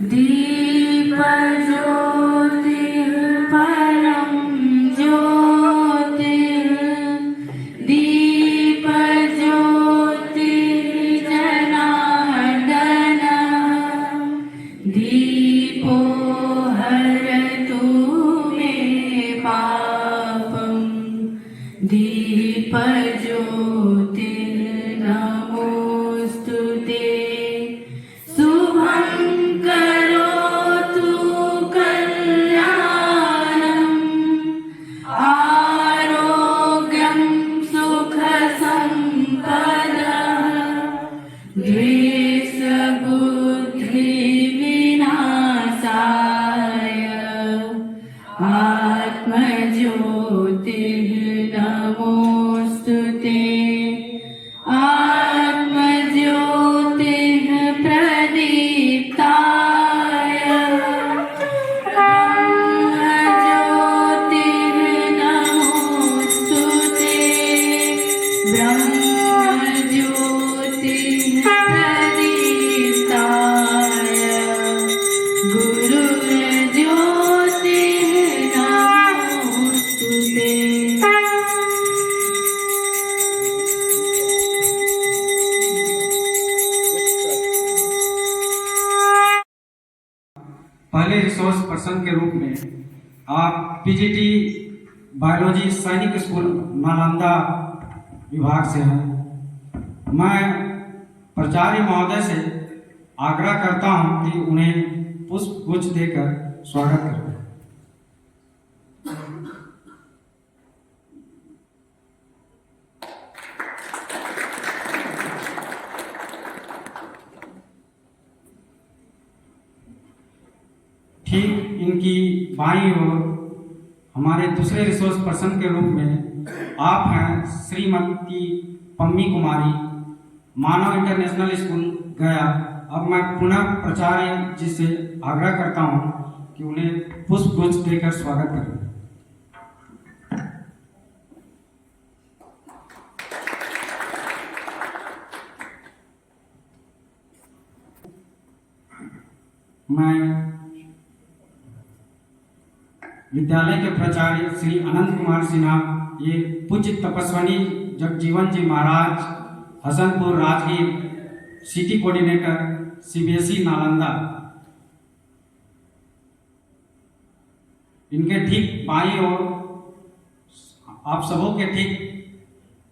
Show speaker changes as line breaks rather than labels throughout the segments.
दीप ज्योतिः परं ज्योतिः दीप ज्योतिर्जनार्दनः दीपो हरतु मे पापं दीप ज्योतिर्नमोऽस्तुते शुभं करोतु कल्याणम् आरोग्यं सुखसम्पदः द्वेषबुद्धिविनाशाय आत्मज्योतिः नमोऽस्तुते आत्मज्योतिः प्रदीप्ताय ब्रह्मज्योतिः नमोऽस्तुते ब्रह्मज्योतिः प्रदीप्ताय गुरुर्ज्योतिः नमोऽस्तुते।
पहले रिसोर्स पर्सन के रूप में आप पीजीटी बायोलॉजी सैनिक स्कूल नालंदा विभाग से हैं। मैं प्राचार्य महोदय से आग्रह करता हूं कि उन्हें पुष्प गुच्छ देकर स्वागत करें। ठीक इनकी बाईं ओर हमारे दूसरे रिसोर्स पर्सन के रूप में आप हैं श्रीमती पम्मी कुमारी, मानव इंटरनेशनल स्कूल गया। अब मैं पुनः प्राचार्य जी से आग्रह करता हूं कि उन्हें पुष्प गुच्छ देकर स्वागत करें। मैं विद्यालय के प्राचार्य श्री अनंत कुमार सिन्हा, ये पूज्य तपस्वनी Jagjivan ji Maharaj, Hasanpur Rajgir, city coordinator CBSE Nalanda. इनके ठीक बाईं ओर आप सबों के ठीक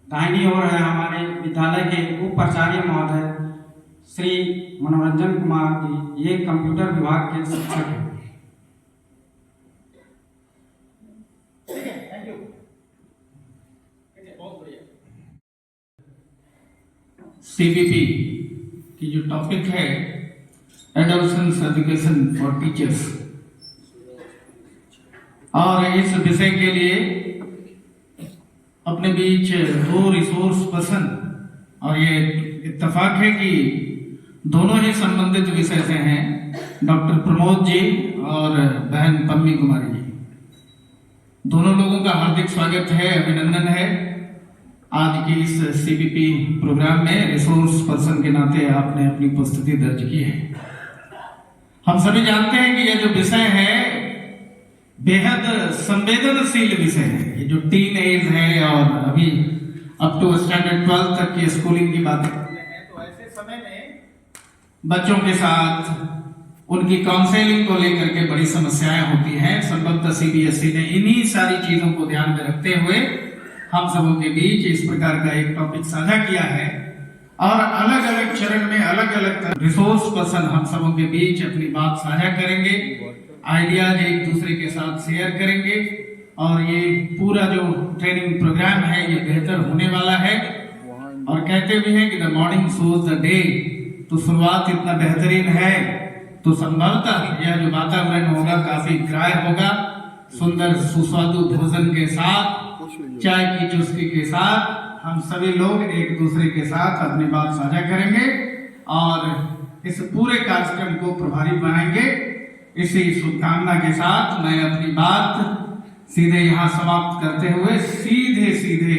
दाहिनी ओर है हमारे विद्यालय के उप प्राचार्य महोदय श्री मनोरंजन कुमार जी, ये कंप्यूटर विभाग के शिक्षक हैं।
सीबीपी की जो टॉपिक है एडोलेसेंस एजुकेशन फॉर टीचर्स, और इस विषय के लिए अपने बीच दो रिसोर्स पर्सन, और ये इत्तेफाक है कि दोनों ही संबंधित विषय से हैं, डॉक्टर प्रमोद जी और बहन पम्मी कुमारी जी। दोनों लोगों का हार्दिक स्वागत है, अभिनंदन है। आज की इस सीबीपी प्रोग्राम में रिसोर्स पर्सन के नाते आपने अपनी उपस्थिति दर्ज की है। हम सभी जानते हैं कि यह जो विषय है बेहद संवेदनशील विषय है। ये जो टीन एज है और अभी अप टू स्टैंडर्ड 12 तक की स्कूलिंग की बात करते हैं, तो ऐसे समय में बच्चों के साथ उनकी काउंसलिंग को लेकर के बड़ी समस्याएं होती हैं। संभवतः सीबीएसई ने इन्हीं सारी चीजों को ध्यान में रखते हुए हम सबों के बीच इस प्रकार का एक टॉपिक साझा किया है, और अलग अलग चरण में अलग अलग रिसोर्स पर्सन हम सबों के बीच अपनी बात साझा करेंगे, आइडियाज एक दूसरे के साथ शेयर करेंगे, और ये पूरा जो ट्रेनिंग प्रोग्राम है ये बेहतर होने वाला है। और कहते भी हैं कि the morning shows the day, तो शुरुआत इतना बेहतरीन है तो संभवतः यह जो वातावरण होगा काफी ग्राह्य होगा। सुंदर सुस्वादु भोजन के साथ, चाय की चुस्की के साथ हम सभी लोग एक दूसरे के साथ अपनी बात साझा करेंगे और इस पूरे कार्यक्रम को प्रभावी बनाएंगे। इसी शुभकामना के साथ मैं अपनी बात सीधे यहाँ समाप्त करते हुए सीधे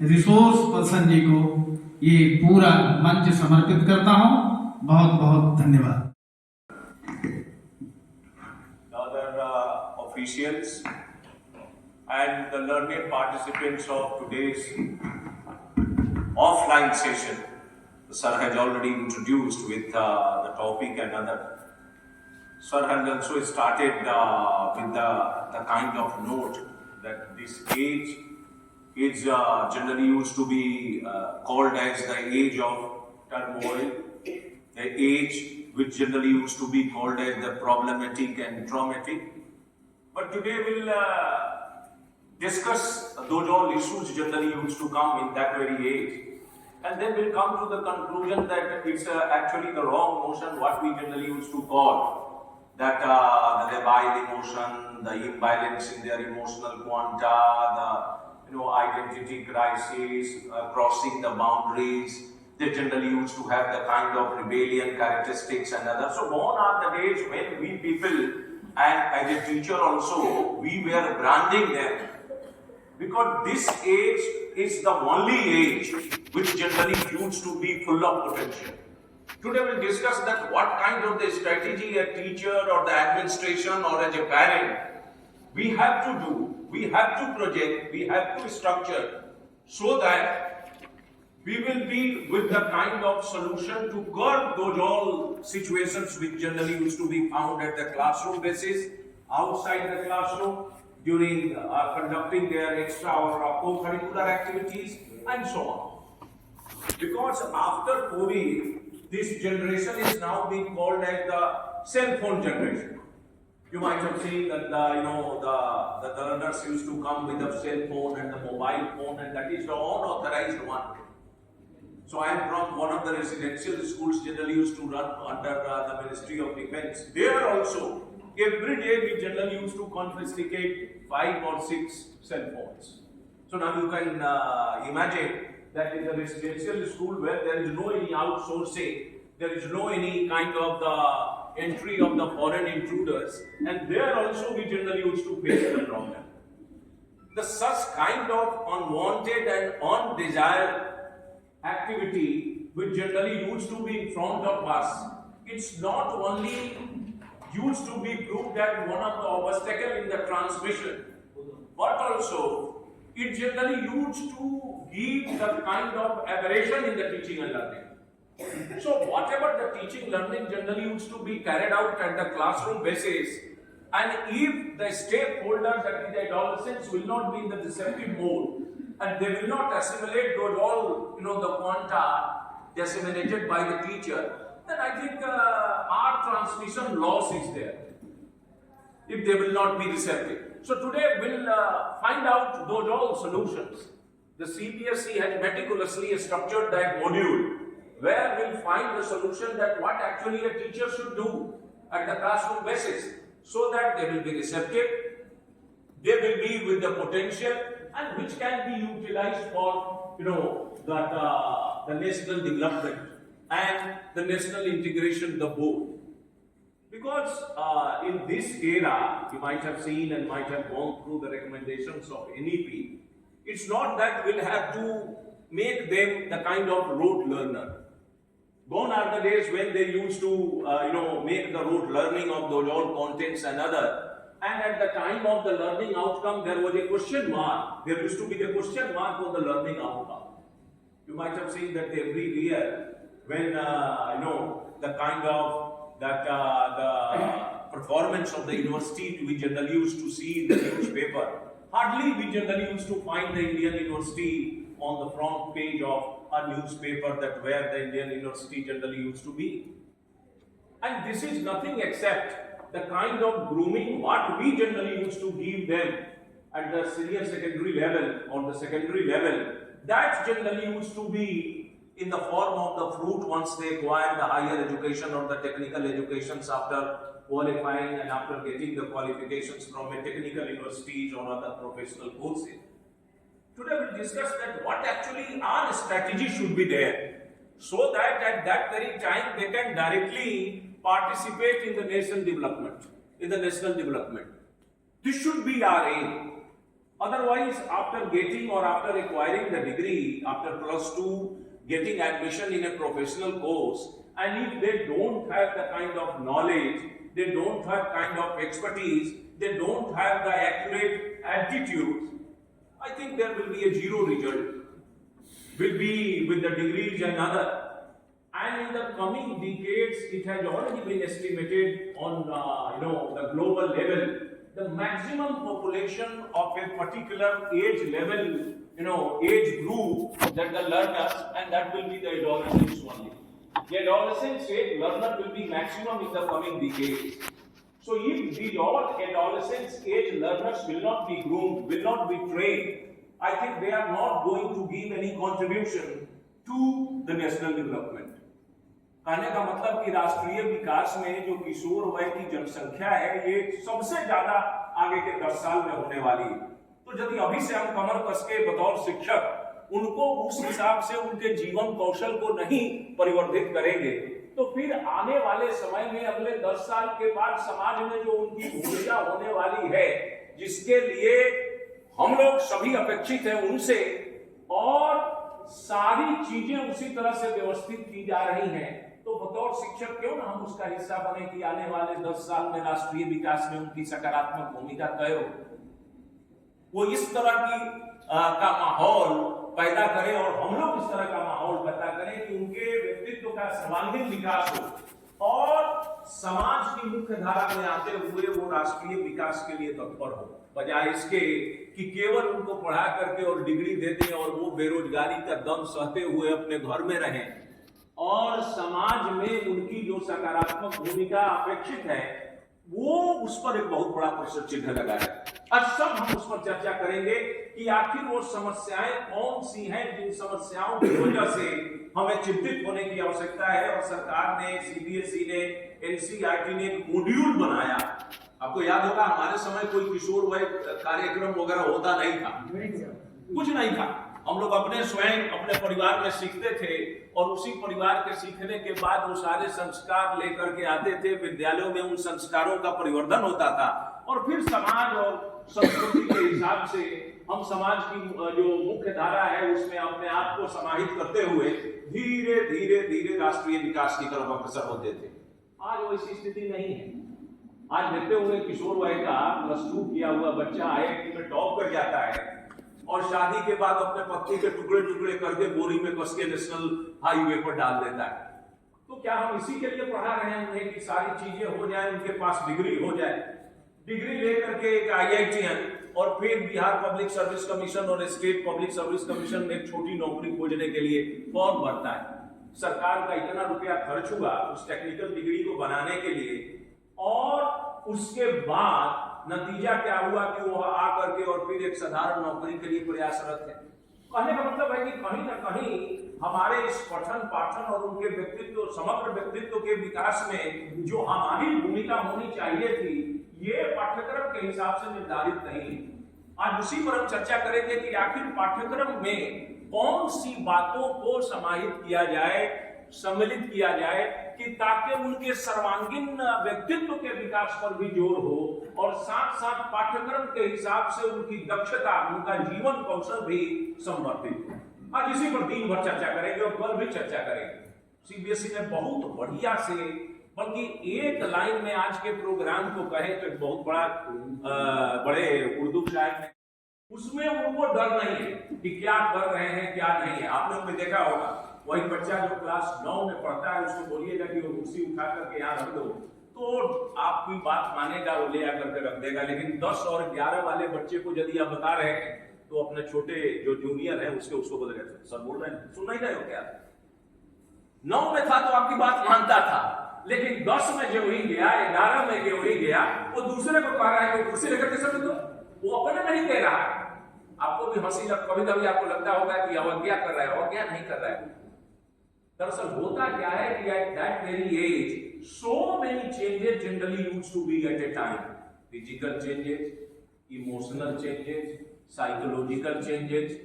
रिसोर्स पर्सन जी को ये पूरा मंच समर्पित करता हूँ। बहुत बहुत धन्यवाद।
officials, and the learned participants of today's offline session. The sir has already introduced with the topic and other. Sir has also started with the kind of note that this age is generally used to be called as the age of turmoil, the age which generally used to be called as the problematic and traumatic. But today we'll discuss those all issues generally used to come in that very age. And then we'll come to the conclusion that it's actually the wrong notion, what we generally used to call that the labile emotion, the imbalance in their emotional quanta, the identity crisis, crossing the boundaries. They generally used to have the kind of rebellion characteristics and others. So gone are the days when we people, and as a teacher also, we were branding them. Because this age is the only age which generally used to be full of potential. Today we'll discuss that what kind of the strategy a teacher or the administration or as a parent we have to do, we have to project, we have to structure so that we will be with the kind of solution to curb those all situations which generally used to be found at the classroom basis, outside the classroom, during conducting their extra or co-curricular activities and so on. Because after COVID, this generation is now being called as the cell phone generation. You might have seen that the learners used to come with a cell phone and the mobile phone, and that is the unauthorized one. So I am from one of the residential schools generally used to run under the Ministry of Defence. There also, every day we generally used to confiscate 5 or 6 cell phones. So now you can imagine that in the residential school where there is no any outsourcing, there is no any kind of the entry of the foreign intruders, and there also we generally used to face the problem. The such kind of unwanted and undesired activity which generally used to be in front of us, it's not only used to be proved as one of the obstacles in the transmission, but also it generally used to give the kind of aberration in the teaching and learning. So whatever the teaching learning generally used to be carried out at the classroom basis, and if the stakeholders, that is the adolescents, will not be in the receptive mode, and they will not assimilate those all, the quanta disseminated by the teacher, then I think our transmission loss is there, if they will not be receptive. So today we'll find out those all solutions. The CBSE has meticulously structured that module where we'll find the solution that what actually a teacher should do at the classroom basis so that they will be receptive, they will be with the potential, and which can be utilized for the national development and the national integration, the both. Because in this era, you might have seen and might have gone through the recommendations of NEP, it's not that we'll have to make them the kind of rote learner. Gone are the days when they used to make the rote learning of those all contents and other. And at the time of the learning outcome, there was a question mark. There used to be the question mark on the learning outcome. You might have seen that every year when the kind of that the performance of the university we generally used to see in the newspaper. Hardly we generally used to find the Indian University on the front page of a newspaper that where the Indian University generally used to be. And this is nothing except the kind of grooming what we generally used to give them at the senior secondary level or the secondary level. That generally used to be in the form of the fruit once they acquire the higher education or the technical educations after qualifying and after getting the qualifications from a technical universities or other professional courses. Today we'll discuss that what actually our strategy should be there so that at that very time they can directly participate in the national development. This should be our aim. Otherwise, after getting or after acquiring the degree, after +2, getting admission in a professional course, And if they don't have the kind of knowledge, they don't have kind of expertise, they don't have the accurate attitude, I think there will be a zero result. Will be with the degrees and other. And in the coming decades, it has already been estimated on the global level, the maximum population of a particular age level, age group that the learners, and that will be the adolescents only. The adolescent age learner will be maximum in the coming decades. So if these all adolescents age learners will not be groomed, will not be trained, I think they are not going to give any contribution to the national development. कहने का मतलब कि राष्ट्रीय विकास में जो किशोर वय की जनसंख्या है, ये सबसे ज्यादा आगे के 10 साल में होने वाली है। तो यदि अभी से हम कमर कस के बतौर शिक्षक उनको उस हिसाब से उनके जीवन कौशल को नहीं परिवर्तित करेंगे, तो फिर आने वाले समय में अगले 10 साल के बाद समाज में जो उनकी भूमिका होने वाली है, जिसके लिए हम लोग सभी अपेक्षित हैं उनसे, और सारी चीजें उसी तरह से व्यवस्थित की जा रही हैं, तो बतौर शिक्षक क्यों ना हम उसका हिस्सा बने कि आने वाले 10 साल में राष्ट्रीय विकास में उनकी सकारात्मक भूमिका तय हो। वो इस तरह की का माहौल पैदा करें और हम लोग इस तरह का माहौल पैदा करें कि उनके व्यक्तित्व का सर्वांगीण विकास हो और समाज की मुख्य धारा में आते हुए वो राष्ट्रीय विकास के लिए तत्पर हो, बजाय इसके कि केवल उनको पढ़ा करके और डिग्री दे दें और वो बेरोजगारी का दम सहते हुए अपने घर में रहें, और समाज में उनकी जो सकारात्मक भूमिका अपेक्षित है वो उस पर एक बहुत बड़ा प्रश्न चिन्ह लगा है। आज सब हम उस पर चर्चा करेंगे कि आखिर वो समस्याएं कौन सी हैं जिन समस्याओं की वजह से हमें चिंतित होने की आवश्यकता है। और सरकार ने, सीबीएसई ने, एनसीईआरटी ने एक मॉड्यूल बनाया। आपको याद होगा हमारे समय कोई किशोर वय कार्यक्रम वगैरह होता नहीं था, कुछ नहीं था। हम लोग अपने स्वयं अपने परिवार में सीखते थे और उसी परिवार के सीखने के बाद वो सारे संस्कार लेकर के आते थे विद्यालयों में, उन संस्कारों का परिवर्तन होता था और फिर समाज और संस्कृति के हिसाब से हम समाज की जो मुख्य धारा है उसमें अपने आप को समाहित करते हुए धीरे धीरे धीरे राष्ट्रीय विकास की तरफ अग्रसर होते थे। आज वैसी स्थिति नहीं है। आज देखते हुए किशोर वय का +2 किया हुआ बच्चा IIT में टॉप कर जाता है और शादी के बाद अपने पत्नी के टुकड़े टुकड़े करके बोरी में कस के नेशनल हाईवे पर डाल देता है। तो क्या हम इसी के लिए पढ़ा रहे हैं उन्हें कि सारी चीजें हो जाए, उनके पास डिग्री हो जाए, डिग्री लेकर के एक IITian और फिर बिहार पब्लिक सर्विस कमीशन और स्टेट पब्लिक सर्विस कमीशन में एक छोटी नौकरी खोजने के लिए फॉर्म भरता है। सरकार का इतना रुपया खर्च हुआ उस टेक्निकल डिग्री को बनाने के लिए, और उसके बाद नतीजा क्या हुआ कि वो आकर के और फिर एक साधारण नौकरी के लिए प्रयासरत है। कहने का मतलब है कि कहीं ना कहीं हमारे इस पठन पाठन और उनके व्यक्तित्व, समग्र व्यक्तित्व के विकास में जो हमारी भूमिका होनी चाहिए थी, ये पाठ्यक्रम के हिसाब से निर्धारित नहीं है। आज उसी पर हम चर्चा करेंगे कि आखिर पाठ्यक्रम में कौन सी बातों को समाहित किया जाए, सम्मिलित किया जाए कि ताकि उनके सर्वांगीण व्यक्तित्व के विकास पर भी जोर हो और साथ साथ पाठ्यक्रम के हिसाब से उनकी दक्षता, उनका जीवन कौशल भी संवर्धित हो। आज इसी पर दिन भर चर्चा करेंगे और कल भी चर्चा करेंगे। सीबीएसई ने बहुत बढ़िया से, बल्कि एक लाइन में आज के प्रोग्राम को कहे तो बहुत बड़े उर्दू शायर ने, उसमें उनको डर नहीं है कि क्या कर रहे हैं क्या नहीं है। आप लोग ने देखा होगा वही बच्चा जो क्लास 9 में पढ़ता है उसको बोलिएगा कि वो कुर्सी उठा करके यहाँ रख दो तो आपकी बात मानेगा, वो ले आकर के रख देगा। लेकिन 10 और 11 वाले बच्चे को यदि आप बता रहे हैं तो अपने छोटे जो जूनियर है उसको बोल रहे हैं, सर बोल रहे हैं, सुन नहीं रहे हो क्या? 9 में था तो आपकी बात मानता था, लेकिन 10 में जो ही गया, 11 में जो ही गया, वो दूसरे को कह रहा है कि कुर्सी लेकर के सब दो, वो अपने नहीं कह रहा है। आपको भी हंसी कभी कभी आपको लगता होगा कि अवज्ञा कर रहा है, अवज्ञा नहीं कर रहा है। दरअसल होता क्या है कि at that very age so many changes generally used to be at a time. Physical changes, emotional changes, psychological changes,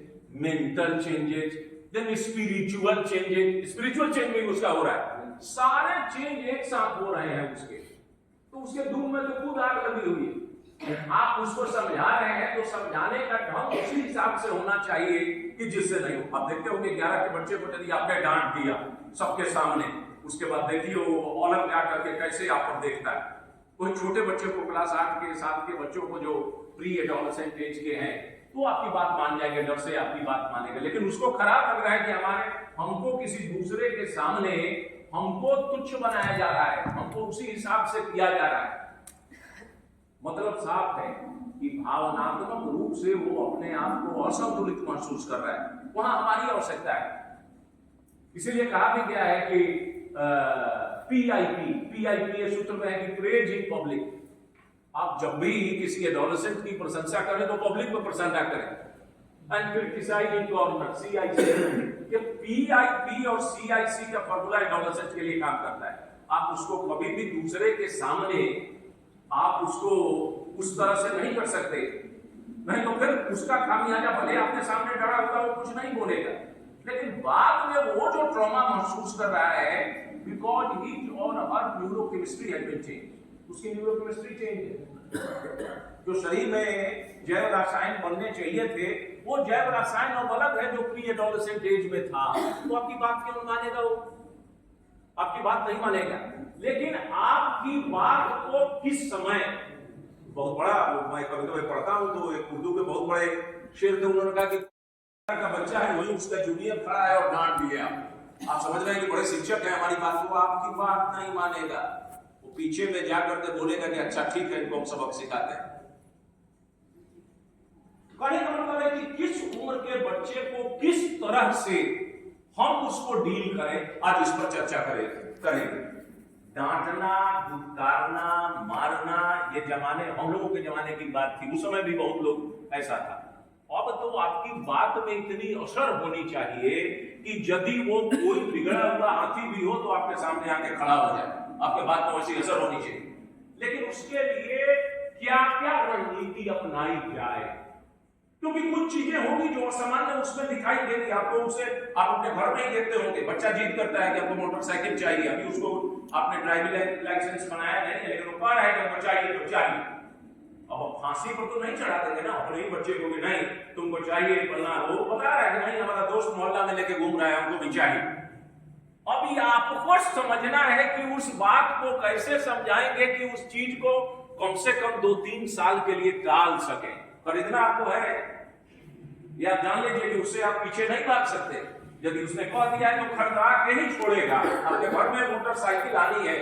mental changes, then spiritual changes. Spiritual change भी उसका हो रहा है। सारे चेंज एक साथ हो रहे हैं उसके, तो उसके दुख में तो खुद आग लगी हुई है। आप उसको समझा रहे हैं तो समझाने का ढंग उसी हिसाब से होना चाहिए कि जिससे नहीं हो। आप देखते होंगे 11 के बच्चे को यदि आपने डांट दिया सबके सामने, उसके बाद देखिए वो अलग जा करके कैसे आप पर देखता है। कोई छोटे बच्चे को क्लास 8 के साल के बच्चों को जो प्री एडोलेसेंट एज के हैं वो आपकी बात मान जाएंगे, डर से आपकी बात मानेगा। लेकिन उसको खराब लग रहा है कि हमको किसी दूसरे के सामने हमको तुच्छ बनाया जा रहा है, हमको उसी हिसाब से किया जा रहा है। मतलब साफ है कि भावनात्मक रूप से वो अपने आप को असंतुलित महसूस कर रहा है, वहां हमारी आवश्यकता है। इसीलिए कहा भी गया है कि PIP सूत्र में है कि प्रेज इन पब्लिक। आप जब भी किसी एडोलेसेंट की प्रशंसा करें तो पब्लिक में प्रशंसा करें। And criticise in corner, CIC। ये PIP और CIC का फॉर्मूला एडोलेसेंट के लिए काम करता है। आप उसको कभी भी दूसरे के सामने आप उसको उस तरह से नहीं कर सकते, नहीं तो फिर उसका खामियाजा भले आपके सामने डरा होगा वो कुछ नहीं बोलेगा, लेकिन बाद में वो जो ट्रॉमा महसूस कर रहा है बिकॉज हिज और हर न्यूरोकेमिस्ट्री हैज बीन चेंज, उसकी न्यूरोकेमिस्ट्री चेंज है। जो शरीर में जैव रसायन बनने चाहिए थे वो जैव रसायन और अलग है जो प्री एडोलेसेंट एज में था। तो आपकी बात क्यों मानेगा वो? आपकी बात नहीं मानेगा। लेकिन आपकी बात को किस समय, बहुत बड़ा, मैं कभी कभी पढ़ता हूं तो एक उर्दू के बहुत बड़े शेर थे, उन्होंने कहा कि का बच्चा है वही उसका जूनियर खड़ा है और डांट दिया। आप समझ रहे हैं कि बड़े शिक्षक है, हमारी बात को आपकी बात नहीं मानेगा, वो पीछे में जाकर के बोलेगा कि अच्छा ठीक है इनको हम सबक सिखाते हैं। कहने का मतलब है कि किस उम्र के बच्चे को किस तरह से हम उसको डील करें, आज इस पर चर्चा करेंगे। डांटना, धुतकारना, मारना, ये जमाने, हम लोगों के जमाने की बात थी, उस समय भी बहुत लोग ऐसा था। अब तो आपकी बात में इतनी असर होनी चाहिए कि यदि वो कोई बिगड़ा हुआ हाथी भी हो तो आपके सामने आके खड़ा हो जाए, आपके बात में वैसी असर होनी चाहिए। लेकिन उसके लिए क्या क्या रणनीति अपनाई जाए, क्योंकि कुछ चीजें होंगी जो असामान्य उसमें दिखाई देगी आपको। उसे आप अपने घर में ही देखते होंगे, बच्चा जिद करता है कि आपको मोटरसाइकिल चाहिए, अभी उसको आपने ड्राइविंग लाइसेंस बनाया नहीं है लेकिन वो कह रहा है कि हमको चाहिए तो चाहिए। अब फांसी पर तो नहीं चढ़ा देंगे ना अपने ही बच्चे को कि नहीं तुमको चाहिए बनना, वो बता रहा है कि नहीं हमारा दोस्त मोहल्ला में लेके घूम रहा है हमको भी चाहिए। अब ये आपको समझना है कि उस बात को कैसे समझाएंगे कि उस चीज को कम से कम 2-3 साल के लिए टाल सके। खरीदना आपको है या जान लीजिए कि उससे आप पीछे नहीं भाग सकते। यदि उसने कह दिया है तो खरीदा के ही छोड़ेगा, आपके घर में मोटरसाइकिल आनी है,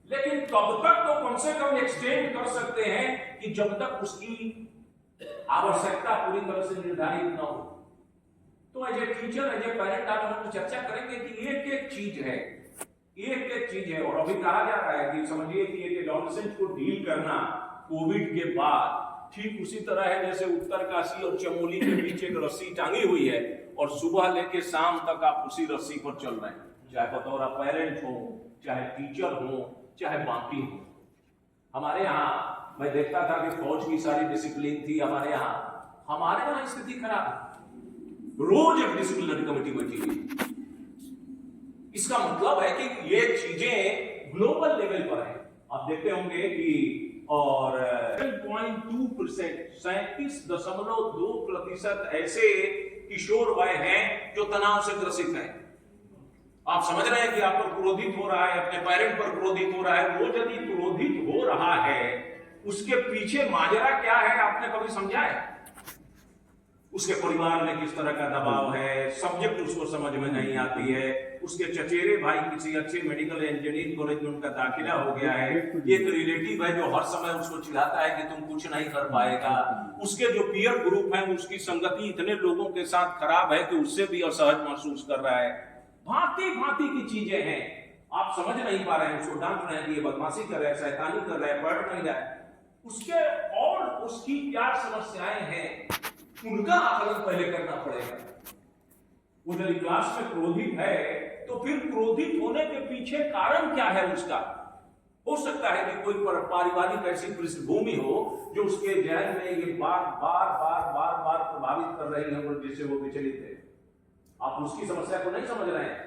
लेकिन तब तक तो कम से कम एक्सटेंड कर सकते हैं कि जब तक उसकी आवश्यकता पूरी तरह से निर्धारित न हो। तो as a teacher, as a parent आप हम चर्चा करेंगे कि एक एक चीज है, एक एक चीज है। और अभी कहा जा रहा है कि समझिए कि एक एडोलेसेंट को डील करना कोविड के बाद ठीक उसी तरह है जैसे उत्तरकाशी और चमोली के बीच एक रस्सी टांगी हुई है और सुबह लेके शाम तक आप उसी रस्सी पर चल रहे हैं, चाहे बतौर पेरेंट हो, चाहे टीचर हो, चाहे बाकी हो। हमारे यहाँ मैं देखता था कि फौज की सारी डिसिप्लिन थी, हमारे यहाँ स्थिति खराब है, रोज एक डिसिप्लिनरी कमेटी बैठी हुई। इसका मतलब है कि ये चीजें ग्लोबल लेवल पर है। आप देखते होंगे कि और 7.2%, 37.2% ऐसे किशोर वय हैं जो तनाव से ग्रसित हैं। आप समझ रहे हैं कि आप पर क्रोधित हो रहा है, अपने पेरेंट पर क्रोधित हो रहा है। वो यदि क्रोधित हो रहा है उसके पीछे माजरा क्या है आपने कभी समझा है? उसके परिवार में किस तरह का दबाव है, सब्जेक्ट उसको समझ में नहीं आती है, उसके चचेरे भाई किसी अच्छे मेडिकल इंजीनियरिंग कॉलेज में उनका दाखिला हो गया है, एक रिलेटिव है जो हर समय उसको चिढ़ाता है कि तुम कुछ नहीं कर पाएगा, उसके जो पीयर ग्रुप है उसकी संगति इतने लोगों के साथ खराब है कि उससे भी असहज महसूस कर रहा है। भांति भांति की चीजें हैं, आप समझ नहीं पा रहे हैं, उसको डांट रहे हैं, ये बदमाशी कर रहा है, शैतानी कर रहा है, पढ़ नहीं रहा है, उसके और उसकी क्या समस्याएं हैं उनका आकलन पहले करना पड़ेगा। वो यदि क्लास में क्रोधित है तो फिर क्रोधित होने के पीछे कारण क्या है उसका? हो सकता है कि कोई पारिवारिक ऐसी पृष्ठभूमि हो जो उसके जहन में ये बात बार बार प्रभावित कर रही है और जिससे वो विचलित है। आप उसकी समस्या को नहीं समझ रहे हैं।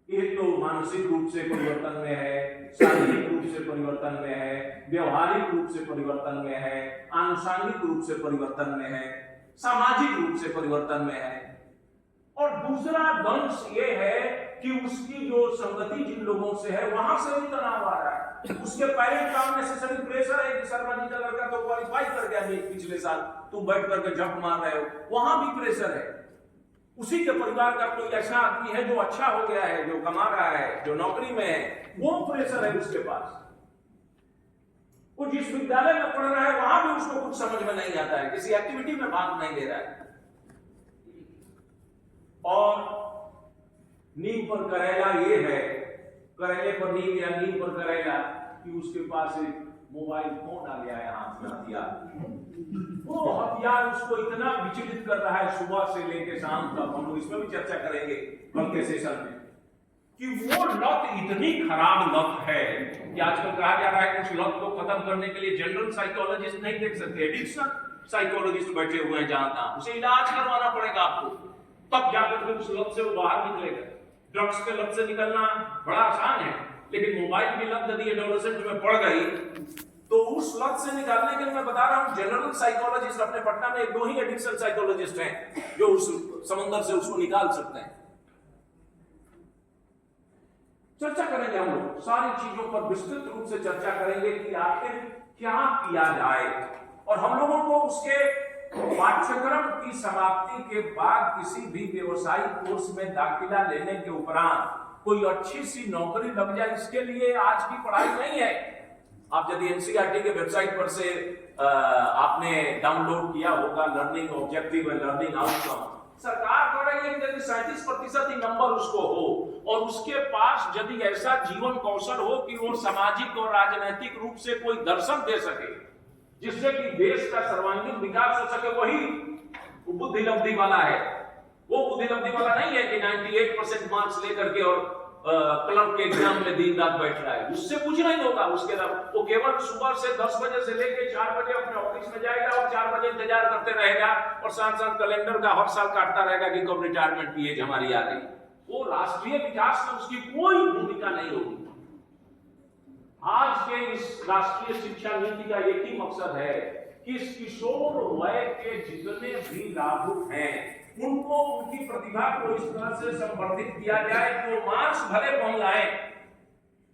एक तो मानसिक रूप से परिवर्तन में है, शारीरिक रूप से परिवर्तन में है, व्यवहारिक रूप से परिवर्तन में है, आनुषंगिक रूप से परिवर्तन में है, सामाजिक रूप से परिवर्तन में है। और दूसरा दंश ये है कि उसकी जो संगति जिन लोगों से है वहां से भी तनाव आ रहा है। उसके पेरेंट का नेसेसरी प्रेशर है कि शर्मा जी का लड़का तो क्वालिफाई कर गया पिछले साल, तुम बैठ करके झप मार रहे हो, वहां भी प्रेशर है। उसी के परिवार का कोई ऐसा आदमी है जो अच्छा हो गया है, जो कमा रहा है, जो नौकरी में है, वो प्रेशर है उसके पास। वो जिस विद्यालय में पढ़ रहा है वहां भी उसको कुछ समझ में नहीं आता है, किसी एक्टिविटी में भाग नहीं ले रहा है। और नीम पर करेला ये है, करेले पर नीम या नीम पर करेला, कि उसके पास एक मोबाइल फोन आ गया है हाथ में, हथियार। वो हथियार उसको इतना विचलित कर रहा है सुबह से लेकर शाम तक, हम लोग इसमें भी चर्चा करेंगे कल के सेशन में, कि वो लत इतनी खराब लत है कि आजकल कहा जा रहा है कुछ लत को खत्म करने के लिए जनरल साइकोलॉजिस्ट नहीं देख सकते, एडिक्शन साइकोलॉजिस्ट बैठे हुए हैं जहां तहां, उसे इलाज करवाना पड़ेगा आपको, तब जाकर के उस लत से वो बाहर निकलेगा। ड्रग्स के लत से निकलना बड़ा आसान है, लेकिन मोबाइल की लत यदि एडोलेसेंट में पड़ गई तो उस लत से निकालने के लिए मैं बता रहा हूं जनरल साइकोलॉजिस्ट अपने पटना में 1-2 ही एडिक्शन साइकोलॉजिस्ट हैं जो उस समंदर से उसको निकाल सकते हैं। चर्चा करेंगे हम लोग सारी चीजों पर विस्तृत रूप से चर्चा करेंगे कि आखिर क्या किया जाए, और हम लोगों को उसके पाठ्यक्रम की समाप्ति के बाद किसी भी व्यवसायिक कोर्स में दाखिला लेने के उपरांत कोई अच्छी सी नौकरी लग जाए, इसके लिए आज की पढ़ाई नहीं है। आप यदि एनसीईआरटी के वेबसाइट पर से आपने डाउनलोड किया होगा learning objective and learning outcome, सरकार कह रही है कि यदि 37% ही नंबर उसको हो और उसके पास यदि ऐसा जीवन कौशल हो कि वो सामाजिक और राजनीतिक रूप से कोई दर्शन दे सके जिससे कि देश का सर्वांगीण विकास हो सके, वही बुद्धि लब्धि वाला है। वो बुद्धि लब्धि वाला नहीं है कि 98% मार्क्स लेकर के और क्लर्क के एग्जाम में दिन रात बैठ रहा है, उससे कुछ नहीं होगा। उसके वो केवल सुबह से 10 बजे से लेकर 4 बजे अपने ऑफिस में जाएगा और 4 बजे इंतजार करते रहेगा और साथ साथ कैलेंडर का हर साल काटता रहेगा कि कब रिटायरमेंट की एज हमारी आ गई। वो राष्ट्रीय विकास में उसकी कोई भूमिका नहीं होगी। आज के इस राष्ट्रीय शिक्षा नीति का एक ही मकसद है कि इस किशोर वय के जितने भी लाभुक हैं उनको उनकी प्रतिभा को इस तरह से संवर्धित किया जाए कि वो मार्क्स भले कम लाए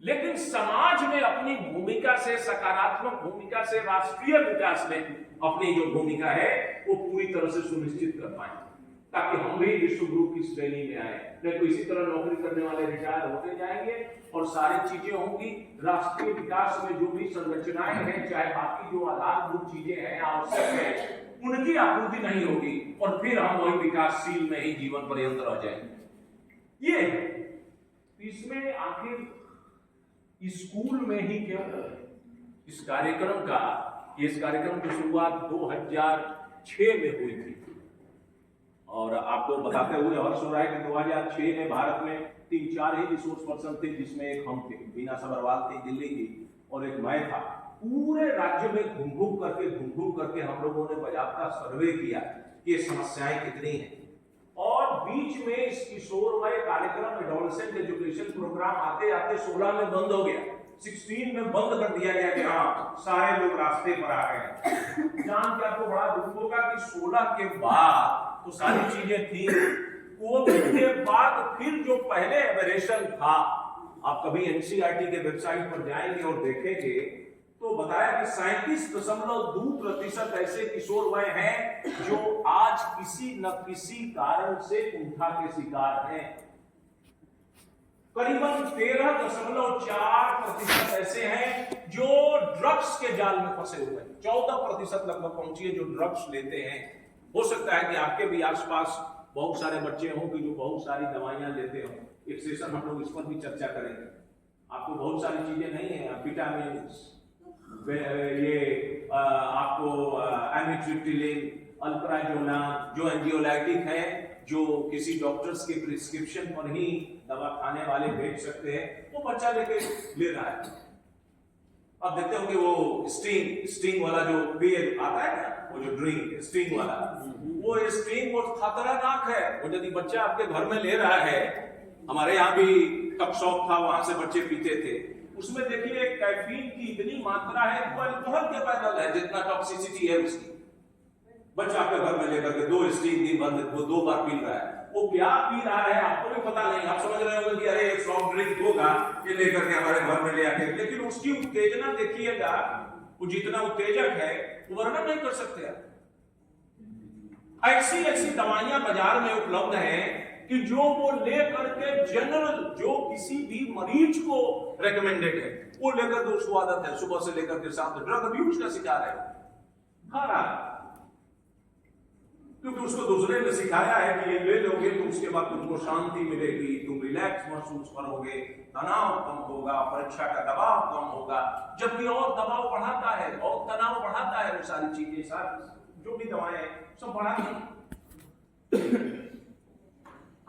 लेकिन समाज में अपनी भूमिका से, सकारात्मक भूमिका से राष्ट्रीय विकास में अपनी जो भूमिका है वो पूरी तरह से सुनिश्चित कर पाए, ताकि हम भी विश्व गुरु की श्रेणी में आए। नहीं तो इसी तरह नौकरी करने वाले रिटायर होते जाएंगे और सारी चीजें होंगी। राष्ट्रीय विकास में जो भी संरचनाएं हैं, चाहे बाकी जो आधारभूत चीजें हैं, आवश्यक है, उनकी आपूर्ति नहीं होगी और फिर हम वही विकासशील में ही जीवन पर्यंत रह जाएंगे। ये इसमें आखिर स्कूल में ही क्यों इस कार्यक्रम की शुरुआत 2006 में हुई थी और आपको बताते हुए हर्ष हो रहा है कि 2006 में भारत में 3-4 ही रिसोर्स पर्सन थे, जिसमें एक हम थे, बीना सबरवाल थी दिल्ली की, और एक मैं था। पूरे राज्य में घूम घूम करके हम लोगों ने बाकायदा सर्वे किया कि ये समस्याएं कितनी हैं। और बीच में इस किशोर वय कार्यक्रम एडोलेसेंट एजुकेशन प्रोग्राम आते आते 16 में बंद हो गया, 16 में बंद कर दिया गया कि हाँ सारे लोग रास्ते पर आ गए। जान के आपको बड़ा दुख होगा कि 16 के बाद तो सारी चीजें थी, कोविड के बाद फिर जो पहले एबरेशन था, आप कभी एनसीईआरटी के वेबसाइट पर जाएंगे और देखेंगे तो बताया कि 37.2% ऐसे किशोर वय हैं जो आज किसी न किसी कारण से कुंठा के शिकार हैं। करीबन 13.4% ऐसे हैं जो ड्रग्स के जाल में फंसे हुए हैं। 14% लगभग पहुंचिए जो ड्रग्स लेते हैं। हो सकता है कि आपके भी आसपास बहुत सारे बच्चे हों कि जो बहुत सारी दवाइयां लेते हों। एक सेशन हम लोग इस पर भी चर्चा करेंगे। आपको बहुत सारी चीजें नहीं है, विटामिन, ये आपको एमिट्रिप्टिलिन, अल्प्राजोलाम जो एंजियोलाइटिक है, जो किसी डॉक्टर्स के प्रिस्क्रिप्शन पर ही दवा खाने वाले भेज सकते हैं, वो बच्चा लेके ले रहा है। अब देखते हो कि वो स्टिंग वाला जो बियर आता है ना, वो जो ड्रिंक स्टिंग वाला, वो स्टिंग बहुत खतरनाक है। वो यदि बच्चा आपके घर में ले रहा है, हमारे यहाँ भी कप शॉप था, वहां से बच्चे पीते थे, उसमें देखिए कैफीन की इतनी मात्रा है कि वो अल्कोहल के पैदल है जितना टॉक्सिसिटी है उसकी। बच्चा आपके घर में लेकर के 2 स्टिंग दिन बंद, वो 2 बार पी रहा है, वो क्या पी रहा है आपको भी पता नहीं, आप समझ रहे होंगे कि अरे एक सॉफ्ट ड्रिंक होगा ये लेकर के हमारे घर में ले आके, लेकिन उसकी उत्तेजना देखिएगा, वो जितना उत्तेजक है वो वर्णन नहीं कर सकते आप। ऐसी ऐसी दवाइयां बाजार में उपलब्ध हैं कि जो वो लेकर के जनरल जो किसी भी मरीज को रेकमेंडेड है वो लेकर के उसको आदत है सुबह से लेकर के शाम तक ड्रग अब्यूज का शिकार है, खा रहा है, क्योंकि उसको दूसरे ने सिखाया है कि ये ले लोगे तो उसके बाद तुमको शांति मिलेगी, तुम रिलैक्स महसूस करोगे, तनाव कम होगा, परीक्षा का दबाव कम होगा, जबकि और दबाव बढ़ाता है और तनाव बढ़ाता है। वो सारी चीजें सारी जो भी दवाएं सब बढ़ाती हैं।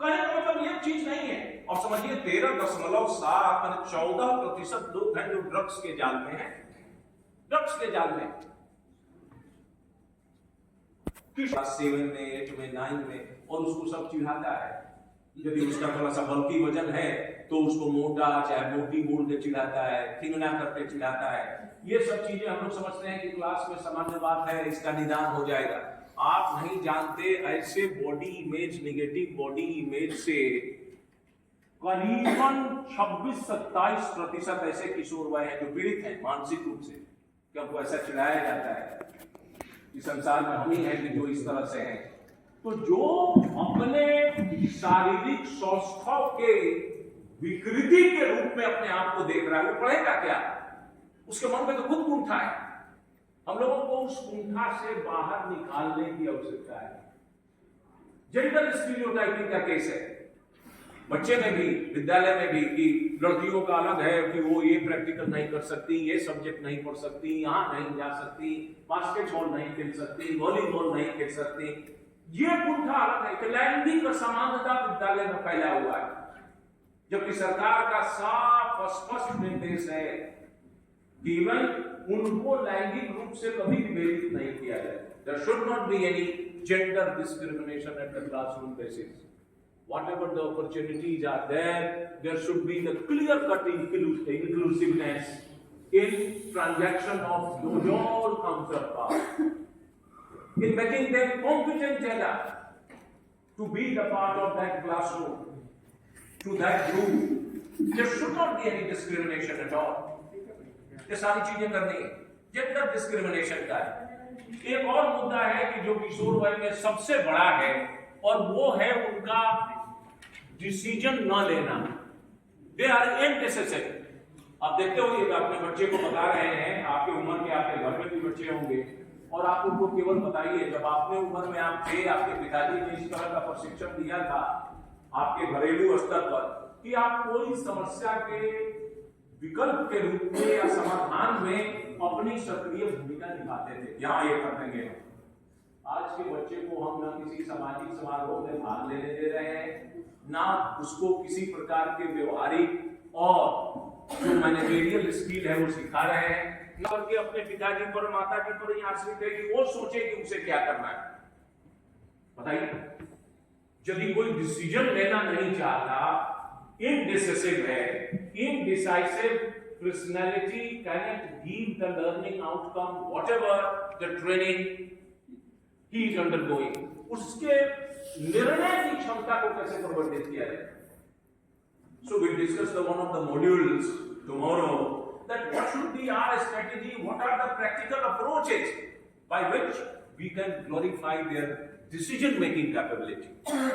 कहने का मतलब ये चीज नहीं है। और समझिए 13.7 14% लोग हैं जो ड्रग्स के जाल में हैं, ड्रग्स के जाल में, क्लास 7 में 8 में 9 में, और उसको सब चिढ़ाता है। यदि उसका थोड़ा सा बल्कि वजन है तो उसको मोटा चाहे मोटी बोल के चिढ़ाता है, थिंगना करके चिढ़ाता है। ये सब चीजें हम लोग समझते हैं कि क्लास में सामान्य बात है, इसका निदान हो जाएगा। आप नहीं जानते ऐसे body image, negative body image से करीबन 26-27% ऐसे किशोर वय हैं जो पीड़ित हैं मानसिक रूप से, कि हमको ऐसा चिढ़ाया जाता है कि संसार में हम ही हैं कि जो इस तरह से हैं। तो जो अपने शारीरिक स्वास्थ्य के विकृति के रूप में अपने आप को देख रहा है वो पढ़ेगा क्या? उसके मन में तो खुद कुंठा है। हम लोगों को उस कुंठा से बाहर निकालने की आवश्यकता है। जेंडर स्टीरियोटाइपिंग का केस है बच्चे में भी, विद्यालय में भी, कि लड़कियों का अलग है कि वो ये प्रैक्टिकल नहीं कर सकती, ये सब्जेक्ट नहीं पढ़ सकती, यहाँ नहीं जा सकती, बास्केटबॉल नहीं खेल सकती, वॉलीबॉल नहीं खेल सकती। ये कुंठा अलग है कि लैंगिक असमानता विद्यालय में फैला हुआ है, जबकि सरकार का साफ स्पष्ट निर्देश है कि उनको लैंगिक रूप से कभी विभेदित नहीं किया जाए। There should not be any gender discrimination at the classroom basis. Whatever the opportunities are there, there should be the clear-cut inclusiveness in transaction of your counterparts, in making them competent enough to be the part of that classroom, to that group. There should not be any discrimination at all. ये सारी चीजें करनी है। Gender discrimination का एक और मुद्दा है कि जो किशोर वय में सबसे बड़ा है, और वो है उनका डिसीजन न लेना। They are unnecessary. आप देखते होंगे अपने बच्चे को बता रहे हैं, आपके उम्र के आपके घर में भी बच्चे होंगे, और आप उनको केवल बताइए जब आपने उम्र में आप थे, आपके पिताजी ने इस तरह का प्रशिक्षण दिया था आपके घरेलू स्तर पर कि आप कोई समस्या के विकल्प के रूप में या समाधान में अपनी सक्रिय भूमिका निभाते थे। यहाँ ये कर देंगे। आज के बच्चे को हम ना किसी सामाजिक समारोह में भाग लेने दे रहे हैं, ना उसको किसी प्रकार के व्यवहारिक और जो मैनेजरियल स्किल है वो सिखा रहे हैं, ना कि अपने पिताजी पर माताजी पर ही आश्रित है कि वो सोचे कि उसे क्या करना है। बताइए, यदि कोई डिसीजन लेना नहीं चाहता, indecisive है, indecisive personality cannot give the learning outcome whatever the training he is undergoing. उसके निर्णय की क्षमता को कैसे प्रवर्धित किया जाए? So we'll discuss the one of the modules tomorrow, that what should be our strategy, what are the practical approaches by which we can glorify their decision making capability.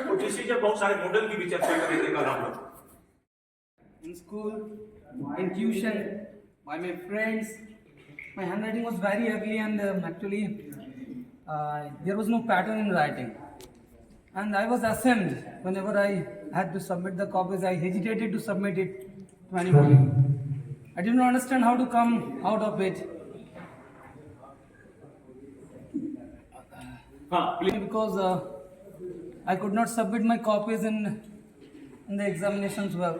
और डिसीजन बहुत सारे मॉडल की भी चर्चा करेंगे कल हम लोग।
In school, in tuition, by my friends, my handwriting was very ugly, and actually there was no pattern in writing, and I was ashamed whenever I had to submit the copies. I hesitated to submit it to anybody. I didn't understand how to come out of it. Because I could not submit my copies in the examinations well.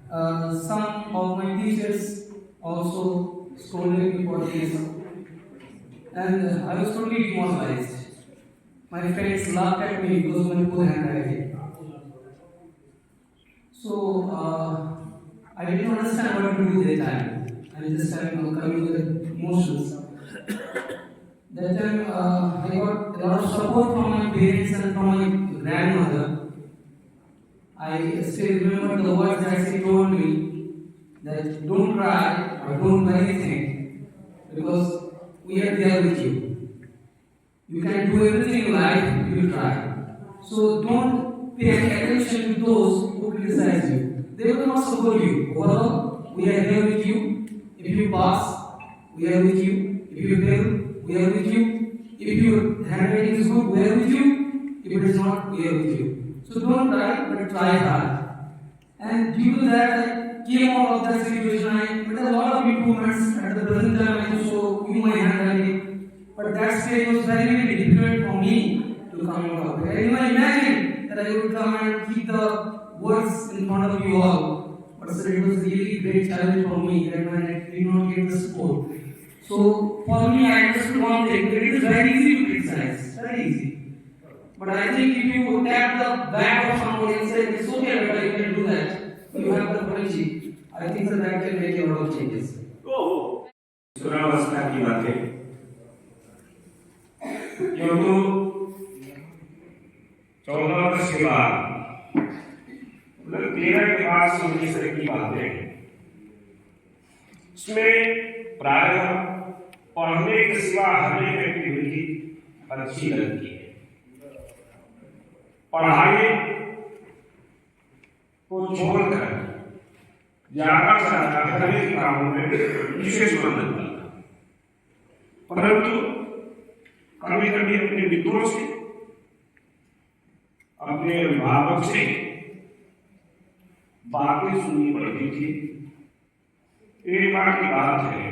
Some of my teachers also scolded me for this, and I was totally demoralized. My friends laughed at me because of my poor handwriting. So I didn't understand what to do that time. I just started coming with emotions. That time I got a lot of support from my parents and from my grandmother. I still remember the words that she told me that don't cry or don't do anything because we are there with you. You can do everything in life if you try. So don't pay any attention to those who criticize you. They will not support you. Overall, we are here with you. If you pass, we are with you. If you fail, we are with you. If your handwriting is good, we are with you. If it is not, we are with you. So don't try, but try hard. And due to that, I came out of that situation. I made a lot of improvements. At the present time, I can show you my handwriting. But that stage was very, very difficult for me to come out of it. I did not imagine that I would come and keep the words in front of you all. But still, it was really great challenge for me that when I did not get the support. So for me, I understood one thing, that it is very easy to criticize, very easy. But I think if you tap the back of somebody and say, it's okay, but you can do that, you have the potential, I think that can make a lot of changes.
ओह, सुरावस्था की बातें, क्यों तो 14 वर्ष के बाद, मतलब 13 के बाद 19 की बातें, इसमें प्रायः पढ़ने के सिवा हर एक एक्टिविटी अच्छी लगती है। पढ़ाई को छोड़कर ज्यादा से ज्यादा हर एक कामों में विशेष मन लगता है, परंतु कभी कभी अपने मित्रों से, अपने अभिभावक से बातें सुननी पड़ती थी। एक बार की बात है,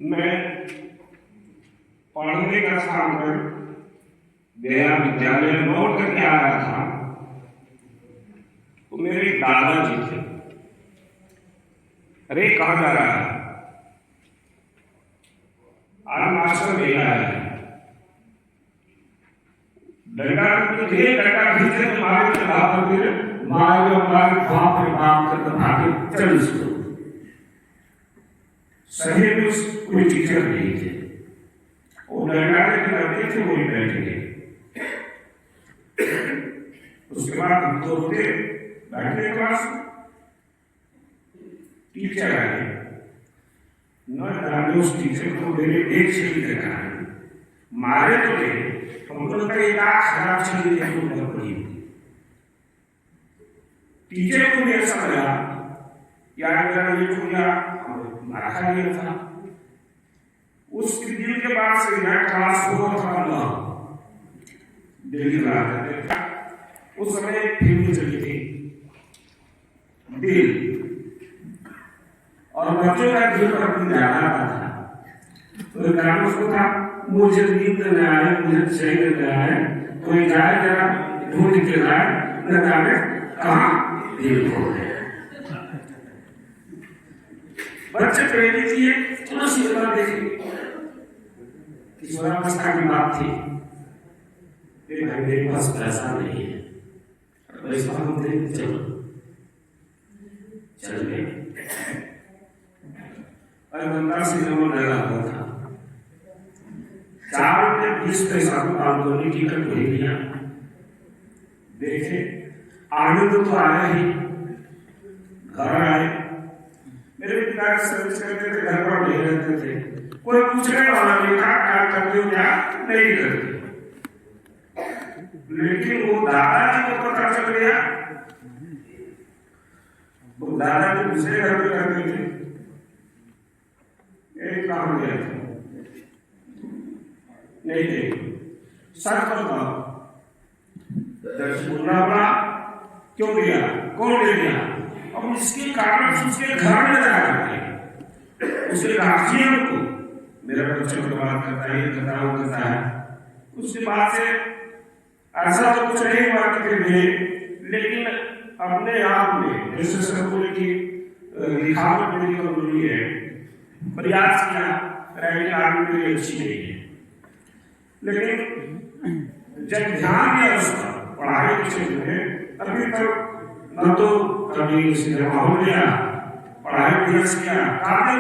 मैं पढ़ने का काम कर गया, विद्यालय लौट करके आ रहा था, तो मेरे दादाजी थे। अरे कहाँ जा रहा है? आज मास्टर ले आया है। डंडा तुझे डंडा खींचे तुम्हारे के बाप पर मारे हमारे बाप रे बाप के भागे चल इसको। सही में उस कोई टीचर नहीं थे, वो डंडा लेकर लड़के थे, वही बैठे थे। उसके बाद हम तो होते बैठे क्लास, टीचर आए, न जाने उस टीचर को मेरे एक छड़ी देखा है, मारे तो थे, हमको लगता है एक आँख खराब छड़ी देखो बहुत बड़ी होगी। टीचर को भी ऐसा लगा यार मेरा ये हो गया, मारा खा लिया था। उस दिन के बाद से मैं क्लास हो था ना, दिल्ली में आते थे। उस समय फिल्म चली थी दिल, और बच्चों का दिल पर अपनी ज्यादा था। तो गाना उसको था, मुझे नींद न आए, मुझे चैन न आए, कोई जाए जरा ढूंढ के लाए, न जाने कहाँ दिल खो गए। बच्चे प्रेरित किए, थोड़ा सी बात देखिए, किशोरावस्था की बात थी। भाई मेरे पास पैसा नहीं है, पैसा हम देंगे, चलो चल गए। और बंदा से जमा लगा हुआ था, 4 रुपये 20 पैसा को आंदोलन टिकट ले लिया। देखे आनंद तो आया ही। घर आए, मेरे पिता सर्विस करते थे, घर पर नहीं रहते थे, कोई पूछने वाला नहीं था क्या करते हो क्या नहीं करते। लेकिन वो दादाजी को पता चल गया, वो दादाजी दूसरे घर में करते थे। एक काम गया था, नहीं नहीं सच बताओ, दर्श बोलना पड़ा, क्यों गया, कौन ले गया? अब इसके कारण उसके घर में जाकर उसके गार्जियन को मेरा बच्चा बर्बाद करता है, ये करता है, वो करता है। उसके बाद से ऐसा तो कुछ नहीं हुआ कि लेकिन अपने आप में जैसे सरकारी की लिखावट मेरी कमजोरी है, प्रयास किया, प्राइवेट आर्मी मेरी अच्छी नहीं है, लेकिन जब ध्यान दिया उसका पढ़ाई के क्षेत्र में, अभी तक न तो कभी सिनेमा हो गया, पढ़ाई प्रयास किया,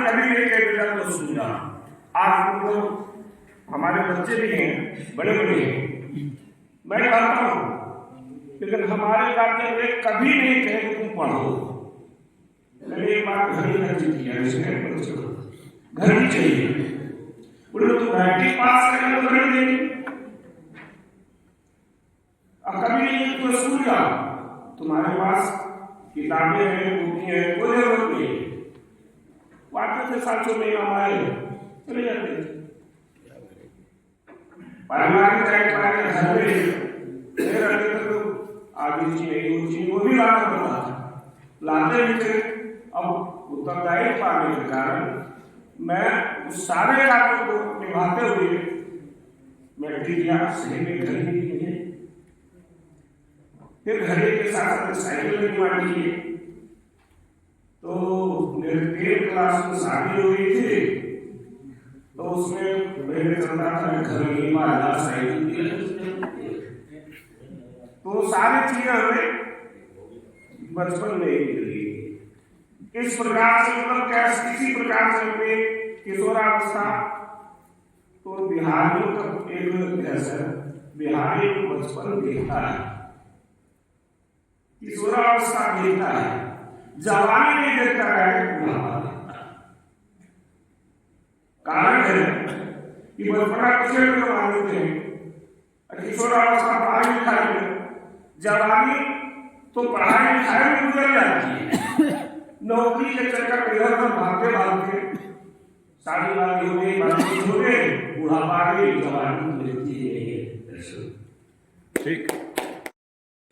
कभी नहीं कह बेटा तो सुना। आज तो हमारे बच्चे भी हैं, बड़े बड़े हैं, मैं करता हूँ, लेकिन हमारे गार्जियन ने कभी नहीं कहे कि तुम पढ़ो। मैंने एक बार घड़ी खर्ची किया, घड़ी चाहिए, बोले तुम मैट्रिक पास करेंगे तो घड़ी देंगे, और कभी नहीं तुम स्कूल जाओ, तुम्हारे पास किताबें हैं, बुकें हैं, कोई जरूरत नहीं। वाकई से 700 में हमारे चले जाते हैं। पारिवारिक घर में रहते थे तो आधी चीज वो भी लाना पड़ता था, लाते भी थे। अब उत्तरदायित्व पाने के कारण मैं उस सारे कार्यों को निभाते हुए मैट्रिक या सही में घड़ी की है, फिर घड़ी के साथ साइकिल निर्माण किए। तो मेरे 10th क्लास में शादी हो गई थी, तो उसमें मेरे चलता था घर में माला साइकिल, तो सारी चीजें हमें बचपन में ही मिली। इस प्रकार से मतलब कैसे किसी प्रकार से हमें किशोरावस्था, तो बिहारियों का एक ऐसा बिहारी बचपन देखता है, किशोरावस्था देखता है, जवानी नहीं देखता है। कारण है कि बचपना किसे लोग मानते हैं, किशोरावस्था पढ़ाई लिखाई में, जवानी तो पढ़ाई लिखाई में गुजर जाती है, नौकरी के चक्कर में इधर उधर भागते भागते शादी वादी हो गई, बच्चे हो गए, बुढ़ापा आ गई, जवानी मिलती है।
ठीक,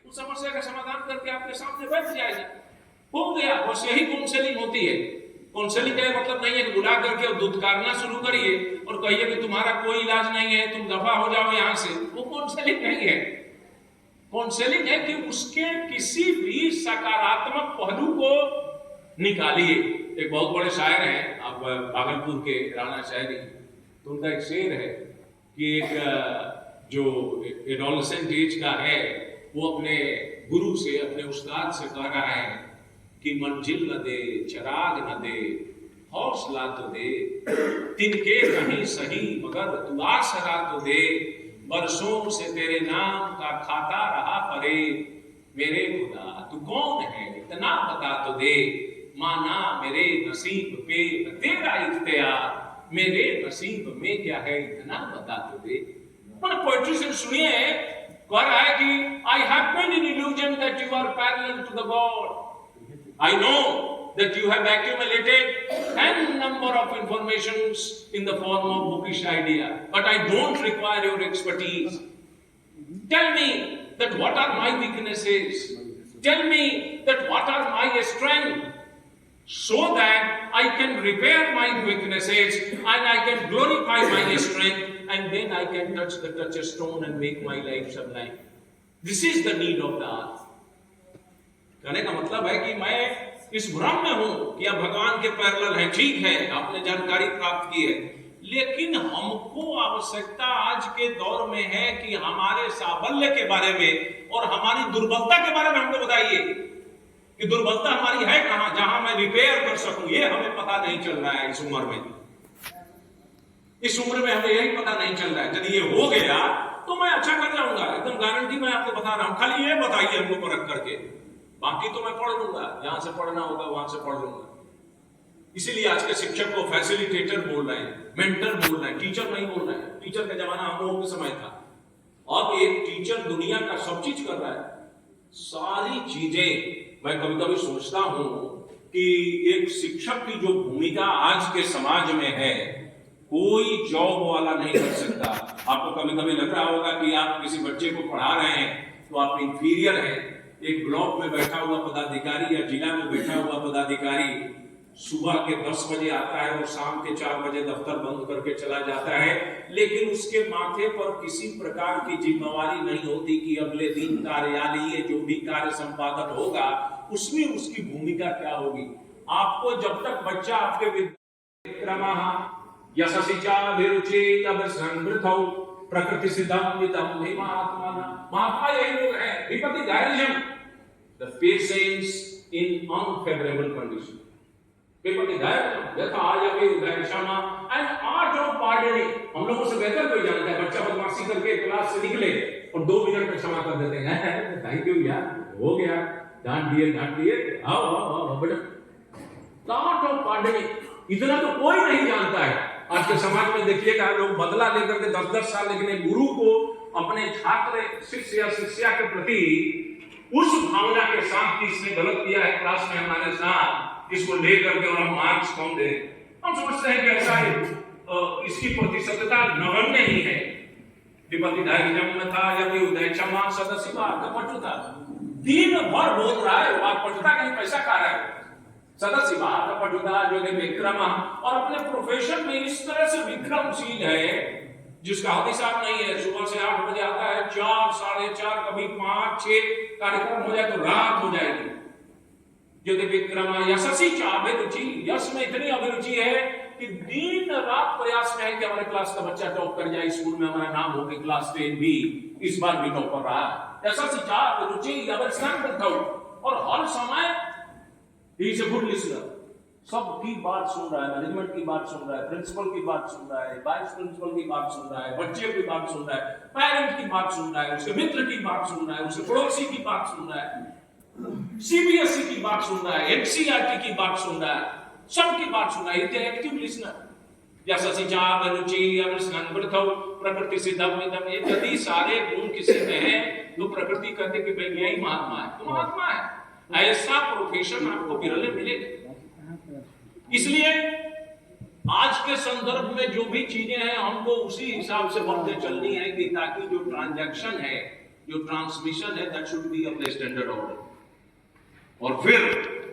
उस समस्या का समाधान करके आपके सामने बैठ जाएगा, हो गया। बस यही काउंसलिंग होती है। काउंसलिंग का मतलब नहीं है कि बुला करके दुत्कारना शुरू करिए और कहिए कि तुम्हारा कोई इलाज नहीं है, तुम दफा हो जाओ यहाँ से, वो काउंसलिंग नहीं है। काउंसलिंग है कि उसके किसी भी सकारात्मक पहलू को निकालिए। एक बहुत बड़े शायर हैं, आप भागलपुर के राणा शायरी, तो उनका एक शेर है कि एक जो एडोलेसेंट एज का है वो अपने गुरु से, अपने उस्ताद से कह रहा है कि मंजिल न दे, चिराग न दे, हौसला तो दे, तिनके कहीं सही मगर तू आसरा तो दे, बरसों से तेरे नाम का खाता रहा परे, मेरे खुदा तू कौन है इतना बता तो दे, माना मेरे नसीब पे तेरा इख्तियार, मेरे नसीब में क्या है इतना बता तो दे। पर पोएट्री से सुनिए, कह रहा है कि I have been in illusion that you are parallel to the God. I know that you have accumulated n number of informations in the form of bookish idea, but I don't require your expertise. Tell me that what are my weaknesses. Tell me that what are my strengths, so that I can repair my weaknesses and I can glorify my strength, and then I can touch the touchstone and make my life sublime. This is the need of the earth. कहने का मतलब है कि मैं इस भ्रम में हूं कि आप भगवान के पैरेलल हैं, ठीक है, आपने जानकारी प्राप्त की है, लेकिन हमको आवश्यकता आज के दौर में है कि हमारे साबल्य के बारे में और हमारी दुर्बलता के बारे में हमको बताइए कि दुर्बलता हमारी है कहां, जहां मैं रिपेयर कर सकूं। ये हमें पता नहीं चल रहा है इस उम्र में। इस उम्र में हमें यही पता नहीं चल रहा है। यदि ये हो गया तो मैं अच्छा कर जाऊंगा, एकदम गारंटी मैं आपको बता रहा हूं। खाली ये बताइए हमको परख करके, बाकी तो मैं पढ़ लूंगा, जहां से पढ़ना होगा वहां से पढ़ लूंगा। इसीलिए आज के शिक्षक को फैसिलिटेटर बोल रहे हैं, मेंटर बोल रहे हैं, टीचर नहीं बोल रहे हैं। टीचर का जमाना हम लोगों के समय था, अब एक टीचर दुनिया का सब चीज कर रहा है, सारी चीजें। मैं कभी कभी सोचता हूं कि एक शिक्षक की जो भूमिका आज के समाज में है, कोई जॉब वाला नहीं कर सकता। आपको कभी कभी लग रहा होगा कि आप किसी बच्चे को पढ़ा रहे हैं तो आप इंफीरियर हैं। एक ब्लॉक में बैठा हुआ पदाधिकारी या जिला में बैठा हुआ पदाधिकारी सुबह के 10 बजे आता है और शाम के 4 बजे दफ्तर बंद करके चला जाता है, लेकिन उसके माथे पर किसी प्रकार की जिम्मेवारी नहीं होती कि अगले दिन कार्यालयीय जो भी कार्य संपादन होगा उसमें उसकी भूमिका क्या होगी। आपको जब तक बच्चा आपके विक्रमः यशसिचाभिरुचि अभिसंवृतौ प्रकृति सिद्धं विद्धं महात्मा यही लोग हैं। विपत्ति Dhairyam, the patience in unfavourable condition. यथा आयवे उदय क्षमा एंड आर्ट ऑफ पार्डनिंग। हम लोगों से बेहतर कोई जानता है, बच्चा बदमाशी करके क्लास से निकले और 2 मिनट में क्षमा कर देते हैं, थैंक यू यार, हो गया, डांट दिए, आओ आओ आओ बेटा। आर्ट ऑफ पार्डनिंग इतना तो कोई नहीं जानता है। आज के समाज में देखिएगा, लोग बदला लेकर के 10-10 साल, लेकिन गुरु को अपने छात्र शिष्य या शिष्या के प्रति उस भावना के साथ कि इसने गलत किया है क्लास में हमारे साथ, इसको लेकर के और हम मार्क्स कम दे, हम समझते हैं कि ऐसा है, इसकी प्रतिशतता नगण्य ही है। में था यदि उदय क्षमा सदस्य पटुता, दिन भर बोल रहा है, पटुता कहीं पैसा खा रहा है। सदस्य पटुता जो विक्रम, और अपने प्रोफेशन में इस तरह से विक्रमशील है जिसका हिसाब नहीं है। सुबह से 8 बजे आता है, 4, 4:30, कभी 5, 6 कार्यक्रम हो जाए तो रात हो जाएगी। यदि विक्रम यशसी चाहे रुचि, यश में इतनी अभिरुचि है कि दिन रात प्रयास में है कि हमारे क्लास का बच्चा टॉप कर जाए, स्कूल में हमारा नाम हो गया, क्लास 10 भी इस बार भी टॉप कर रहा है। यशसी चाहे रुचि और हर समय he is a good listener, सबकी बात सुन रहा है, मैनेजमेंट की बात सुन रहा है, प्रिंसिपल की बात सुन रहा है, वाइस प्रिंसिपल की बात सुन रहा है, बच्चे की बात सुन रहा है, पेरेंट की बात सुन रहा है, उसके मित्र की बात सुन रहा है, उसके पड़ोसी की बात सुन रहा है, सीबीएसई की बात सुन रहा है, एनसीईआरटी की बात सुन रहा है, सबकी बात सुन रहा है। इतने एक्टिव लिसनर। जैसा सिंचाई रुचि प्रकृति सिद्धम, यदि सारे गुण किसी में है तो प्रकृति कहते कि भाई यही महात्मा है, तो महात्मा है। ऐसा प्रोफेशन आपको विरले मिलेगा। इसलिए आज के संदर्भ में जो भी चीजें हैं हमको उसी हिसाब से बढ़ते चलनी है कि ताकि जो ट्रांजैक्शन है, जो ट्रांसमिशन है, that should be a standard order. और फिर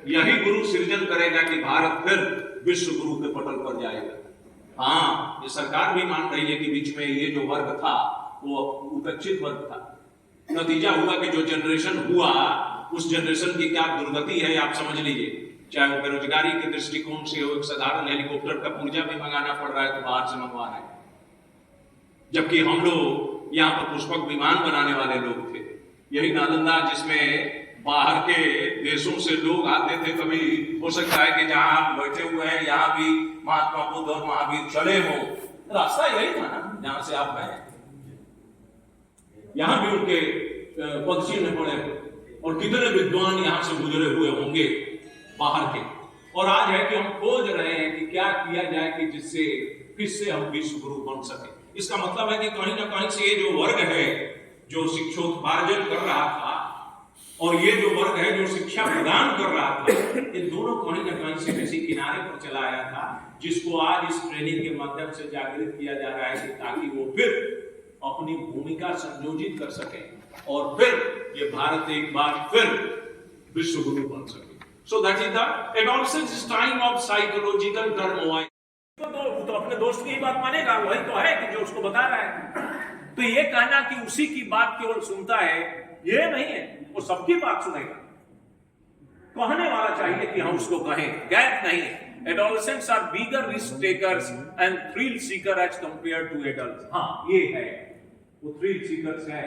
यही गुरु सृजन करेगा कि भारत फिर विश्व गुरु के पटल पर जाएगा। हाँ, ये सरकार भी मान रही है कि बीच में ये जो वर्ग था वो उपेक्षित वर्ग था। नतीजा हुआ कि जो जनरेशन हुआ उस जनरेशन की क्या दुर्गति है आप समझ लीजिए। चाहे वो बेरोजगारी के दृष्टिकोण से हो, एक साधारण हेलीकॉप्टर का पुर्जा भी मंगाना पड़ रहा है तो बाहर से मंगवा रहे हैं, जबकि हम लोग यहाँ पर पुष्पक विमान बनाने वाले लोग थे। यही नालंदा जिसमें बाहर के देशों से लोग आते थे, कभी हो सकता है कि जहां आप बैठे हुए हैं यहाँ भी महात्मा बुद्ध और महावीर चले हो, रास्ता यही था ना जहां से आप गए, यहाँ भी उनके पद चिन्ह पड़े और कितने विद्वान यहाँ से गुजरे हुए होंगे बाहर के। और आज है कि हम खोज रहे हैं कि क्या किया जाए कि जिससे किससे हम विश्व गुरु बन सके। इसका मतलब है कि कहीं ना कहीं से ये जो वर्ग है जो शिक्षोपार्जन कर रहा था और ये जो वर्ग है जो शिक्षा प्रदान कर रहा था, ये दोनों कहीं न कहीं से किसी किनारे पर चला आया था, जिसको आज इस ट्रेनिंग के माध्यम से जागृत किया जा रहा है कि ताकि वो फिर अपनी भूमिका संयोजित कर सके और फिर ये भारत एक बार फिर विश्व गुरु बन सके। So that is the adolescence time of psychological turmoil. तो अपने दोस्त की ही बात मानेगा, वही तो है कि जो उसको बता रहा है। तो ये कहना कि उसी की बात केवल सुनता है, ये नहीं है, वो सबकी बात सुनेगा। कहने वाला चाहिए कि हम उसको कहें, गैप नहीं है। Adolescents are bigger risk takers and thrill seeker as compared to adults. हाँ, ये है, वो thrill seekers है।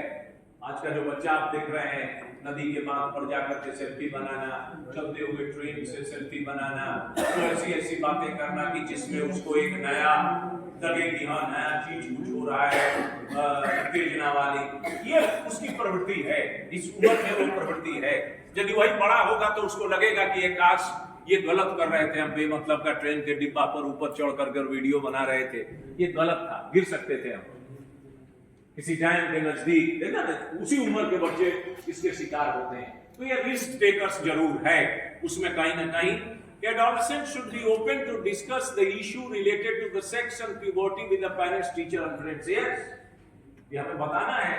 आज का जो बच्चा आप देख रहे हैं, नदी के बांध पर जाकर के सेल्फी बनाना, चलते हुए ट्रेन से सेल्फी बनाना, तो ऐसी ऐसी बातें करना कि जिसमें उसको एक नया लगे कि हाँ नया चीज कुछ हो रहा है, उत्तेजना वाली, ये उसकी प्रवृत्ति है। इस उम्र में वो प्रवृत्ति है। यदि वही बड़ा होगा तो उसको लगेगा कि ये काश ये गलत कर रहे थे हम, बेमतलब का ट्रेन के डिब्बा पर ऊपर चढ़ कर वीडियो बना रहे थे, ये गलत था, गिर सकते थे हम किसी डैम के नजदीक, देखा ना, उसी उम्र के बच्चे इसके शिकार होते हैं। तो ये रिस्क टेकर्स जरूर है उसमें कहीं ना कहीं। Adolescents should be open to discuss the issue related to the sex and puberty with the parents, teacher and friends. Yes, ये हमें बताना है,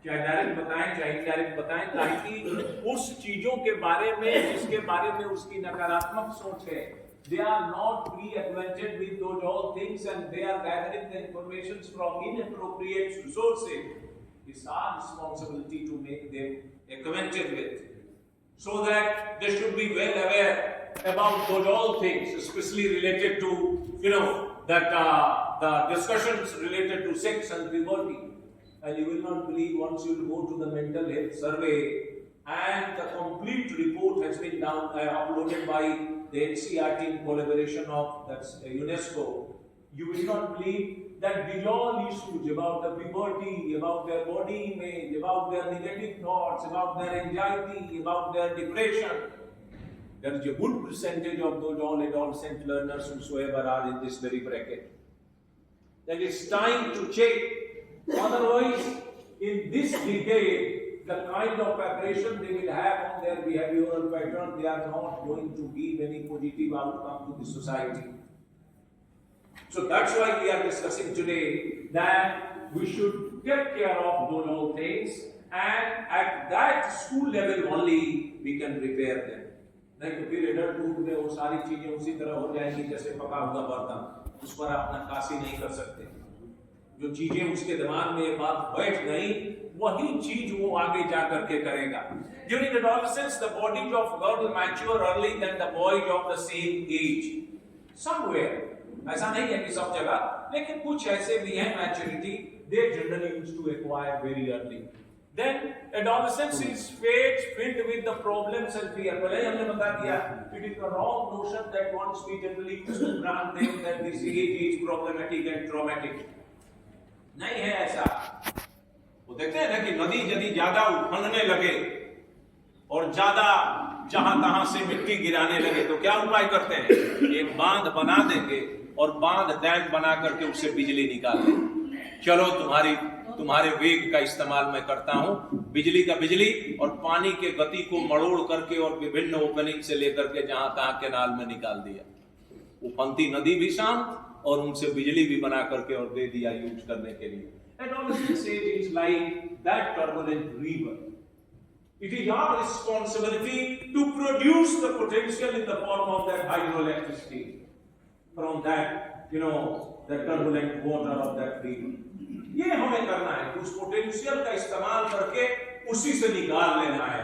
चाहे डायरेक्ट बताएं चाहे इनडायरेक्ट बताएं, ताकि उस चीजों के बारे में जिसके बारे में उसकी नकारात्मक सोच है, they are not pre-acquainted with those all things and they are gathering the information from inappropriate sources. It's our responsibility to make them acquainted with, so that they should be well aware about those all things, especially related to, that the discussions related to sex and puberty. And you will not believe, once you go to the mental health survey and the complete report has been uploaded by
the NCERT in collaboration of that's UNESCO, you will not believe that these all issues about the puberty, about their body image, about their negative thoughts, about their anxiety, about their depression, there is a good percentage of those all adolescent learners whosoever are in this very bracket. That it's time to check. Otherwise, in this decade, the kind of preparation they will have on their behavioral pattern, they are not going to give any positive outcome to the society. So that's why we are discussing today that we should take care of those all things, and at that school level only we can repair them. नहीं तो फिर adulthood में वो सारी चीजें उसी तरह हो जाएंगी जैसे पका हुआ बर्तन, उस पर आप नक्काशी नहीं कर सकते। जो चीजें उसके दिमाग में ये बात बैठ गई, वही चीज वो आगे जा करके करेगा। During adolescence, the bodies of girls mature early than the boys of the same age. Somewhere, ऐसा नहीं है कि सब जगह, लेकिन कुछ ऐसे भी हैं maturity, they generally used to acquire very early. Then adolescence is phase filled with the problems and fear. पहले हमने बता दिया, it is the wrong notion that once we generally used to grant them that this age is problematic and traumatic. नहीं है ऐसा। वो देखते हैं ना कि नदी यदि ज्यादा उफंदने लगे और ज्यादा जहां तहां से मिट्टी गिराने लगे तो क्या उपाय करते हैं? एक बांध बना देंगे और बांध डैम बना करके उससे बिजली निकाल देंगे। चलो तुम्हारे वेग का इस्तेमाल मैं करता हूं, बिजली का बिजली, और पानी के गति को मरोड़ करके और विभिन्न ओपनिंग से लेकर के जहां तहां कैनाल में निकाल दिया। उफनती नदी भी शांत और उनसे बिजली भी बना करके और दे दिया यूज करने के लिए। Adolescence age is like that turbulent river. It is our responsibility to produce the potential in the form of that hydroelectricity from that, the turbulent water of that river. ये हमें करना है, उस पोटेंशियल का इस्तेमाल करके उसी से निकाल लेना है।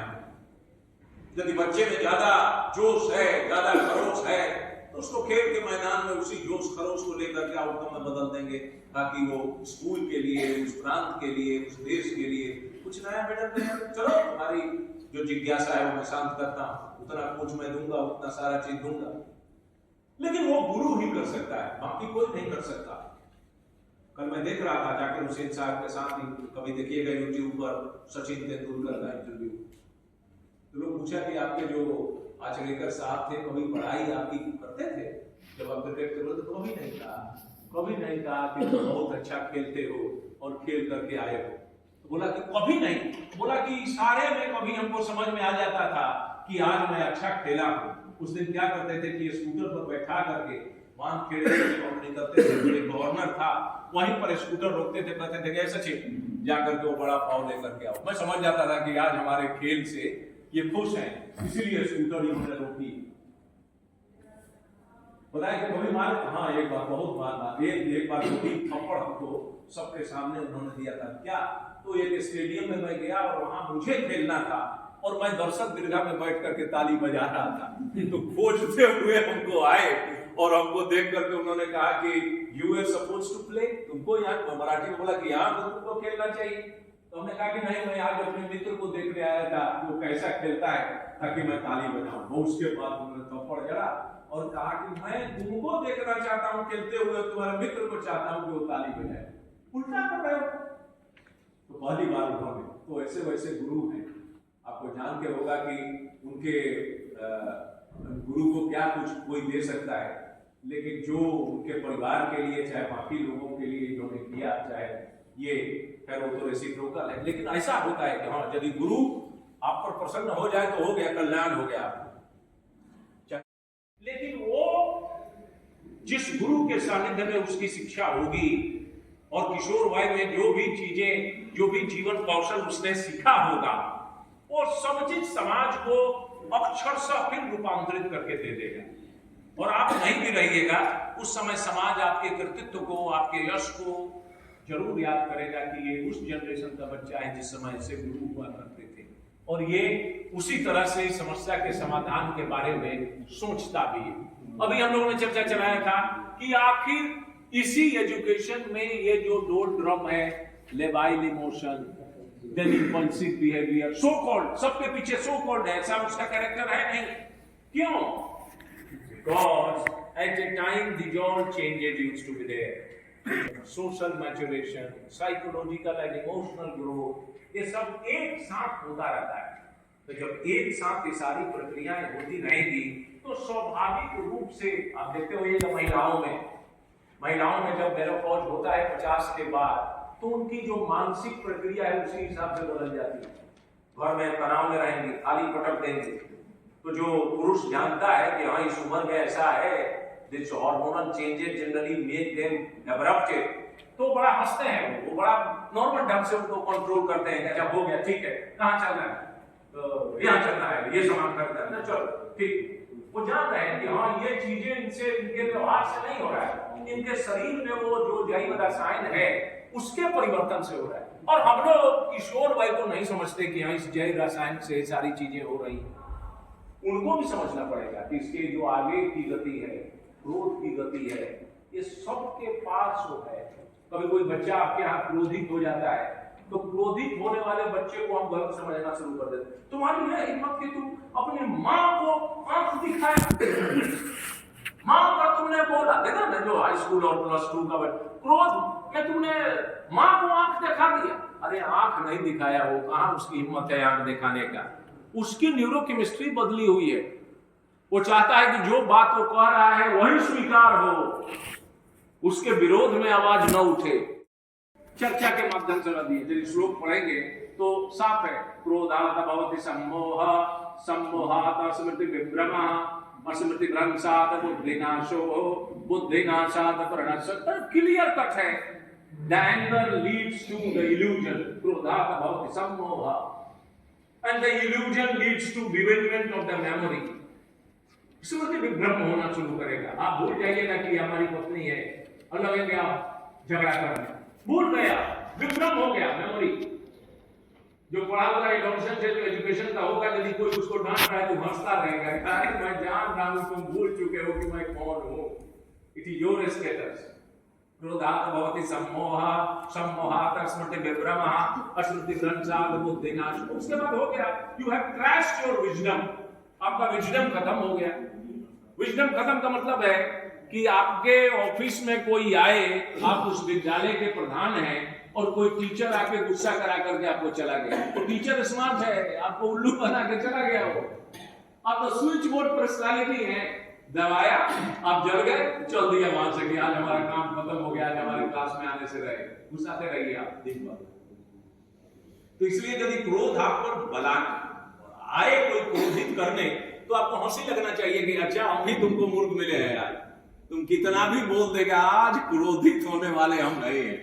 यदि बच्चे में ज्यादा जोश है, ज्यादा खरोश है, तो उसको खेल के मैदान में उसी जोश खरोश को लेकर के आउटकम में बदल देंगे, ताकि वो स्कूल के लिए, उस प्रांत के लिए, उस देश के लिए कुछ नया बेटर दें। चलो तुम्हारी जो जिज्ञासा है वो मैं शांत करता हूँ, उतना कुछ मैं दूंगा, उतना सारा चीज दूंगा। लेकिन वो गुरु ही कर सकता है, बाकी कोई नहीं कर सकता। कल मैं देख रहा था जाकिर हुसैन साहब के साथ ही, कभी देखिएगा यूट्यूब पर सचिन तेंदुलकर का इंटरव्यू, तो लोग पूछा कि आपके जो आचरेकर साहब थे कभी पढ़ाई आपकी करते थे जब आप क्रिकेट खेलो? तो कभी नहीं कहा कि बहुत अच्छा खेलते हो और खेल करके आए हो। तो बोला कि कभी नहीं, बोला कि इशारे में कभी हमको समझ में आ जाता था कि आज मैं अच्छा खेला हूँ। उस दिन क्या करते थे कि स्कूटर पर बैठा करके बांध खेड़े निकलते थे, जो गवर्नर था वहीं पर स्कूटर रोकते थे, कहते थे कि सचिन जाकर के वो बड़ा पाव लेकर के आओ। मैं समझ जाता था कि आज हमारे खेल से ये खुश हैं, इसीलिए स्कूटर इन्होंने रोकी। बताया कि कभी मार, हाँ एक बार बहुत बार एक बार थप्पड़ हमको सबके सामने उन्होंने दिया था। क्या? तो एक स्टेडियम में मैं गया और वहां मुझे खेलना था और मैं दर्शक दीर्घा में बैठ करके ताली बजा रहा था। तो खोजते हुए हमको आए और हमको देख करके उन्होंने कहा कि you are suppose to play, तुमको यहाँ मराठी में बोला कि यहाँ तो तुमको खेलना चाहिए। तो हमने कहा कि नहीं, मैं आज अपने मित्र को देखने आया था वो कैसा खेलता है ताकि मैं ताली बजाऊं। वो उसके बाद उन्होंने थप्पड़ जड़ा और कहा कि मैं तुमको देखना चाहता हूँ खेलते हुए, तुम्हारे मित्र को चाहता हूँ कि वो ताली बजाए। उल्टा कर रहे हो। तो पहली बार उन्होंने, तो ऐसे वैसे गुरु हैं, आपको जान के होगा कि उनके गुरु को क्या कुछ कोई दे सकता है, लेकिन जो उनके परिवार के लिए, चाहे बाकी लोगों के लिए इन्होंने किया, चाहे ये खैर वो तो रेसिप्रोकल है, लेकिन ऐसा होता है कि हाँ यदि गुरु आप पर प्रसन्न हो जाए तो हो गया, कल्याण हो गया। लेकिन वो जिस गुरु के सानिध्य में उसकी शिक्षा होगी और किशोर वय में जो भी चीजें, जो भी जीवन कौशल उसने सीखा होगा, वो समुचित समाज को अक्षरशः फिर रूपांतरित करके दे देगा। और आप नहीं भी रहिएगा, उस समय समाज आपके कृतित्व को, आपके यश को जरूर याद करेगा कि ये उस जनरेशन का बच्चा है जिस समय से गुरु हुआ करते थे, और ये उसी तरह से समस्या के समाधान के बारे में सोचता भी है। अभी हम लोगों ने चर्चा चलाया था कि आखिर इसी एजुकेशन में ये जो दो ड्रम है, labile emotion, then impulsive behaviour, so called, सबके पीछे सो कॉल्ड है, ऐसा उसका कैरेक्टर है नहीं। क्यों? Because at a time these all changes used to be there. Social maturation, psychological and emotional growth, ये सब एक साथ होता रहता है. तो जब एक साथ ये सारी प्रक्रियाएं होती रहेंगी तो स्वाभाविक रूप से आप देखते होइएगा महिलाओं में जब मेनोपॉज होता है 50 के बाद तो उनकी जो मानसिक प्रक्रिया है उसी हिसाब से बदल जाती है. घर में तनाव में रहेंगे, खाली पटक देंगे. तो जो पुरुष जानता है कि हाँ इस उम्र में ऐसा है, this hormonal changes generally make them abrupt, तो बड़ा हंसते हैं, वो बड़ा नॉर्मल ढंग से उनको कंट्रोल करते हैं. अच्छा हो गया, ठीक है, कहाँ चल रहा है, तो यहाँ चलना है, ये सामान खरीदना है ना, चलो ठीक. वो जान रहे हैं कि हाँ ये चीजें इनसे, इनके व्यवहार से नहीं हो रहा है, इनके शरीर में वो जो जैव रसायन है उसके परिवर्तन से हो रहा है. और हम लोग किशोर वय को नहीं समझते कि हाँ इस जैव रसायन से सारी चीजें हो रही हैं. उनको भी समझना पड़ेगा कि इसके जो आगे की गति है, क्रोध की गति है, ये सबके पास जो है. कभी कोई बच्चा आपके यहाँ क्रोधित हो जाता है तो क्रोधित होने वाले बच्चे को हम गलत समझना शुरू कर देते. तुम्हारी यह हिम्मत कि तुम अपनी माँ को आंख दिखाए, माँ का तुमने बोला, देखा ना जो हाई स्कूल और +2 का क्रोध में तुमने माँ को आंख दिखा दिया. अरे आंख नहीं दिखाया हो, कहाँ उसकी हिम्मत है आंख दिखाने का. उसकी न्यूरोकेमिस्ट्री बदली हुई है. वो चाहता है कि जो बात वो कह रहा है वही स्वीकार हो, उसके विरोध में आवाज न उठे. चर्चा के माध्यम से दिए यदि श्लोक पढ़ेंगे तो साफ है. क्रोधात् भवति सम्मोह, सम्मोहात् स्मृति विभ्रमः, स्मृति भ्रंशात् बुद्धिनाशो, बुद्धिनाशात् प्रणश्यत्. क्लियर कट है. The anger leads to the illusion. क्रोधात् भवति सम्मोह, and the illusion leads to bewilderment of the memory. स्मृति विभ्रम होना शुरू करेगा. आप भूल जाइएगा कि हमारी पत्नी है और लगेंगे आप झगड़ा करने. भूल गया, विभ्रम हो गया मेमोरी. जो पढ़ा हुआ एडोप्शन से जो एजुकेशन का होगा, यदि कोई उसको डांट रहा है तो हंसता रहेगा. अरे मैं जान रहा हूं तुम भूल चुके हो कि मैं कौन हूं. It is your status. क्रोधात् भवति सम्मोहः, सम्मोहात् स्मृति विभ्रमः, स्मृति भ्रंशात् बुद्धिनाश. उसके बाद हो गया, you have crashed your wisdom. आपका विजडम खत्म हो गया. विजडम खत्म का मतलब है कि आपके ऑफिस में कोई आए, आप उस विद्यालय के प्रधान हैं और कोई टीचर आके गुस्सा करा करके आपको चला गया. तो टीचर स्मार्ट है, आपको उल्लू बना के चला गया हो. आप तो स्विच बोर्ड पर्सनालिटी है. दबाया, आप जल गए, चल दिया वहां से कि आज हमारा काम खत्म हो गया, आज हमारे क्लास में आने से रहे. गुस्साते रहिए आप दिन भर. तो इसलिए यदि क्रोध आप पर बला आए कोई क्रोधित करने तो आपको हंसी लगना चाहिए कि अच्छा हम ही तुमको मूर्ख मिले हैं यार. तुम कितना भी बोल देगा, आज क्रोधित होने वाले हम नहीं हैं.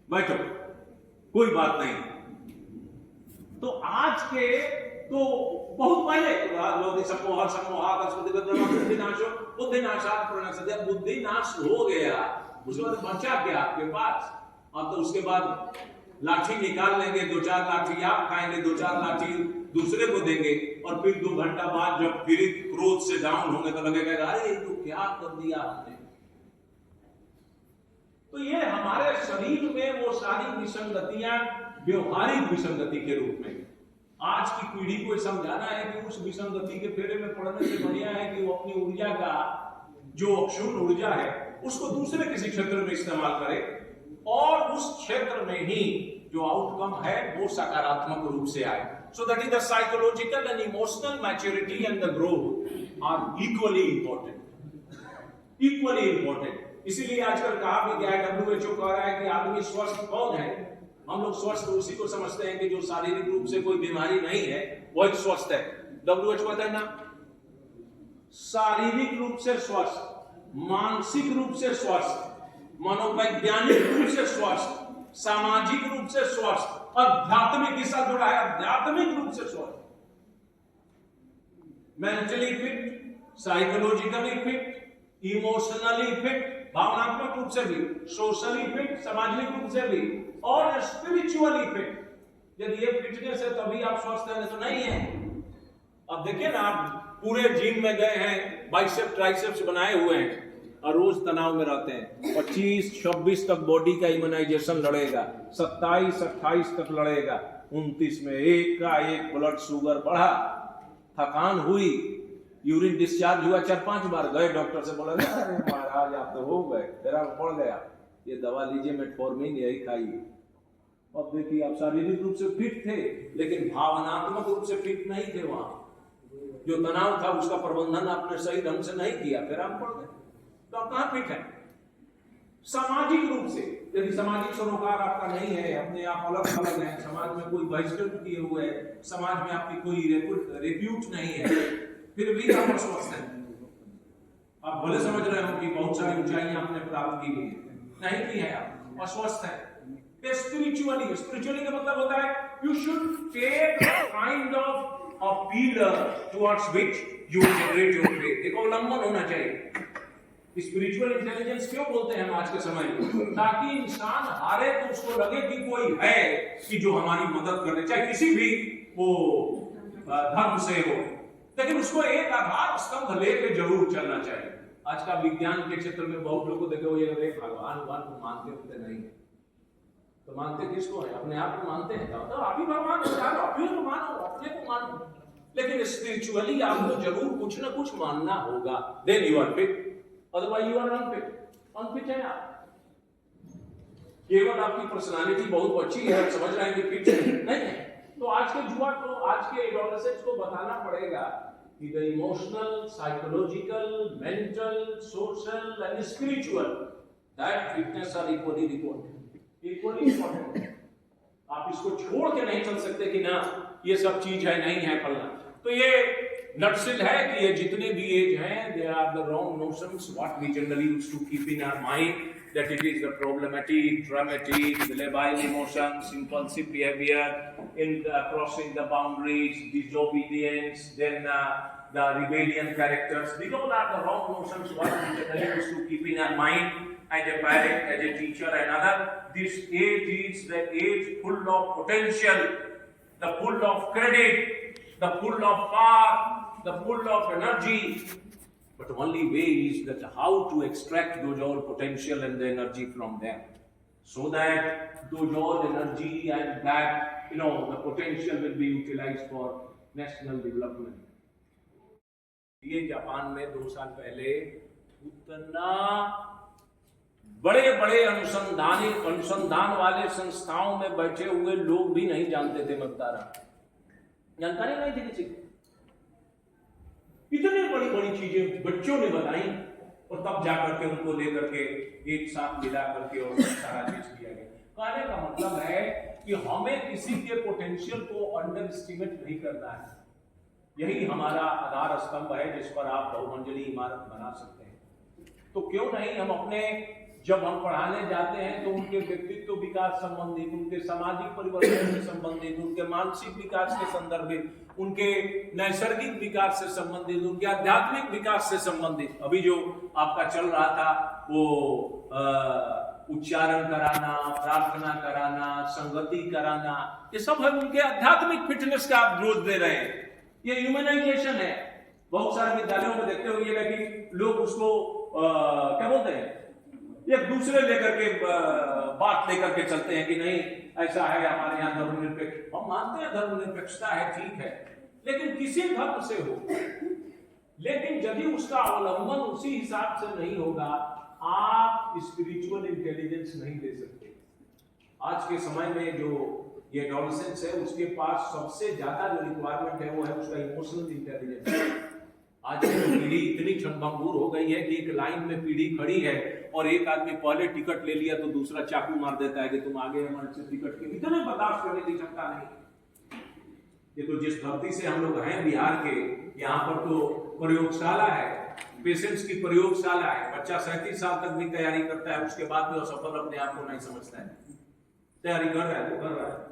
बैठो, कोई बात नहीं. तो आज के तो बहुत पहले बुद्धिनाश हो गया. उसके बाद बचा क्या आपके पास? अब तो उसके बाद लाठी निकाल लेंगे, 2-4 लाठी आप खाएंगे, 2-4 लाठी दूसरे को देंगे और फिर 2 घंटा बाद जब फिर क्रोध से डाउन होंगे तो लगेगा अरे तो क्या कर दिया हमने. तो ये हमारे शरीर में वो सारी विसंगतियां व्यवहारिक विसंगति के रूप में आज की पीढ़ी को समझाना है कि उस विसंगति के फेरे में पड़ने से बढ़िया है कि वो अपनी ऊर्जा का जो अक्षुण्ण ऊर्जा है उसको दूसरे किसी क्षेत्र में इस्तेमाल करे और उस क्षेत्र में ही जो आउटकम है वो सकारात्मक रूप से आए. So that is the psychological and emotional maturity and the growth are equally important. Equally important. इसीलिए आजकल कहा भी गया है, WHO कह रहा है कि आदमी स्वस्थ कौन है. हम लोग स्वस्थ उसी को समझते हैं कि जो शारीरिक रूप से कोई बीमारी नहीं है वो एक स्वस्थ है. WHO कहता है ना, शारीरिक रूप से स्वस्थ, मानसिक रूप से स्वस्थ, मनोवैज्ञानिक रूप से स्वस्थ, सामाजिक रूप से स्वस्थ, आध्यात्मिक के साथ जुड़ा है, आध्यात्मिक रूप से स्वस्थ, mentally fit, psychologically fit, emotionally fit, भावनात्मक रूप से भी, सोशली फिट, सामाजिक रूप से भी और स्पिरिचुअली फिट. यदि ये फिटनेस है तभी आप स्वस्थ हैं, तो नहीं है. अब देखिए ना, आप पूरे जिम में गए हैं, बाइसेप्स ट्राइसेप्स बनाए हुए हैं और रोज तनाव में रहते हैं. 25-26 तक बॉडी का इम्यूनाइजेशन लड़ेगा, 27-28 तक लड़ेगा, 29 में एक का एक ब्लड शुगर बढ़ा, थकान हुई. यूरिन डिस्चार्ज हुआ 4-5 बार, गए डॉक्टर से, बोला अरे महाराज आप तो हो गए, तेरा पड़ गया, ये दवा लीजिए मेटफॉर्मिन, यही खाइए। अब देखिए आप शारीरिक रूप से फिट थे लेकिन भावनात्मक रूप से फिट नहीं थे। वहां जो तनाव था उसका प्रबंधन आपने सही ढंग से नहीं किया, फिर आप पड़ गए, तो आप कहां फिट है? सामाजिक रूप से यदि सामाजिक सरोकार आपका नहीं है, अपने आप अलग अलग है, समाज में कोई बहिष्कृत किए हुए है, समाज में आपकी कोई रेप्यूट नहीं है, फिर भी आप अस्वस्थ हैं। आप भले समझ रहे हो कि बहुत सारी ऊंचाइयां आपने प्राप्त की है, नहीं की है, आप अस्वस्थ है। स्पिरिचुअली का मतलब होता है you should take kind of a pillar towards which you generate your faith. एक अवलंबन होना चाहिए। स्पिरिचुअल इंटेलिजेंस क्यों बोलते हैं हम आज के समय में? ताकि इंसान हारे तो उसको लगे कि कोई है कि जो हमारी मदद करे, चाहे किसी भी वो धर्म से हो, लेकिन उसको एक आधार स्तंभ लेके जरूर चलना चाहिए। आज का विज्ञान के क्षेत्र में बहुत लोग देखो ये भगवान को मानते होते नहीं, तो मानते किसको है? अपने आप को मानते हैं, तो आप ही भगवान हो, अपने को मानो, अपने को मानो। लेकिन स्पिरिचुअली आपको जरूर कुछ ना कुछ मानना होगा, then you are fit, otherwise you are unfit. Unfit है आप, केवल आपकी पर्सनालिटी बहुत अच्छी है, समझ रहे हैं कि फिट नहीं है। तो आज के युवा को, आज के एडोलेसेंट्स को बताना पड़ेगा कि the emotional, psychological, mental, social and spiritual that fitness are equally important. आप इसको छोड़ के नहीं चल सकते कि ना ये सब चीज है, नहीं है फलना। तो ये नटसेल है कि ये जितने भी एज हैं, they are the wrong notions what we generally used to keep in our mind, that it is the problematic, dramatic, the labile emotions, impulsive behavior, in crossing the boundaries, disobedience, then the rebellion characters. These all are the wrong notions what we generally used to keep in our mind as a parent, as a teacher, and other. This age is the age full of potential, the full of credit, the full of power, the full of energy. But the only way is that how to extract those all potential and the energy from them, so that those all energy and that the potential will be utilized for national development. ये Japan में 2 साल पहले उतना बड़े अनुसंधान वाले संस्थाओं में बैठे हुए लोग भी नहीं जानते थे, मैं बता रहा, जानकारी नहीं थी किसी को। इतनी बड़ी चीजें बच्चों ने बताई और तब जाकर के उनको लेकर के एक साथ मिला करके और सारा चीज किया गया। कहने का मतलब है कि हमें किसी के पोटेंशियल को अंडर एस्टिमेट नहीं करना है। यही हमारा आधार स्तंभ है जिस पर आप बहुमंजिली इमारत बना सकते हैं। तो क्यों नहीं हम अपने, जब हम पढ़ाने जाते हैं तो उनके व्यक्तित्व विकास संबंधित, उनके सामाजिक परिवर्तन से संबंधित, उनके मानसिक विकास के संदर्भित, उनके नैसर्गिक विकास से संबंधित, उनके आध्यात्मिक विकास से संबंधित, अभी जो आपका चल रहा था वो उच्चारण कराना, प्रार्थना कराना, संगति कराना, ये सब है उनके आध्यात्मिक फिटनेस का आप जोर दे रहे हैं। ये ह्यूमनाइजेशन है। बहुत सारे विद्यालयों में देखते होंगे कि लोग उसको क्या बोलते हैं, एक दूसरे लेकर के बात लेकर के चलते हैं कि नहीं ऐसा है हमारे यहाँ धर्मनिरपेक्ष। हम मानते हैं धर्मनिरपेक्षता है, ठीक है, लेकिन किसी धर्म से हो, लेकिन यदि उसका अवलंबन उसी हिसाब से नहीं होगा, आप स्पिरिचुअल इंटेलिजेंस नहीं दे सकते। आज के समय में जो ये एडोलेसेंस है उसके पास सबसे ज्यादा जो रिक्वायरमेंट है वो है उसका इमोशनल इंटेलिजेंस। आज की पीढ़ी इतनी क्षणभंगुर हो गई है कि एक लाइन में पीढ़ी खड़ी है और एक आदमी पहले टिकट ले लिया तो दूसरा चाकू मार देता है कि तुम आगे हमारे से टिकट के, इतने बर्दाश्त करने की क्षमता नहीं। ये तो जिस धरती से हम लोग हैं बिहार के, यहाँ पर तो प्रयोगशाला है, पेशेंट्स की प्रयोगशाला है। बच्चा 37 साल तक भी तैयारी करता है, उसके बाद भी असफल अपने आप को नहीं समझता है। तैयारी कर रहा है तो कर रहा है,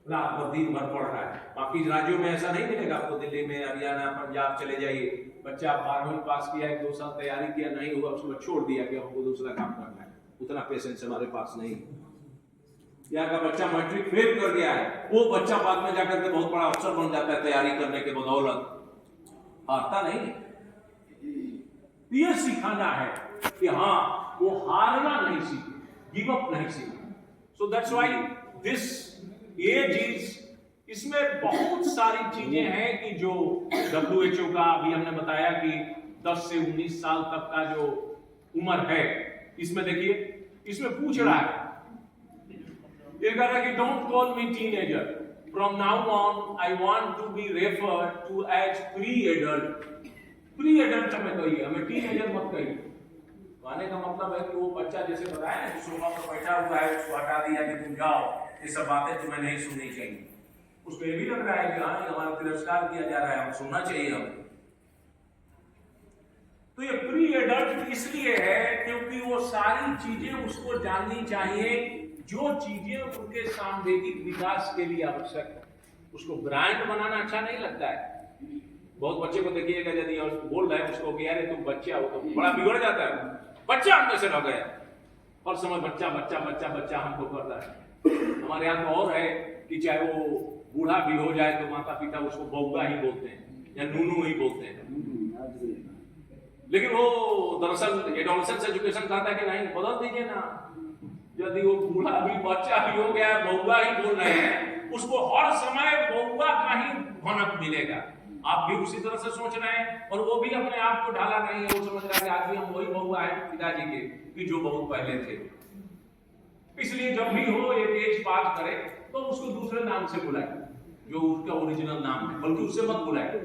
रात भर दिन भर पढ़ रहा है। बाकी राज्यों में ऐसा नहीं मिलेगा आपको। दिल्ली में, हरियाणा, पंजाब चले जाइए, बच्चा 12वीं पास किया, 1-2 साल तैयारी किया, नहीं हुआ, उसको छोड़ दिया कि हमको दूसरा काम करना है। उतना पेशेंस हमारे पास नहीं। यहाँ का बच्चा मैट्रिक फेल कर गया है, वो बच्चा बाद में जाकर के बहुत बड़ा अफसर बन जाता है तैयारी करने के बदौलत, हारता नहीं। ये सिखाना है कि हाँ वो हारना नहीं सीखे, गिव अप नहीं सीखे। So that's why this age is
इसमें बहुत सारी चीजें हैं कि जो WHO का अभी हमने बताया कि 10 से 19 साल तक का जो उम्र है, इसमें देखिए इसमें पूछ रहा है, ये कह रहा है कि don't call me teenager, from now on I want to be referred to as pre adult. Pre adult हमें कहिए, हमें टीनेजर मत कहिए। कहने का मतलब है कि वो बच्चा जैसे बताया ना कि सोफा पर बैठा हुआ है, उसको हटा दिया कि तुम जाओ, ये सब बातें तुम्हें नहीं सुननी चाहिए। उसको ये भी लग रहा है कि हाँ ये हमारा तिरस्कार किया जा रहा है, हम सुनना चाहिए हमें। तो ये प्री एडल्ट इसलिए है क्योंकि वो सारी चीजें उसको जाननी चाहिए जो चीजें उनके सांवेगिक विकास के लिए आवश्यक है। उसको ब्रांड बनाना अच्छा नहीं लगता है। बहुत बच्चे को देखिएगा, यदि बोल रहे हैं उसको कि यार तुम बच्चा हो, तो बड़ा बिगड़ जाता है, बच्चा हम में से रह गया, हर समय बच्चा बच्चा बच्चा बच्चा हमको करता है। हमारे यहाँ तो और है कि चाहे वो बूढ़ा भी हो जाए तो माता पिता उसको बौगा ही बोलते हैं या नूनू ही बोलते हैं, लेकिन वो दरअसल एडोलसेंस एजुकेशन कहता है कि नहीं, बदल दीजिए ना। यदि वो बूढ़ा भी बच्चा भी हो गया, बौगा ही बोल रहे हैं, उसको हर समय बौगा का ही भनक मिलेगा। आप भी उसी तरह से सोच रहे हैं और वो भी अपने आप को ढाला नहीं है। वो समझ रहा है कि आज भी हम वही बउआ है पिताजी के कि जो बहुत पहले थे। इसलिए जब भी हो एक एज पास करे तो उसको दूसरे नाम से बुलाए, जो उसका ओरिजिनल नाम है, बल्कि उससे मत बुलाए,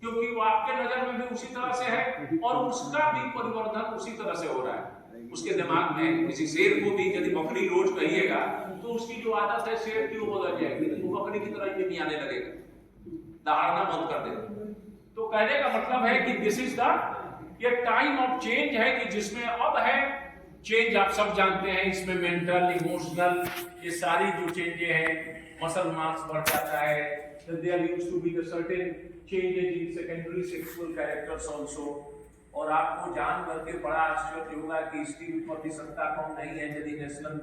क्योंकि वो आपके नजर में भी उसी तरह से है और उसका भी परिवर्तन उसी तरह से हो रहा है उसके दिमाग में। किसी शेर को भी यदि बकरी रोज कहिएगा तो उसकी जो आदत है शेर की वो बदल जाएगी, वो बकरी की तरह ही आने लगेगा, दहाड़ना बंद कर दे। तो कहने का मतलब है कि दिस इज द ये टाइम ऑफ चेंज है कि जिसमें अब है चेंज। आप सब जानते हैं इसमें मेंटल, इमोशनल, ये सारी जो चेंजेस हैं, मसल मास बढ़ जाता है, there used to be the certain changes in secondary sexual characters also. और आपको जान करके बड़ा आश्चर्य होगा कि इसकी भी प्रतिशतता कम नहीं है। यदि national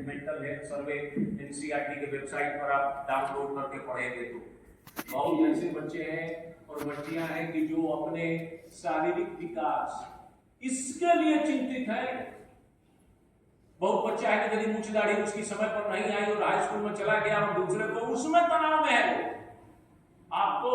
mental health survey NCERT के वेबसाइट पर आप डाउनलोड करके पढ़ेंगे तो बहुत ऐसे बच्चे हैं और बच्चियां हैं कि जो अपने शारीरिक विकास इसके लिए चिंतित है। बहुत बच्चा है कि यदि मूंछ दाढ़ी उसकी समय पर नहीं आई और हाई स्कूल में चला गया और दूसरे को उसमें तनाव में है। आपको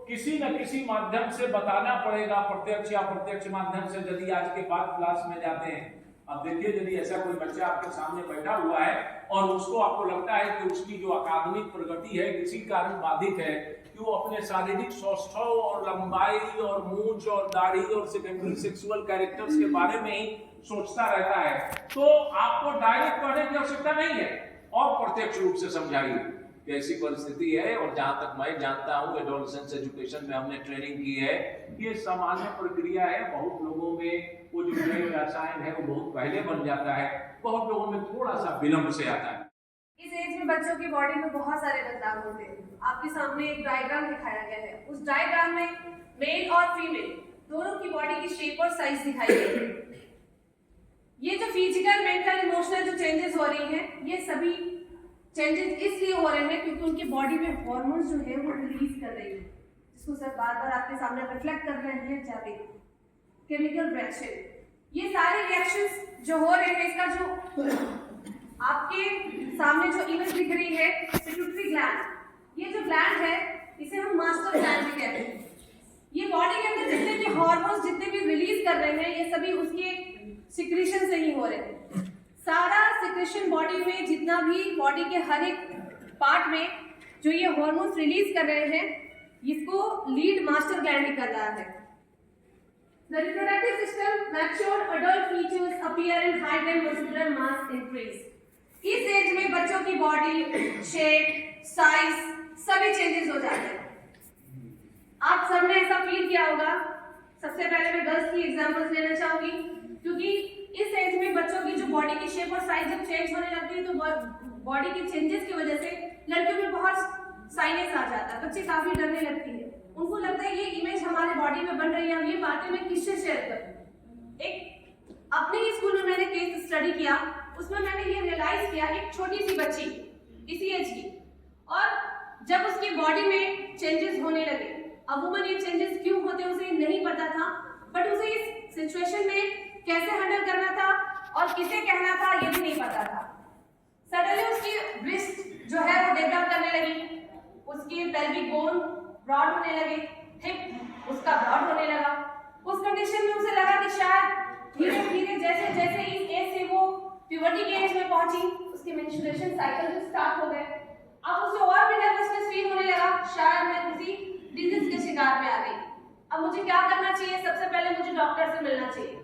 किसी न किसी माध्यम से बताना पड़ेगा, प्रत्यक्ष या अप्रत्यक्ष माध्यम से। यदि आज के बाद क्लास में जाते हैं, अब देखिए यदि ऐसा कोई बच्चा आपके सामने बैठा हुआ है और उसको आपको लगता है कि उसकी जो अकादमिक प्रगति है किसी कारण बाधित है, कि वो अपने शारीरिक सौष्ठव और लंबाई और मूंछ और दाढ़ी और सेकेंडरी सेक्सुअल कैरेक्टर्स के बारे में ही सोचता रहता है, तो आपको डायरेक्ट कहने की आवश्यकता नहीं है और प्रत्यक्ष रूप से समझाइए कि ऐसी परिस्थिति है। और जहां तक मैं जानता हूं एडोलसेंस एजुकेशन में हमने ट्रेनिंग की है, ये सामान्य प्रक्रिया है। बहुत लोगों में वो जो जैव रसायन है वो बहुत पहले बन जाता है, बहुत लोगों में थोड़ा सा विलंब से आता है।
इस एज में बच्चों की बॉडी में बहुत सारे बदलाव होते हैं। आपके सामने एक डायग्राम दिखाया गया है। उस डायग्राम में मेल और फीमेल दोनों की बॉडी की शेप और साइज दिखाई गई है। ये जो फिजिकल, मेंटल, इमोशनल जो चेंजेस हो रही हैं, ये सभी चेंजेस इसलिए हो रहे हैं क्योंकि उनकी बॉडी में हार्मोन्स जो है वो रिलीज कर रही है, जिसको सर बार बार आपके सामने रिफ्लेक्ट कर रहे हैं जाते केमिकल रिएक्शन। ये सारे रिएक्शंस जो हो रहे हैं, इसका जो आपके सामने जो इमेज दिख रही है पिट्यूटरी ग्लैंड, ये जो ग्लैंड है इसे हम मास्टर ग्लैंड भी कहते हैं। ये बॉडी के अंदर जितने भी हार्मोन्स जितने भी रिलीज कर रहे हैं, ये सभी उसके सिक्रीशन से ही हो रहे हैं। सारा सिक्रेशन बॉडी में, जितना भी बॉडी के हर एक पार्ट में जो ये हार्मोन्स रिलीज कर रहे हैं, इसको लीड मास्टर ग्लैंड कर रहा है। The reproductive system, mature adult features appear in height and muscular mass increase. इस एज में बच्चों की बॉडी शेप, साइज सभी चेंजेस हो जाते हैं। आप सबने ऐसा फील किया होगा। सबसे पहले मैं गर्ल्स की एग्जांपल्स लेना चाहूंगी, क्योंकि इस एज में बच्चों की जो बॉडी की शेप और साइज जब चेंज होने लगती है तो बॉडी के चेंजेस की वजह से लड़कियों में बहुत साइनेस आ जाता है। बच्चे काफी डरने लगती है, उनको लगता है ये इमेज हमारे बॉडी में बन रही है, ये बातें मैं किससे शेयर करूं। एक अपने ही स्कूल में मैंने केस स्टडी किया, उसमें मैंने ये रियलाइज किया, एक छोटी सी बच्ची इसी एज की, और जब उसकी बॉडी में चेंजेस होने लगे, अमूमन ये चेंजेस क्यों होते उसे नहीं पता था, बट उसे इस सिचुएशन में कैसे हैंडल करना था और किसे कहना था ये भी नहीं पता था। सडनली उसकी ब्रेस्ट जो है वो डेवलप करने लगी, उसके पेल्विक बोन ब्रॉड होने लगे, हिप उसका ब्रॉड होने लगा। उस कंडीशन में उसे लगा कि शायद धीरे धीरे जैसे जैसे इस एज से वो प्यूबर्टी के एज में पहुंची, उसके मेंस्ट्रुएशन साइकिल भी स्टार्ट हो गए। अब उसे और भी नर्वसनेस फील होने लगा, शायद मैं किसी डिजीज के शिकार में आ गई। अब मुझे क्या करना चाहिए? सबसे पहले मुझे डॉक्टर से मिलना चाहिए।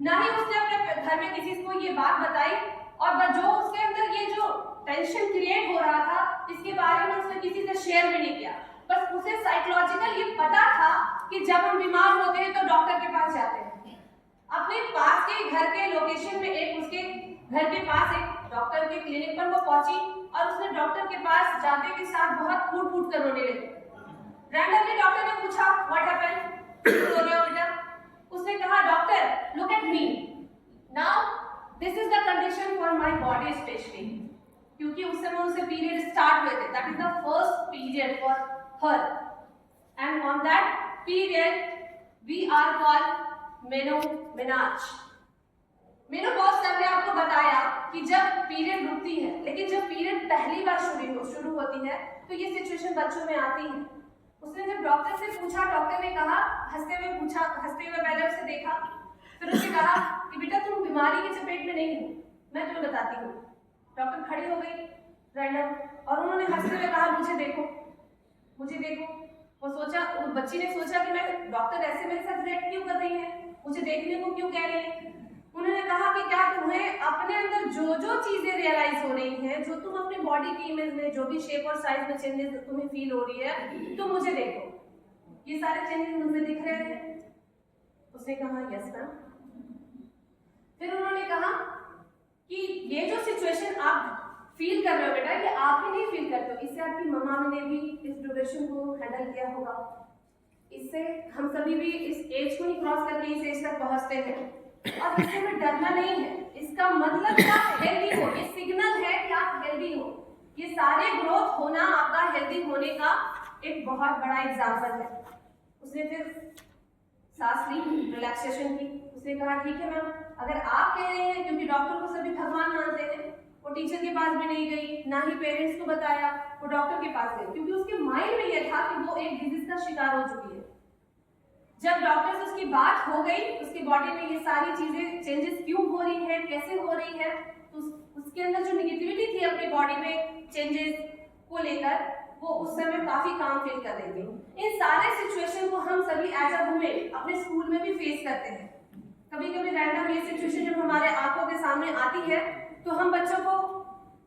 ना ही उसने अपने घर में किसी को ये बात बताई, और जो उसके अंदर ये जो टेंशन क्रिएट हो रहा था, इसके बारे में उसने किसी से शेयर भी नहीं किया। बस उसे साइकोलॉजिकल ये पता था कि जब हम बीमार होते हैं तो डॉक्टर के पास जाते हैं। अपने पास के घर के लोकेशन में एक उसके घर के पास एक डॉक्टर के क्लिनिक पर वो पहुंची, और उसने डॉक्टर के पास जाते के साथ बहुत फूट फूट कर रोने लगी। रैंडमली डॉक्टर ने पूछा, व्हाट हैपेंड, रो रहे हो बेटा? उसने कहा, doctor look at me now, this is the condition for my body specially, क्योंकि उस समय उसे पीरियड स्टार्ट हुए थे। That is the first period for her, and on that period we are called मेनोमेनाज। मेनोपॉज हमने आपको बताया कि जब पीरियड रुकती है, लेकिन जब पीरियड पहली बार शुरू होती है तो ये सिचुएशन बच्चों में आती है। उसने जब डॉक्टर से पूछा, डॉक्टर ने कहा, हंसते हुए पहले उसे देखा, फिर उसने कहा कि बेटा तुम बीमारी की चपेट में नहीं हो, मैं तुम्हें बताती हूँ। डॉक्टर खड़ी हो गई रैंडम, और उन्होंने हंसते हुए कहा, मुझे देखो, मुझे देखो। वो बच्ची ने सोचा कि मैं डॉक्टर ऐसे मेरे साथ रिएक्ट क्यों कर रही है, मुझे देखने को क्यों कह रही है। उन्होंने कहा कि क्या तुम्हें अपने अंदर जो जो चीजें रियलाइज हो रही हैं, जो तुम अपने बॉडी की इमेज में, जो भी शेप और साइज में चेंजेस तुम्हें फील हो रही है, तो मुझे देखो, ये सारे चेंजेस मुझे दिख रहे हैं। उसने कहा, यस मैम। फिर उन्होंने कहा कि ये जो सिचुएशन आप फील कर रहे हो बेटा, ये आप ही नहीं फील करते हो, इससे आपकी मम्मा ने भी इस ड्यूरेशन को हैंडल किया होगा। इससे हम सभी भी इस एज को ही क्रॉस करके इस एज तक पहुंचते हैं, और इससे हमें डरना नहीं है। इसका मतलब कि आप हेल्दी हो, ये सिग्नल है कि आप हेल्दी हो। ये सारे ग्रोथ होना आपका हेल्दी होने का एक बहुत बड़ा एग्जाम्पल है। उसने फिर सांस ली, रिलैक्सेशन की। उसने कहा, ठीक है मैम, अगर आप कह रहे हैं, क्योंकि डॉक्टर को सभी भगवान मानते हैं, वो टीचर के पास भी नहीं गई, ना ही पेरेंट्स को बताया, वो डॉक्टर के पास गई, क्योंकि उसके माइंड में यह था कि वो एक डिजीज का शिकार हो चुकी है। जब डॉक्टर से उसकी बात हो गई, उसकी बॉडी में ये सारी चीजें चेंजेस क्यों हो रही है, कैसे हो रही है, तो उसके अंदर जो निगेटिविटी थी अपनी बॉडी में चेंजेस को लेकर, वो उस समय काफी काम फील कर रही थी। इन सारे सिचुएशन को हम सभी एज अ वुमेन अपने स्कूल में भी फेस करते हैं। कभी कभी रैंडम ये सिचुएशन जब हमारे आंखों के सामने आती है, तो हम बच्चों को,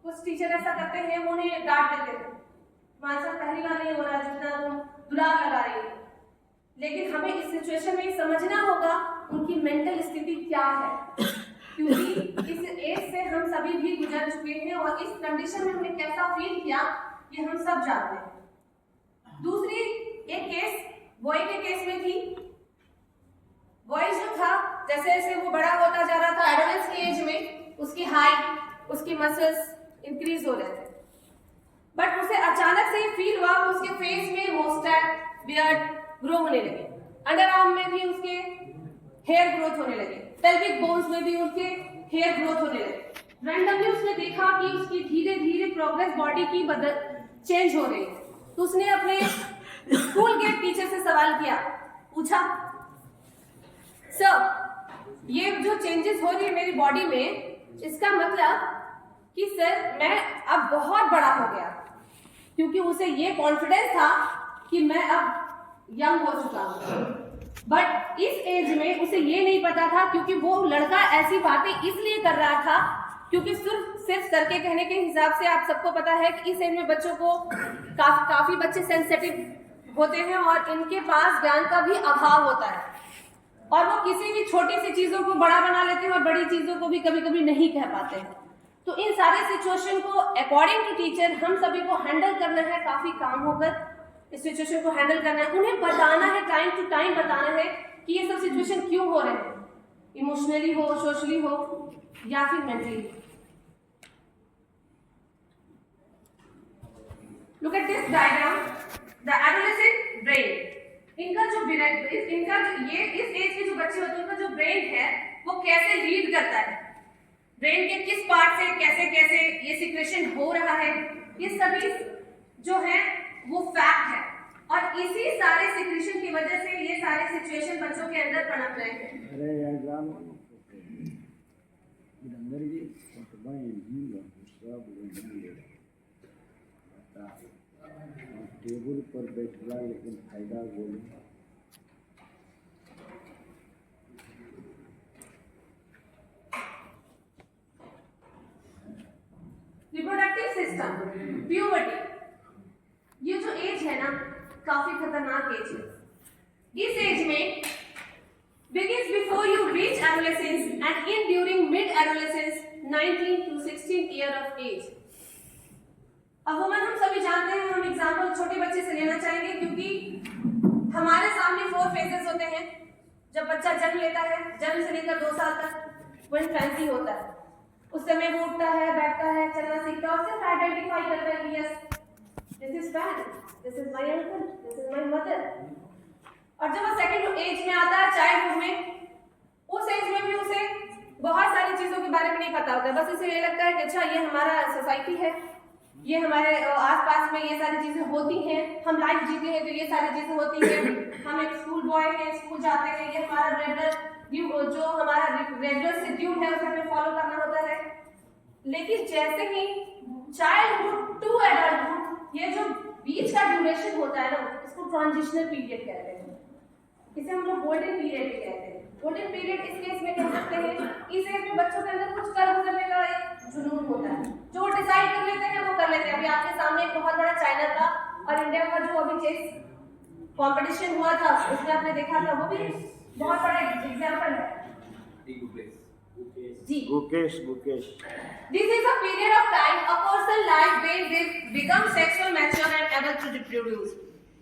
कुछ टीचर ऐसा करते हैं, वो उन्हें डांट देते हैं, तुम्हारे साथ पहली बार नहीं हो रहा जितना तुम दुलार लगा रही हो। लेकिन हमें इस सिचुएशन में समझना होगा उनकी मेंटल स्थिति क्या है, क्योंकि इस एज से हम सभी भी गुजर चुके हैं, और इस कंडीशन में हमने कैसा फील किया ये हम सब जानते हैं। दूसरी एक केस बॉय के केस में थी। बॉय जो था, जैसे जैसे वो बड़ा होता जा रहा था, एडोलेंस की एज में उसकी हाइट, उसकी मसल्स इंक्रीज हो रहे थे, बट उसे अचानक से फील हुआ कि उसके फेस में मोस्टैच, बियर्ड ग्रो होने लगे, अंडर आर्म में भी उसके हेयर ग्रोथ होने लगे, पेल्विक बोन्स में भी उसके हेयर ग्रोथ होने लगे। रैंडमली उसने देखा कि उसकी धीरे धीरे प्रोग्रेस बॉडी की चेंज हो रही है, तो उसने अपने स्कूल के टीचर से सवाल किया, पूछा, सर ये जो चेंजेस हो रही है मेरी बॉडी में, इसका मतलब कि सर मैं अब बहुत बड़ा हो गया, क्योंकि उसे ये कॉन्फिडेंस था कि मैं अब यंग हो चुका हूं। बट इस एज में उसे ये नहीं पता था, क्योंकि वो लड़का ऐसी बातें इसलिए कर रहा था क्योंकि सिर्फ सर के कहने के हिसाब से आप सबको पता है कि इस एज में बच्चों को काफी बच्चे सेंसिटिव होते हैं, और इनके पास ज्ञान का भी अभाव होता है, और वो किसी भी छोटी सी चीजों को बड़ा बना लेते हैं और बड़ी चीजों को भी कभी कभी नहीं कह पाते हैं। तो इन सारे सिचुएशन को अकॉर्डिंग टू टीचर हम सभी को हैंडल करना है, काफी काम होकर इस सिचुएशन को हैंडल करना है। उन्हें बताना है, टाइम टू टाइम बताना है कि ये सब सिचुएशन क्यों हो रहे हैं, इमोशनली हो, सोशली हो, या फिर mentally. Look at this diagram, the adolescent brain. इनका जो ये इस एज के जो बच्चे होते हैं, उनका जो ब्रेन है वो कैसे रीड करता है, ब्रेन के किस पार्ट से कैसे कैसे ये सिक्रेशन हो रहा है, ये सभी जो है वो फैक्ट है, और इसी सारे सिक्रेशन की वजह से ये सारे सिचुएशन बच्चों के अंदर पनप रहे हैं।
टेबल पर बैठला लेकिन फायदा बोले
रिप्रोडक्टिव सिस्टम, प्यूबर्टी, ये जो एज है ना काफी खतरनाक एज है। इस एज में begins before you reach adolescence and in during mid adolescence 19 to 16 year of age। अब वुमन हम सभी जानते हैं, हम एग्जाम्पल छोटे बच्चे से लेना चाहेंगे क्योंकि हमारे सामने 4 फेजेस होते हैं। जब बच्चा जन्म लेता है, जन्म से लेकर 2 साल तक वो इन्फेंसी होता है, उस समय वो उठता है, बैठता है, चलना सीखता है और सिर्फ आइडेंटिफाई करता है कि yes this is fan, this is my uncle, this is my mother. और जब वो सेकंड एज में आता है, चाइल्डहुड में, उस एज में भी उसे बहुत सारी चीजों के बारे में नहीं पता होता है। बस उसे ये लगता है कि अच्छा ये हमारा सोसाइटी है, ये हमारे आसपास में ये सारी चीजें होती हैं, हम लाइफ जीते हैं तो ये सारी चीजें होती हैं, हम एक स्कूल बॉय हैं, स्कूल जाते हैं, ये हमारा जो हमारा रेगुलर शेड्यूल है उसे हमें फॉलो करना होता है। लेकिन जैसे ही चाइल्डहुड टू एडल्टहुड, ये जो बीच का ड्यूरेशन होता है ना, इसको ट्रांजिशनल पीरियड कहते हैं, इसे हम लोग गोल्डन पीरियड भी कहते हैं। गोल्डन पीरियड इस केस में कह सकते हैं, इस एज में बच्चों के अंदर कुछ कर्म करने का एक जुनून होता है, जो डिसाइड कर लेते हैं वो कर लेते हैं। अभी आपके सामने एक बहुत बड़ा चाइना का और इंडिया का जो अभी चेस कंपटीशन हुआ था, उसमें आपने देखा था, वो भी बहुत बड़ा एग्जांपल है। जी,
Gukesh
This is a period of time a person life when they become sexual mature and able to reproduce।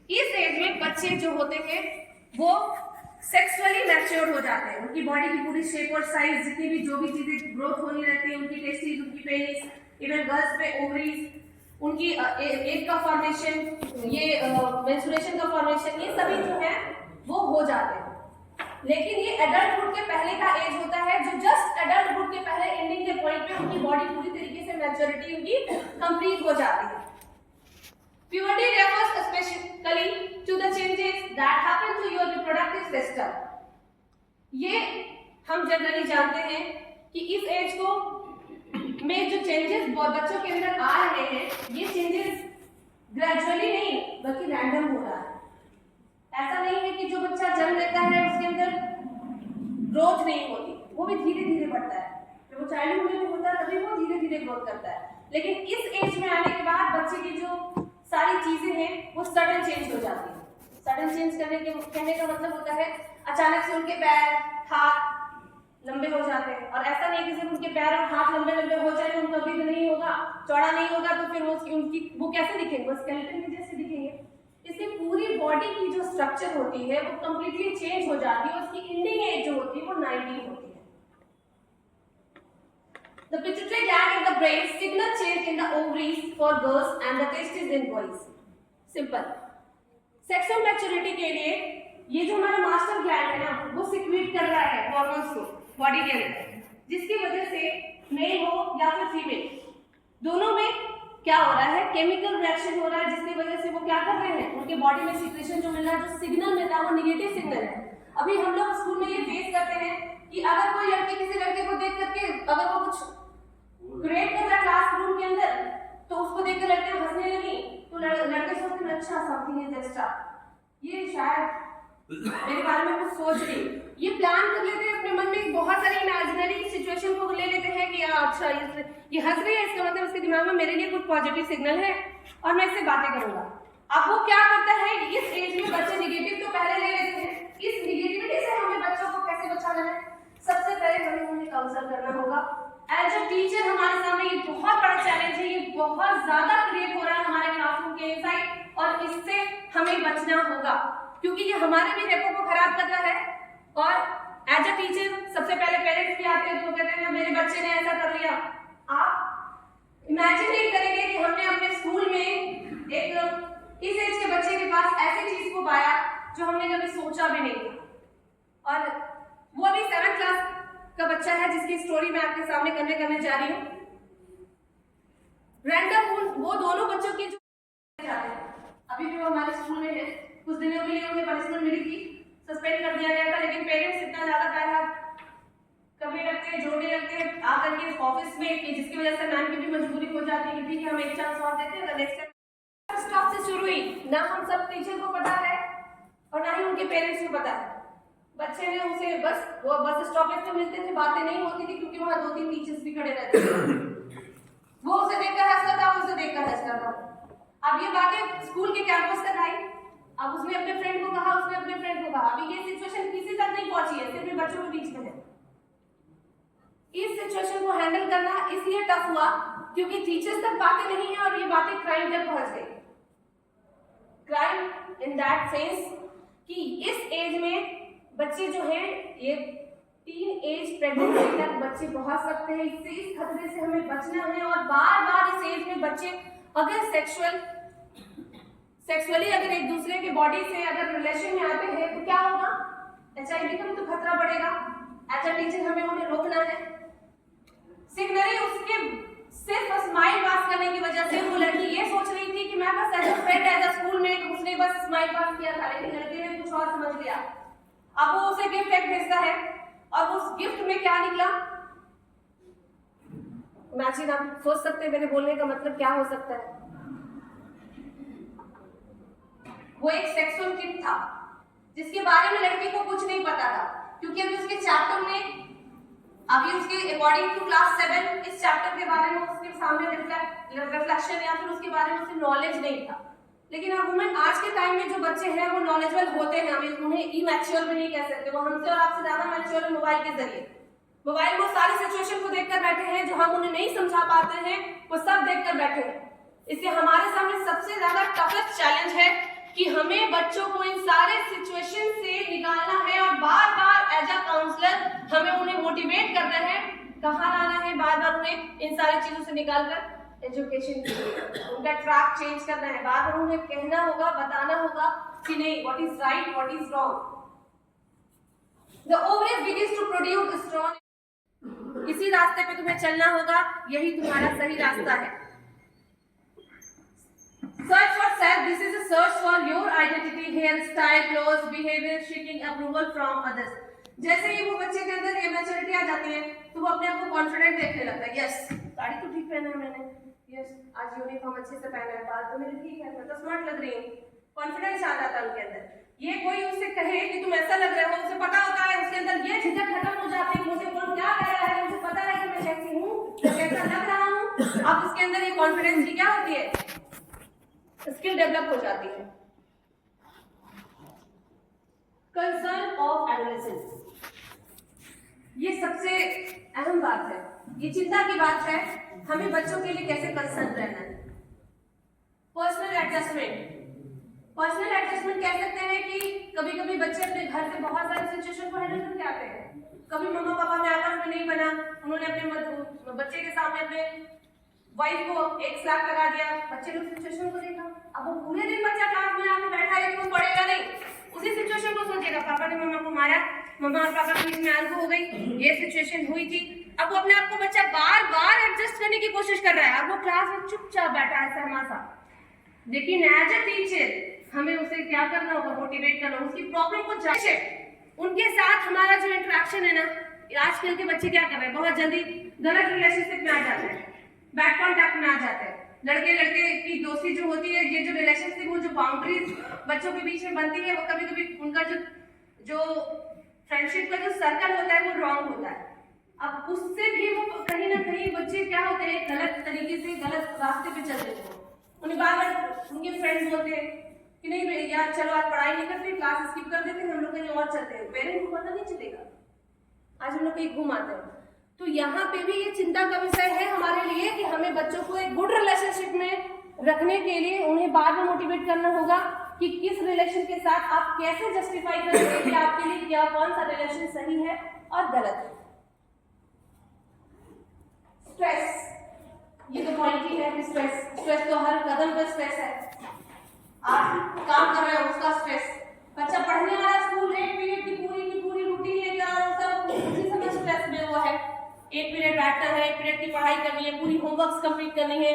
इस एज में बच्चे जो होते हैं वो सेक्सुअली मैच्योर हो जाते हैं, उनकी बॉडी की पूरी शेप और साइज, जितनी भी जो भी चीजें ग्रोथ होनी रहती है, उनकी टेस्टिस, उनकी पेनिस, इवन गर्ल्स पे ओवरीज, उनकी एग का फॉर्मेशन, ये मेंस्ट्रुएशन का फॉर्मेशन, ये सभी जो है वो हो जाते हैं। लेकिन ये एडल्टहुड के पहले का एज होता है, जो जस्ट एडल्टहुड के पहले एंडिंग के पॉइंट पे उनकी बॉडी पूरी तरीके से मैच्योरिटी उनकी कंप्लीट हो जाती है। Puberty refers specifically to the changes that happen to your reproductive system। ये हम जनरली जानते हैं कि इस एज को में जो चेंजेस बच्चों के अंदर आ रहे हैं, ये चेंजेस ग्रेजुअली नहीं बल्कि रैंडम हो रहा है। ऐसा नहीं है कि जो बच्चा जन्म लेता है उसके अंदर ग्रोथ नहीं होती, वो भी धीरे धीरे बढ़ता है। जब वो चाइल्डहुड में होता है तभी वो धीरे धीरे ग्रोथ करता है। लेकिन इस एज में आने के बाद बच्चे की जो सारी चीजें हैं वो सडन चेंज हो जाती है। सडन चेंज करने के कहने का मतलब होता है अचानक से उनके पैर हाथ लंबे हो जाते हैं, और ऐसा नहीं कि सिर्फ उनके पैर और हाथ लंबे लंबे हो जाए, उनका विग नहीं होगा, चौड़ा नहीं होगा, तो फिर वो कैसे दिखेंगे, वो स्केलेटन के जैसे दिखेंगे। इससे पूरी बॉडी की जो स्ट्रक्चर होती है वो कंप्लीटली चेंज हो जाती है, उसकी इंडिंग एज जो होती है वो 19 होती है। The pituitary gland in the brain signal change in the ovaries for girls and the testes in boys। Simple। Sexual maturity के लिए ये जो हमारा मास्टर ग्लैंड है ना, वो सिक्रीट कर रहा है हार्मोन्स को बॉडी के अंदर, जिसकी वजह से मेल हो या फिर फीमेल, दोनों में क्या हो रहा है, केमिकल रिएक्शन हो रहा है, जिसकी वजह से वो क्या कर रहे हैं, उनके बॉडी में सिक्रेशन जो मिल रहा है, जो सिग्नल मिल रहा है वो निगेटिव सिग्नल है। अभी हम लोग स्कूल में ये फेस करते हैं कि अगर कोई लड़की किसी लड़के को देख करके अगर वो कुछ क्रिएट कर रहा है क्लासरूम के अंदर, तो उसको देखकर लड़कियां हंसने लगी, तो लड़के सोचते हैं अच्छा समथिंग इज एक्स्ट्रा, ये शायद मेरे बारे में कुछ सोच रही, ये प्लान कर लेते हैं अपने मन में, बहुत सारी इमेजिनरी सिचुएशन को ले लेते हैं कि अच्छा ये हंस रही है, इसका मतलब इसके दिमाग में मेरे लिए कुछ पॉजिटिव सिग्नल है और मैं इससे बातें करूंगा। अब वो क्या करता है, इस एज में बच्चे निगेटिव तो पहले ले लेते हैं, इस निगेटिविटी से हमें बच्चों को कैसे बचाना है, सबसे पहले हमें उन्हें काउंसल करना होगा। एज अ टीचर हमारे सामने ये बहुत बड़ा चैलेंज है, ये बहुत ज्यादा क्रिएट हो रहा है हमारे क्लासरूम के इनसाइड, और इससे हमें बचना होगा क्योंकि ये हमारे भी रेपो को खराब कर रहा है। और एज अ टीचर सबसे पहले पेरेंट्स भी आते हैं तो कहते हैं मेरे बच्चे ने ऐसा कर लिया। आप इमेजिन नहीं करेंगे कि हमने अपने स्कूल में एक इस एज के बच्चे के पास ऐसी चीज को पाया जो हमने कभी सोचा भी नहीं था, और वो अभी 7th क्लास का बच्चा है जिसकी स्टोरी मैं आपके सामने करने जा रही हूँ। रैंडम वो दोनों बच्चों की जो अभी भी वो हमारे स्कूल में है। कुछ दिनों के लिए उन्हें पनिशमेंट मिली थी, सस्पेंड कर दिया गया था, लेकिन पेरेंट्स इतना ज्यादा प्यार करने लगते हैं, जोड़ने लगते हैं आकर के ऑफिस में, कि जिसकी वजह से मैम की भी मजबूरी हो जाती है कि ठीक है हम एक चांस और देते हैं, नेक्स्ट टाइम स्टॉप से शुरू हुई। ना हम सब टीचर को पता है और ना ही उनके पेरेंट्स को पता है। बच्चे ने उसे बस स्टॉपेज पे मिलते थे, बातें नहीं होती थी क्योंकि वहाँ 2-3 टीचर्स भी खड़े रहते थे। वो उसे देखकर हंसता था, उसे देखकर हंसता था। अब ये बातें स्कूल के कैंपस तक आई। अब उसने अपने फ्रेंड को कहा, उसने अपने फ्रेंड को कहा। अभी ये सिचुएशन किसी तक नहीं पहुंची है, सिर्फ बच्चों के बीच में है। इस सिचुएशन को हैंडल करना इसलिए टफ हुआ क्योंकि टीचर्स तक बातें नहीं है और ये बातें क्राइम तक पहुंच गई। क्राइम इन दैट सेंस कि इस एज में बच्चे जो हैं, ये टीन एज प्रेगनेंसी तक बच्चे पहुंच सकते हैं। इससे इस खतरे से हमें बचना है। और बार बार इस एज में बच्चे अगर सेक्सुअली अगर एक दूसरे के बॉडी से अगर रिलेशन में आते हैं तो क्या होगा? HIV का भी तो खतरा बढ़ेगा। एज अ टीचर हमें उन्हें रोकना है। सिग्नली उसके सिर्फ स्माइल पास करने की वजह से वो लड़की ये सोच रही थी कि मैं बस as a friend, as a schoolmate, उसने बस स्माइल पास किया था, लेकिन लड़के ने कुछ और समझ लिया। अब वो उसे गिफ्ट एक भेजता है और उस गिफ्ट में क्या निकला? इमेजिन, आप सोच सकते हैं मेरे बोलने का मतलब क्या हो सकता है। वो एक सेक्सुअल किट था जिसके बारे में लड़की को कुछ नहीं पता था, क्योंकि अभी उसके चैप्टर में, अभी उसके अकॉर्डिंग टू क्लास 7 इस चैप्टर के बारे में उसके सामने रिफ्लेक्शन या फिर उसके बारे में उसे नॉलेज नहीं था। लेकिन अब वुमेन आज के टाइम में जो बच्चे हैं वो नॉलेजेबल होते हैं, हम उन्हें इमैच्योर भी नहीं कह सकते। वो हमसे और आपसे ज्यादा मैच्योर है मोबाइल के जरिए। मोबाइल में सारी सिचुएशन को देखकर बैठे हैं, जो हम उन्हें नहीं समझा पाते हैं वो सब देखकर बैठे हैं। इसलिए हमारे सामने सबसे ज्यादा टफेस्ट चैलेंज है कि हमें बच्चों को इन सारे सिचुएशन से निकालना है और बार बार एज अ काउंसलर हमें उन्हें मोटिवेट करना है, कहाँ लाना है, बार बार उन्हें इन सारी चीजों से निकालकर एजुकेशन के लिए उनका ट्रैक चेंज करना है। बार बार उन्हें कहना होगा, बताना होगा कि नहीं, what is right, what is wrong. The ovaries begins to produce strong. इसी रास्ते पे तुम्हें चलना होगा, यही तुम्हारा सही रास्ता है। Search for self. This is a search for your identity, hairstyle, clothes, behavior, seeking approval from others. जैसे ही वो बच्चे के अंदर इमेच्योरिटी आ जाती है तो वो अपने आप को कॉन्फिडेंट देखने लगता है। यस, साड़ी तो ठीक पहना है मैंने, यस आज यूनिफॉर्म अच्छे से पहना है, बाल तो मेरे ठीक है, मैं तो स्मार्ट लग रही हूँ। कॉन्फिडेंस आ जाता है उनके अंदर। ये कोई उससे कहे कि तुम ऐसा लग रहे हो, उसे पता होता है, उसके अंदर ये झिझक खत्म हो जाती है, मुझे कौन क्या कह रहा है, मुझे पता है कि मैं कैसी हूँ, कैसा लग रहा हूँ। अब उसके अंदर ये कॉन्फिडेंस की क्या होती है, स्किल डेवलप हो जाती है। कंसर्न ऑफ एडोलेसेंस, ये सबसे अहम बात है, ये चिंता की बात है, हमें बच्चों के लिए कैसे कंसर्न रहना है। पर्सनल एडजस्टमेंट, पर्सनल एडजस्टमेंट कह सकते हैं कि कभी कभी बच्चे अपने घर से बहुत सारी सिचुएशन को हैंडल करके आते हैं। कभी मम्मा पापा में आपस में नहीं बना, उन्होंने अपने बच्चे के सामने अपने वाइफ को एक स्लैप लगा दिया, बच्चे ने सिचुएशन को देखा। अब वो पूरे दिन बच्चा क्लास में आके बैठा है, लेकिन वो पढ़ेगा नहीं, उसी सिचुएशन को सोचेगा, पापा ने मम्मा को मारा, मम्मा और पापा के बीच में आलगू हो गई, ये सिचुएशन हुई थी। अब वो अपने आप को बच्चा बार बार एडजस्ट करने की कोशिश कर रहा है, अब वो क्लास में चुपचाप बैठा है सहमा सा। लेकिन एज ए टीचर हमें उसे क्या करना होगा, मोटिवेट करना, उसकी प्रॉब्लम को जाने, उनके साथ हमारा जो इंटरेक्शन है ना, आजकल के बच्चे क्या कर रहे हैं, बहुत जल्दी गलत रिलेशनशिप में आ जाते हैं, बैड कॉन्टैक्ट में आ जाते हैं। लड़के लड़के की दोस्ती जो होती है, ये जो रिलेशनशिप, वो जो बाउंड्रीज बच्चों के बीच में बनती है, वो कभी कभी उनका जो फ्रेंडशिप का जो सर्कल होता है वो रॉन्ग होता है। अब उससे भी वो कहीं ना कहीं बच्चे क्या होते हैं, गलत तरीके से गलत रास्ते पे चल रहे हैं। उन्हें बार बार उनके फ्रेंड्स बोलते हैं कि नहीं यार चलो आज पढ़ाई नहीं करते, क्लास स्किप कर देते हैं, हम लोग कहीं और चलते हैं। पेरेंट्स को पता नहीं चलेगा, आज हम लोग कहीं घूम आते हैं। तो यहाँ पे भी ये चिंता का विषय है हमारे लिए कि हमें बच्चों को एक गुड रिलेशनशिप में रखने के लिए उन्हें बार बार मोटिवेट करना होगा कि किस रिलेशन के साथ आप कैसे जस्टिफाई करेंगे कि आपके लिए क्या, कौन सा रिलेशन सही है और गलत है। स्ट्रेस, ये तो पॉइंट ही है कि स्ट्रेस तो हर कदम पर स्ट्रेस है। आप काम कर रहे हो उसका स्ट्रेस, बच्चा पढ़ने वाला स्कूल है, एक पीरियड की पूरी रूटीन लेकर सब उसी समय स्ट्रेस में हुआ है। एक पीरियड बैठना है, एक पीरियड की पढ़ाई करनी है, पूरी होमवर्क्स कंप्लीट करनी है,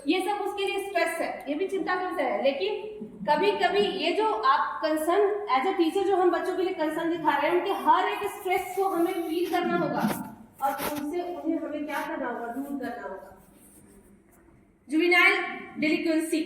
ये सब उसके लिए स्ट्रेस है, ये भी चिंता का विषय है। लेकिन कभी कभी ये जो आप कंसर्न एज अ टीचर जो हम बच्चों के लिए कंसर्न दिखा रहे हैं, उनके हर एक स्ट्रेस को हमें फील करना होगा और उन्हें हमें क्या करना होगा, दूर करना होगा। जुवेनाइल डेलिक्वेंसी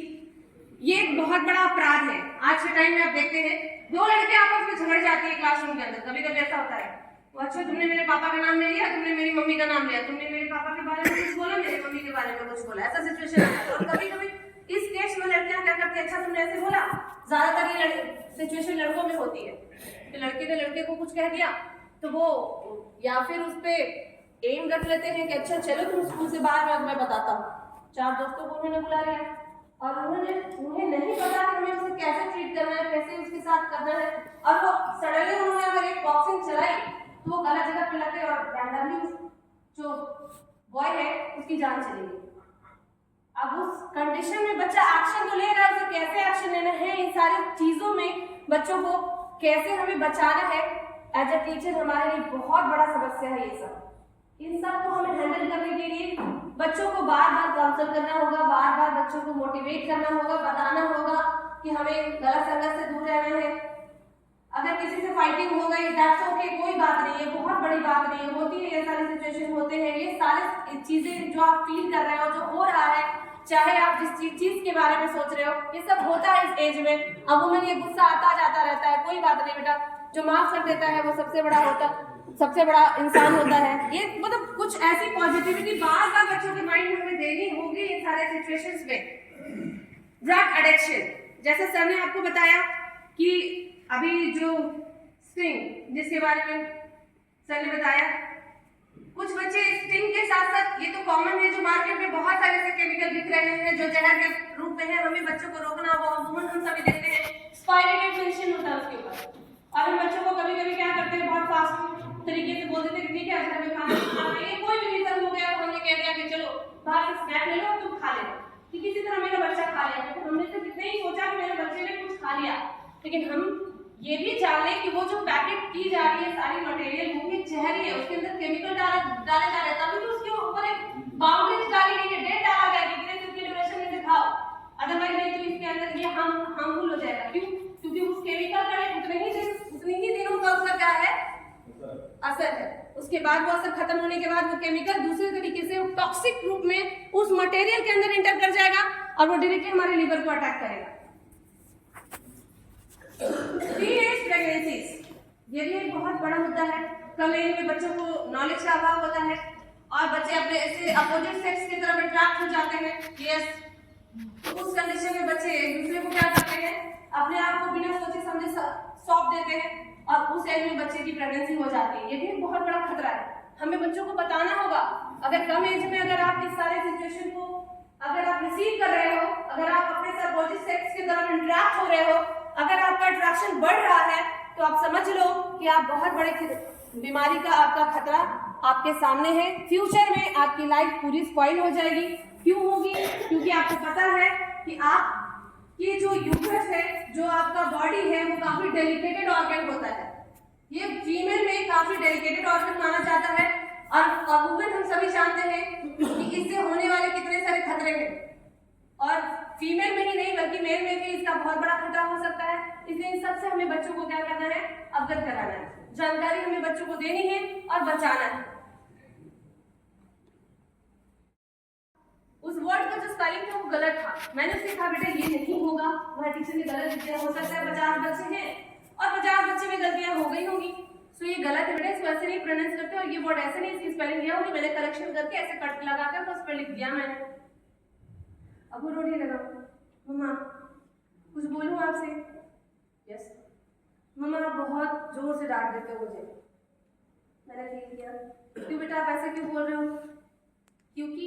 ये एक बहुत बड़ा अपराध है। आज के टाइम में आप देखते हैं दो लड़के आपस में झगड़ जाते हैं क्लासरूम के अंदर। कभी कभी ऐसा होता है, अच्छा तुमने मेरे पापा का नाम ले लिया, तुमने मेरी मम्मी का नाम लिया, तुमने मेरे पापा के बारे में कुछ बोला, मेरी मम्मी के बारे में कुछ बोला, ऐसा सिचुएशन आता है। और कभी कभी इस केस में लड़कियां क्या करती है, अच्छा तुमने ऐसे बोला। ज्यादातर ये सिचुएशन लड़कों में होती है कि लड़के ने लड़के को कुछ कह दिया तो वो या फिर उस पर एम रख लेते हैं कि अच्छा चलो तुम स्कूल से बाहर मैं बताता हूँ। 4 दोस्तों को उन्होंने बुला लिया और उन्हें नहीं पता कि हमें उसे कैसे ट्रीट करना है, कैसे उसके साथ करना है, और वो सडनली उन्होंने अगर एक बॉक्सिंग चलाई तो वो गलत जगह पे लगे और रैंडमली जो बॉय है उसकी जान चली गई। अब उस कंडीशन में बच्चा एक्शन तो ले रहा है, उसे कैसे एक्शन लेना है, इन सारी चीजों में बच्चों को कैसे हमें बचाना है, एज अ टीचर हमारे लिए बहुत बड़ा समस्या है। ये सब इन सब को हमें हैंडल करने के लिए बच्चों को बार बार काउंसल करना होगा, बार बार बच्चों को मोटिवेट करना होगा, बताना होगा कि हमें गलत संगत से दूर रहना है। अगर किसी से फाइटिंग हो गई दैट्स ओके, कोई बात नहीं है, बहुत बड़ी बात नहीं है, होती है, ये सारी सिचुएशन होते हैं। ये सारी चीजें जो आप फील कर रहे हो, जो हो रहा है, चाहे आप जिस चीज के बारे में सोच रहे हो, ये सब होता है इस एज में। अमूमन ये गुस्सा आता जाता रहता है, कोई बात नहीं बेटा, जो माफ कर देता है वो सबसे बड़ा इंसान होता है। ये मतलब कुछ ऐसी पॉजिटिविटी बार बार बच्चों के माइंड में हमें देनी होगी इन सारे सिचुएशंस में। ड्रग एडिक्शन, जैसे सर ने आपको बताया कि अभी जो स्टिंग जिसके बारे में सर ने बताया, कुछ बच्चे स्टिंग के साथ साथ ये तो कॉमन है जो मार्केट में बहुत सारे ऐसे केमिकल बिक रहे हैं जो जहर के रूप में है, हमें बच्चों को रोकना होगा। अमूमन हम सभी देखते हैं एक्सपायरी डेट मेंशन होता है उसके ऊपर, और हम बच्चों को कभी कभी क्या करते हैं, बहुत फास्ट तरीके से बोल देते हैं कि ठीक है आज हमें खाना है, कोई भी रीजन हो गया तो हमने कह दिया कि चलो बाहर से स्नैक ले लो और तुम खा लेना, कि किसी तरह मेरा बच्चा खा लेगा। तो हमने तो कितने ही सोचा कि मेरे बच्चे ने कुछ खा लिया, लेकिन हम ये भी जान लें कि वो जो पैकेट की जा रही है सारी मटेरियल वो भी जहरी है, उसके अंदर केमिकल डाले जा रहे हैं, तभी तो उसके ऊपर एक बाउंड्रीज डाली गई है, डेट डाला गया कि इतने दिन की ड्यूरेशन में खाओ, अदरवाइज नहीं तो इसके अंदर ये हार्मफुल हो जाएगा। क्यों? क्योंकि उस केमिकल का उतने ही दिनों का उसका क्या है असर है, उसके बाद वो असर खत्म होने के बाद वो केमिकल दूसरे तरीके से टॉक्सिक रूप में उस मटेरियल के अंदर एंटर कर जाएगा और वो डायरेक्टली हमारे लिवर को अटैक करेगा। टीनेज प्रेगनेंसीज, ये भी एक बहुत बड़ा मुद्दा है। कम एज में बच्चों को नॉलेज का अभाव होता है और बच्चे अपने ऐसे अपोजिट सेक्स की तरफ अट्रैक्ट हो जाते हैं। यस, उस कंडीशन में बच्चे एक दूसरे को क्या करते हैं, अपने आप को बिना सोचे समझे सौंप देते हैं और उस एज में बच्चे की प्रेगनेंसी हो जाती है। ये भी एक बहुत बड़ा खतरा है, हमें बच्चों को बताना होगा। अगर कम एज में अगर आप इस सारे सिचुएशन को अगर आप रिसीव कर रहे हो, अगर आप अपने से अपोजिट सेक्स की तरफ इंटरेक्ट हो रहे हो, अगर आपका अट्रैक्शन बढ़ रहा है, तो आप समझ लो कि आप बहुत बड़े बीमारी का आपका खतरा आपके सामने है। फ्यूचर में आपकी लाइफ पूरी स्पॉइल हो जाएगी। क्यों होगी? क्योंकि आपको पता है कि आप ये जो यूट्रस है, जो आपका बॉडी है, वो काफी डेलिकेटेड ऑर्गन होता है। ये फीमेल में काफी डेलिकेटेड ऑर्गन माना जाता है और अमूमन हम सभी जानते हैं कि इससे होने वाले कितने सारे खतरे हैं, और फीमेल में ही नहीं बल्कि मेल में भी इसका बहुत बड़ा खतरा हो सकता है। इसलिए इन सबसे हमें बच्चों को क्या करना है, अवगत कराना है, जानकारी हमें बच्चों को देनी है और बचाना है। उस वर्ड का जो स्पेलिंग था वो गलत था, मैंने उससे कहा बेटा ये नहीं होगा, वह टीचर ने गलत लिख दिया, हो सकता है 50 बच्चे हैं और 50 बच्चे में गलतियां हो गई होंगी, सो ये गलत है बेटा, इसको ऐसे नहीं प्रोनाउंस करते और ये वर्ड ऐसे नहीं, इसकी स्पेलिंग दिया होगी, मैंने करेक्शन करके ऐसे कट लगाकर उस पर लिख दिया मैंने। अब वो रोने लगा, मम्मा कुछ बोलूं आपसे? यस मम्मा, आप बहुत जोर से डांट देते हो मुझे। मैंने ठीक किया। क्यों बेटा आप ऐसे क्यों बोल रहे हो? क्योंकि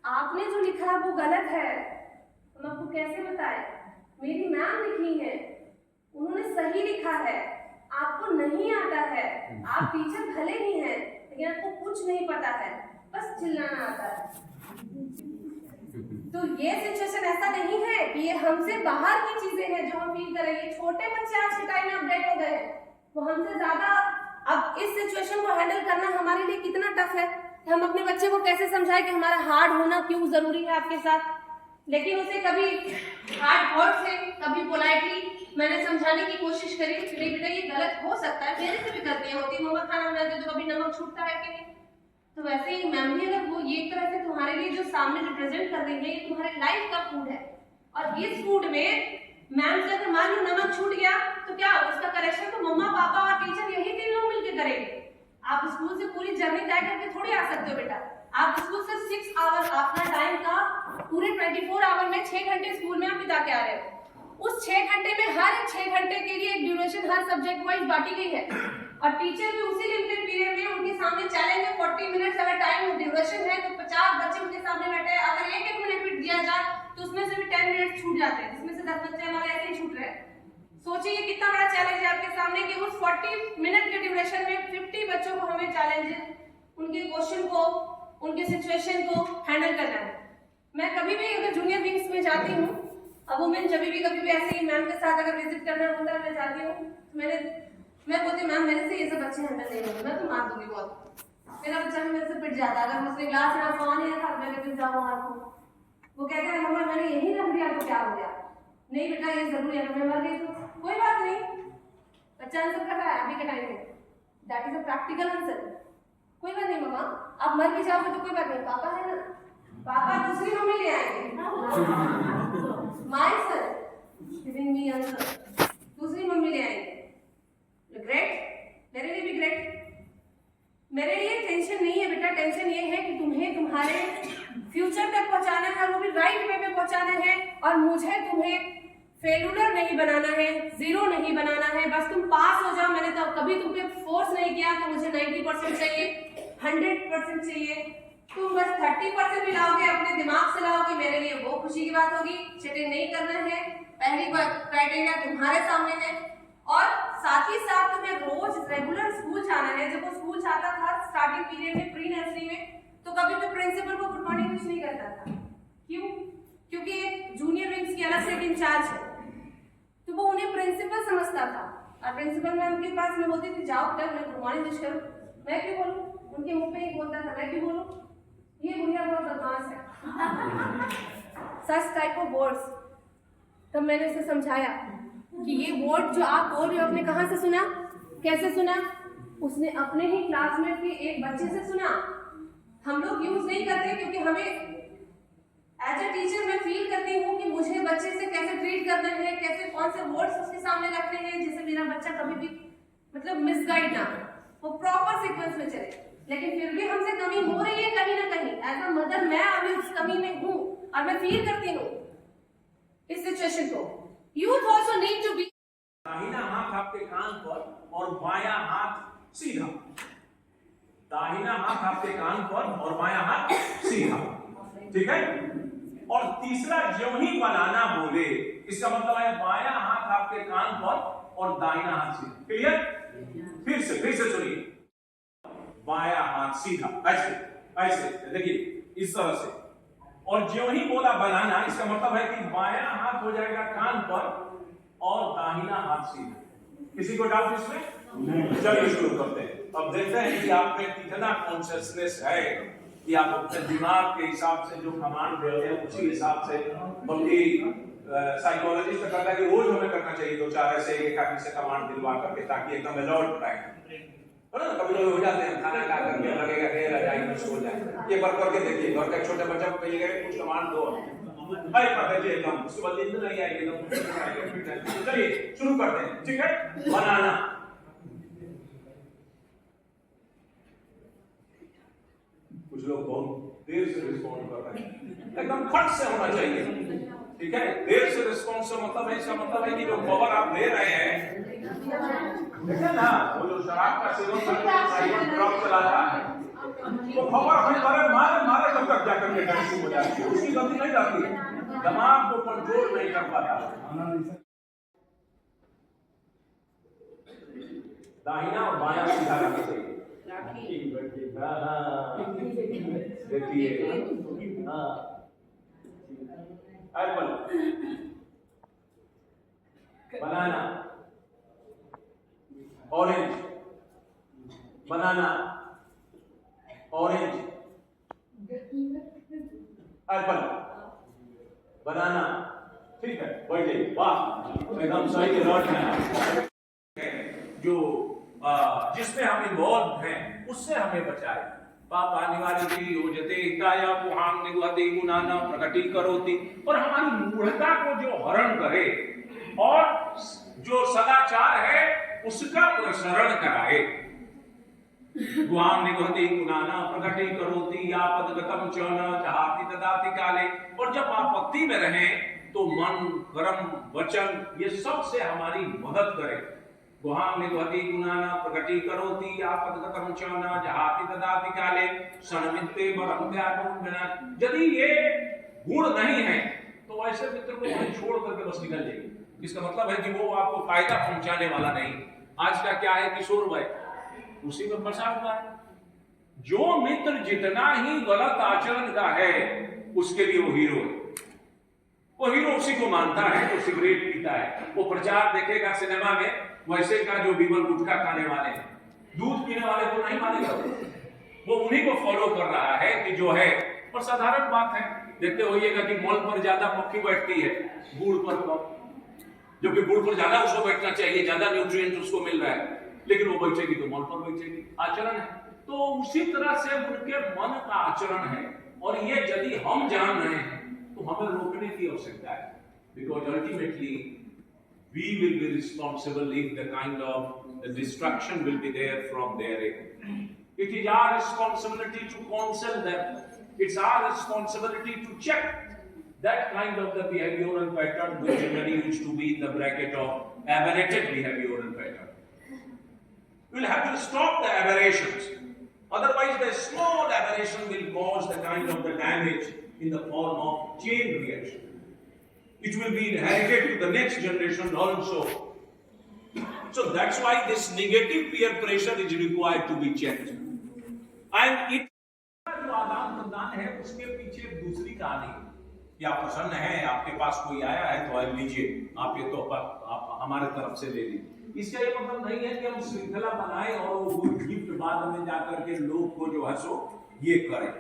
आपने जो लिखा है वो गलत है। हम आपको कैसे बताएं? मेरी मैम लिखी है, उन्होंने सही लिखा है, आपको नहीं आता है, आप टीचर भले ही हैं लेकिन आपको कुछ नहीं पता है, बस चिल्लाना आता है। तो ये सिचुएशन ऐसा नहीं है कि ये हमसे बाहर की चीजें हैं जो हम फील करेंगे। छोटे बच्चे आज के टाइम में अपडेट हो गए हैं, वो हमसे ज्यादा। अब इस सिचुएशन को हैंडल करना हमारे लिए कितना टफ है। हम अपने बच्चे को कैसे समझाएं कि हमारा हार्ड होना क्यों जरूरी है आपके साथ। लेकिन उसे कभी हार्ड वर्ड से, कभी पोलाइटली मैंने समझाने की कोशिश करी कि नहीं बेटा ये गलत हो सकता है, मेरे से भी गलतियां होती है, मम्मा खाना बनाते तो कभी नमक छूटता है कि नहीं। तो वैसे ही मैम भी अगर वो ये एक तरह से तुम्हारे लिए जो सामने रिप्रेजेंट कर रही है, ये तुम्हारे लाइफ का फूड है, और इस फूड में मैम से अगर मान लो नमक छूट गया तो क्या उसका करेक्शन तो मम्मा पापा और टीचर यही 3 लोग मिलकर करेंगे। आप स्कूल से पूरी जर्नी तय करके थोड़ी आ सकते हो बेटा। आप स्कूल से 6 आवर अपना टाइम का पूरे 24 आवर में 6 घंटे स्कूल में आप बिता के आ रहे हो। उस 6 घंटे में हर 6 घंटे के लिए एक ड्यूरेशन हर सब्जेक्ट वाइज बांटी गई है, और टीचर भी उसी लिमिटेड पीरियड में उनके सामने चैलेंज है 40 मिनट्स अगर टाइम ड्यूरेशन है तो 50 बच्चे उनके सामने बैठे हैं, अगर 1-1 मिनट भी दिया जाए तो उसमें से भी 10 मिनट छूट जाते हैं, जिसमें से 10 बच्चे हमारे ऐसे ही छूट रहे हैं। सोचिए कितना बड़ा चैलेंज है आपके सामने कि उस 40 मिनट के ड्यूरेशन में 50 बच्चों को हमें चैलेंज उनके क्वेश्चन को, उनके सिचुएशन को हैंडल करना है। मैं कभी भी अगर जूनियर विंग्स में जाती हूँ, अब वुमेन जब भी कभी भी ऐसे ही मैम के साथ अगर विजिट करना होता है, मैं जाती हूँ तो मैं बोलती मैम मेरे से ये सब बच्चे हैंडल नहीं होंगे, मैं तो मार दूंगी बहुत, मेरा बच्चा भी मेरे से पिट जाता है, अगर मुझसे क्लास में फोन नहीं रखा मैं कहती जाओ मार को। वो कहते हैं मम्मा मैंने यही रख दिया तो क्या हो गया, नहीं बेटा ये जरूरी है, मैं मर गई तो कोई बात नहीं, बच्चा आंसर कर रहा है अभी के टाइम में, that is a practical answer, कोई बात नहीं मम्मा आप मर भी जाओगे तो कोई बात नहीं, पापा है ना, पापा दूसरी मम्मी ले आएंगे, my son giving me answer, दूसरी मम्मी ले आएंगे। ग्रेट, मेरे लिए भी ग्रेट, मेरे लिए टेंशन नहीं है बेटा, टेंशन ये है कि तुम्हें तुम्हारे फ्यूचर तक पहुंचाना है, वो भी राइट वे में पहुंचाना है, और मुझे तुम्हें फेलुलर नहीं बनाना है, जीरो नहीं बनाना है, बस तुम पास हो जाओ। मैंने तो कभी तुम पे फोर्स नहीं किया कि मुझे 90% चाहिए, 100% चाहिए, तुम बस 30% भी लाओगे, अपने दिमाग से लाओगे, मेरे लिए वो खुशी की बात होगी। चीटिंग नहीं करना है, पहली क्राइटेरिया तुम्हारे सामने है, और साथ ही साथ तुम्हें रोज रेगुलर स्कूल जाना है। जब वो स्कूल जाता था स्टार्टिंग पीरियड में, प्री नर्सरी में, तो कभी भी प्रिंसिपल को गुड मॉर्निंग विश नहीं करता था, क्यों? क्योंकि एक जूनियर विंग्स की अलग से एक इंचार्ज है, तो वो उन्हें प्रिंसिपल समझता था, और प्रिंसिपल मैम के पास मैं बोलती थी जाओ बेटा मैं गुड मॉर्निंग विश करूं, मैं क्यों बोलूं, उनके मुंह पे ही बोलता था, मैं क्यों बोलूं, ये बुढ़िया बहुत बदमाश है, सच टाइप ऑफ वर्ड्स। तब मैंने उसे समझाया कि ये वर्ड जो आप बोल रहे हो आपने कहाँ से सुना, कैसे सुना, उसने अपने ही क्लास में के एक बच्चे से सुना। हम लोग यूज नहीं करते क्योंकि हमें एज ए टीचर मैं फील करती हूँ कि मुझे बच्चे से कैसे ट्रीट करना है, कैसे कौन से वर्ड्स उसके सामने रखने हैं जिससे मेरा बच्चा कभी भी मतलब मिसगाइड ना हो, वो प्रॉपर सीक्वेंस में चले। लेकिन फिर भी हमसे कमी हो रही है कहीं ना कहीं, एज अ मदर मैं अभी उस कमी में हूँ और मैं फील करती हूँ इस सिचुएशन को। Youth also need to be,
दाहिना हाथ आपके कान पर और बायां हाथ सीधा, दाहिना हाथ आपके कान पर और बायां हाथ सीधा, ठीक है। और तीसरा जो ही बनाना बोले इसका मतलब है बायां हाथ आपके कान पर और दाहिना हाथ सीधा, क्लियर। फिर से सुनिए, बायां हाथ सीधा, ऐसे ऐसे देखिए इस तरह से, और जो ही बोला बनाना इसका मतलब है कि बायां हाथ हो जाएगा कान पर और दाहिना हाथ सीधा। किसी को डाउट इसमें? चलिए शुरू करते हैं। अब देखते हैं कि आप में कितना कॉन्शियसनेस है कि आप अपने दिमाग के हिसाब से जो कमांड देते हैं उसी हिसाब से, बल्कि साइकोलॉजिस्ट कहता है कि रोज हमें करना चाहिए 2-4 ऐसे एक आदमी से कमांड दिलवा करके, ताकि एकदम अलर्ट रहे। कभी लोग हो जाते हैं खाना खा करके लगेगा कि रजाई में सो जाए, ये बार करके देखिए, घर का छोटे बच्चा को कहिएगा कुछ कमांड दो, भाई पता चले एकदम उसके बाद नींद नहीं आएगी, एकदम। चलिए शुरू करते हैं, ठीक है। बनाना, कुछ लोग बहुत देर से रिस्पॉन्ड कर रहे हैं, एकदम फट से होना चाहिए, ठीक है। देर से रिस्पॉन्स से मतलब है, इसका मतलब है कि जो खबर आप दे रहे हैं, देखा ना वो जो शराब का सेवन करके ड्रॉप चलाता है, वो खबर हमें मारे तब तक जाकर के गलती हो जाती है, उसकी गलती नहीं जाती है, दिमाग को कंट्रोल नहीं कर पाता। दाहिना और बायां सीधा रखना चाहिए, देखिए एप्पल, बनाना, ऑरेंज, बनाना, ऑरेंज, एप्पल, बनाना, ठीक है, बैठ जाइए, वाह एकदम सही लौट है। जो जिसमें हम इन्वॉल्व हैं उससे हमें बचाए। पापा निवारति योजते हिताय पुहां निगहते गुणाना प्रकटी करोति, और हमारी मूढ़ता को जो हरण करे और जो सदाचार है उसका प्रसरण कराए। गुहां निगहते गुणाना प्रकटी करोति आपदगतम च न जहाति ददाति काले, और जब आपत्ति में रहें तो मन कर्म वचन ये सब से हमारी मदद करे। गुहां निगहते गुणाना प्रकटी करोति आपदगतम च न जहाति ददाति काले सनमित्ते वरम त्यागो बिना। यदि ये गुण नहीं है तो ऐसे मित्र को वहीं छोड़ करके बस निकल जाइए। इसका मतलब है कि वो आपको फायदा पहुंचाने वाला नहीं। आज का क्या है, किशोर भाई उसी में फंसा हुआ है। जो मित्र जितना ही गलत आचरण का है उसके लिए वो हीरो है। वो हीरो उसी को मानता है जो सिगरेट पीता है। वो प्रचार देखेगा सिनेमा में वैसे का जो बीमल गुटखा खाने वाले हैं, दूध पीने वाले को नहीं मानेगा। वो उन्हीं को फॉलो कर रहा है कि जो है। और साधारण बात है, देखते होइएगा कि मॉल पर ज्यादा मक्खी बैठती है गुड़ पर कम, जो कि गुड़ पर ज्यादा उसको बैठना चाहिए, ज्यादा न्यूट्रिएंट उसको मिल रहा है, लेकिन वो बैठेगी तो मॉल पर बैठेगी। आचरण है तो उसी तरह से उनके मन का आचरण है। और ये यदि हम जान रहे हैं तो हमें रोकने की आवश्यकता है, because ultimately we will be responsible if the kind of destruction will be there from their end. It is our responsibility to counsel them. It's our responsibility to check that kind of the behavioral pattern which generally used to be in the bracket of aberrated behavioral pattern. We'll have to stop the aberrations. Otherwise, the small aberration will cause the kind of the damage in the form of chain reaction. It will be inherited to the next generation also. So that's why this negative peer pressure is required to be checked. And it जो आदान प्रदान है उसके पीछे दूसरी कहानी है कि आप प्रसन्न हैं, आपके पास कोई आया है तो आप लीजिए, आप ये तोहफा आप हमारे तरफ से ले लीजिए। इसका ये मतलब नहीं है कि हम श्रृंखला बनाए और वो गुड गिफ्ट बाद में जाकर के लोग को जो है सो ये करें।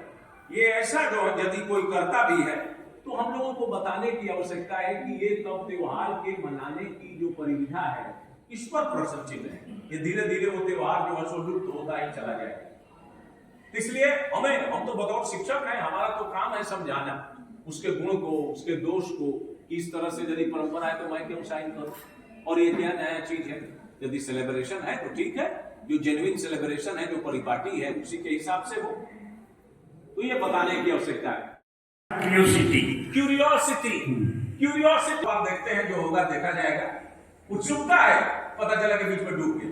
ये ऐसा जो यदि कोई करता भी है तो हम लोगों को बताने की आवश्यकता है कि ये तब त्योहार के मनाने की जो परिविधा है इस पर प्रसन्नचित है। ये धीरे धीरे वो त्योहार जो है सो लुप्त होता ही चला जाएगा। इसलिए हम तो बतौर शिक्षक हैं, हमारा तो काम है समझाना उसके गुण को, उसके दोष को, किस तरह से यदि परंपरा है तो मैं क्यों साइन करूं और ये क्या नया चीज है। यदि सेलिब्रेशन है तो ठीक है, जो जेन्युइन सेलिब्रेशन है, जो परिपाटी है उसी के हिसाब से हो, तो ये बताने की आवश्यकता है। क्यूरियोसिटी आप देखते हैं जो होगा देखा जाएगा। उत्सुकता है, पता चला कि बीच में डूब गया,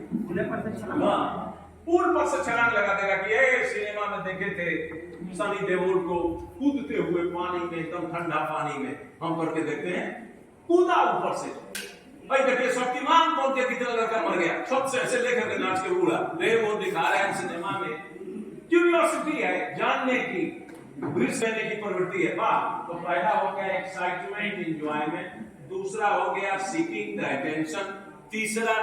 पूल पर से छलांग लगा देगा कि ये सिनेमा में देखे थे सनी देओल को कूदते हुए पानी में, एकदम ठंडा पानी में, हम करके देखते हैं कूदा ऊपर से। भाई देखिए शक्तिमान कौन के कितना लड़का मर गया, सबसे ऐसे लेकर के नाच के उड़ा ले, वो दिखा रहे हैं सिनेमा में। क्यूरियोसिटी है, जानने की, रिस्क लेने की प्रवृत्ति है। वाह, तो पहला हो गया एक्साइटमेंट, एंजॉयमेंट, दूसरा हो गया सीकिंग द अटेंशन, तीसरा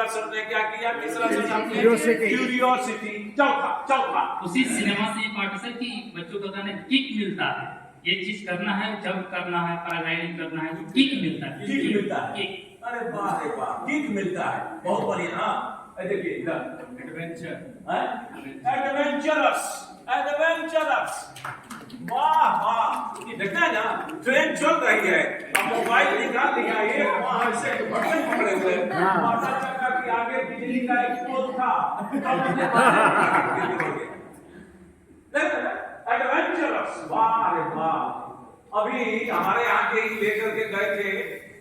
शब्द ने क्या किया, तीसरा शब्द आपने क्यूरियोसिटी, चौथा
उसी सिनेमा से ये पार्ट है कि बच्चों को कहने किक मिलता है, ये चीज करना है, जब करना है, पैराग्लाइडिंग करना है तो किक मिलता है,
किक मिलता है। अरे वाह रे वाह, किक मिलता है, बहुत बढ़िया। हाँ देखिए इधर एडवेंचरस, वाह वाह, ये देखना है ना, ट्रेन चल रही है, अब मोबाइल निकाल लिया, ये वहां से बटन पकड़े हुए, पता चला कि आगे बिजली का एक पोल था, एडवेंचरस, वाह रे वाह। अभी हमारे यहाँ के ही लेकर के गए थे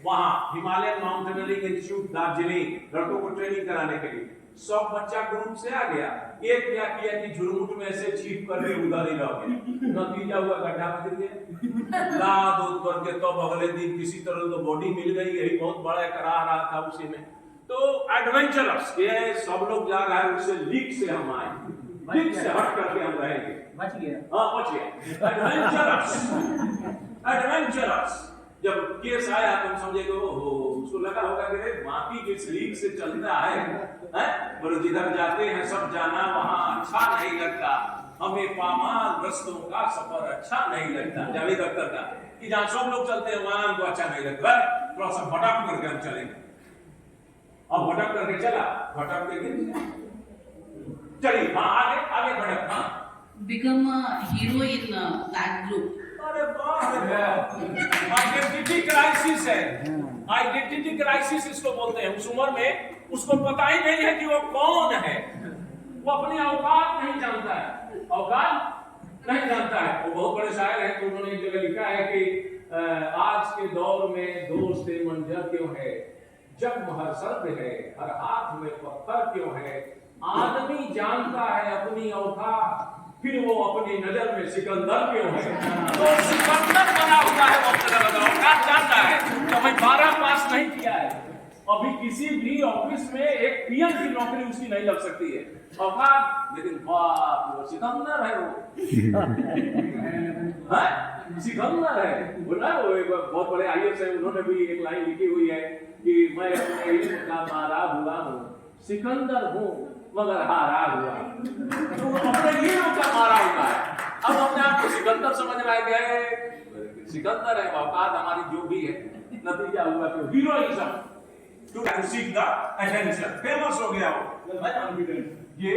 वहां हिमालयन माउंटेनियरिंग इंस्टीट्यूट दार्जिलिंग, लड़कों को ट्रेनिंग कराने के लिए। सब बच्चा ग्रुप से आ गया, एक क्या किया कि झुरमुट में से छीप करके उधर ही रह गया, नतीजा हुआ गड्ढा में गिर गया, लाद उद करके। तो अगले दिन किसी तरह तो बॉडी मिल गई, यही बहुत बड़ा करा रहा था उसी में। तो एडवेंचरस, ये सब लोग जा रहा है, उससे लीक से हम आए, लीक से हट करके हम रहेंगे, बच गया, हाँ बच गया। एडवेंचरस जब केस आया तो समझेगा ओहो, उसको लगा होगा कि बाकी किस लीक से चलता है, पर जिधर जाते हैं सब जाना वहां अच्छा नहीं लगता, हमें पामाल रस्तों का सफर अच्छा नहीं लगता। जावेद अख्तर का कि जहां सब लोग चलते हैं वहां हमको अच्छा नहीं लगता, थोड़ा सा भटक करके हम चलेंगे। अब भटक करके चला, भटक के गिर गया। चलिए हाँ आगे आगे भटक। हाँ
Become a hero in that group.
अरे बाप रे, आइडेंटिटी क्राइसिस है, आइडेंटिटी क्राइसिस इसको बोलते हैं। उस उम्र में उसको पता ही नहीं है कि वो कौन है, वो अपनी औकात नहीं जानता है, औकात नहीं जानता है। वो बहुत बड़े शायर हैं, तो उन्होंने एक जगह लिखा है कि आज के दौर में दोस्त से मंजर क्यों है, जग हर सर्द है, हर हाथ में पत्थर क्यों है, आदमी जानता है अपनी औकात, फिर वो अपनी नजर में सिकंदर क्यों है। तो सिकंदर बना हुआ है, वो अपना औकात जानता है। तो मैं 12 पास नहीं किया है, अभी किसी भी ऑफिस में एक पीएम की नौकरी उसकी नहीं लग सकती है, औकात, लेकिन बाप वो सिकंदर है, वो सिकंदर है। बोला वो एक बहुत बड़े आईएएस है, उन्होंने भी एक लाइन लिखी हुई है कि मैं अपने इल्म का मारा हुआ हूँ, सिकंदर हूँ मगर हारा हुआ। तो अपने इल्म का मारा हुआ है, अब अपने आप को सिकंदर समझ रहा है, सिकंदर है, औकात हमारी जो भी है, नतीजा हुआ तो heroism to seek the attention, famous हो गया वो। ये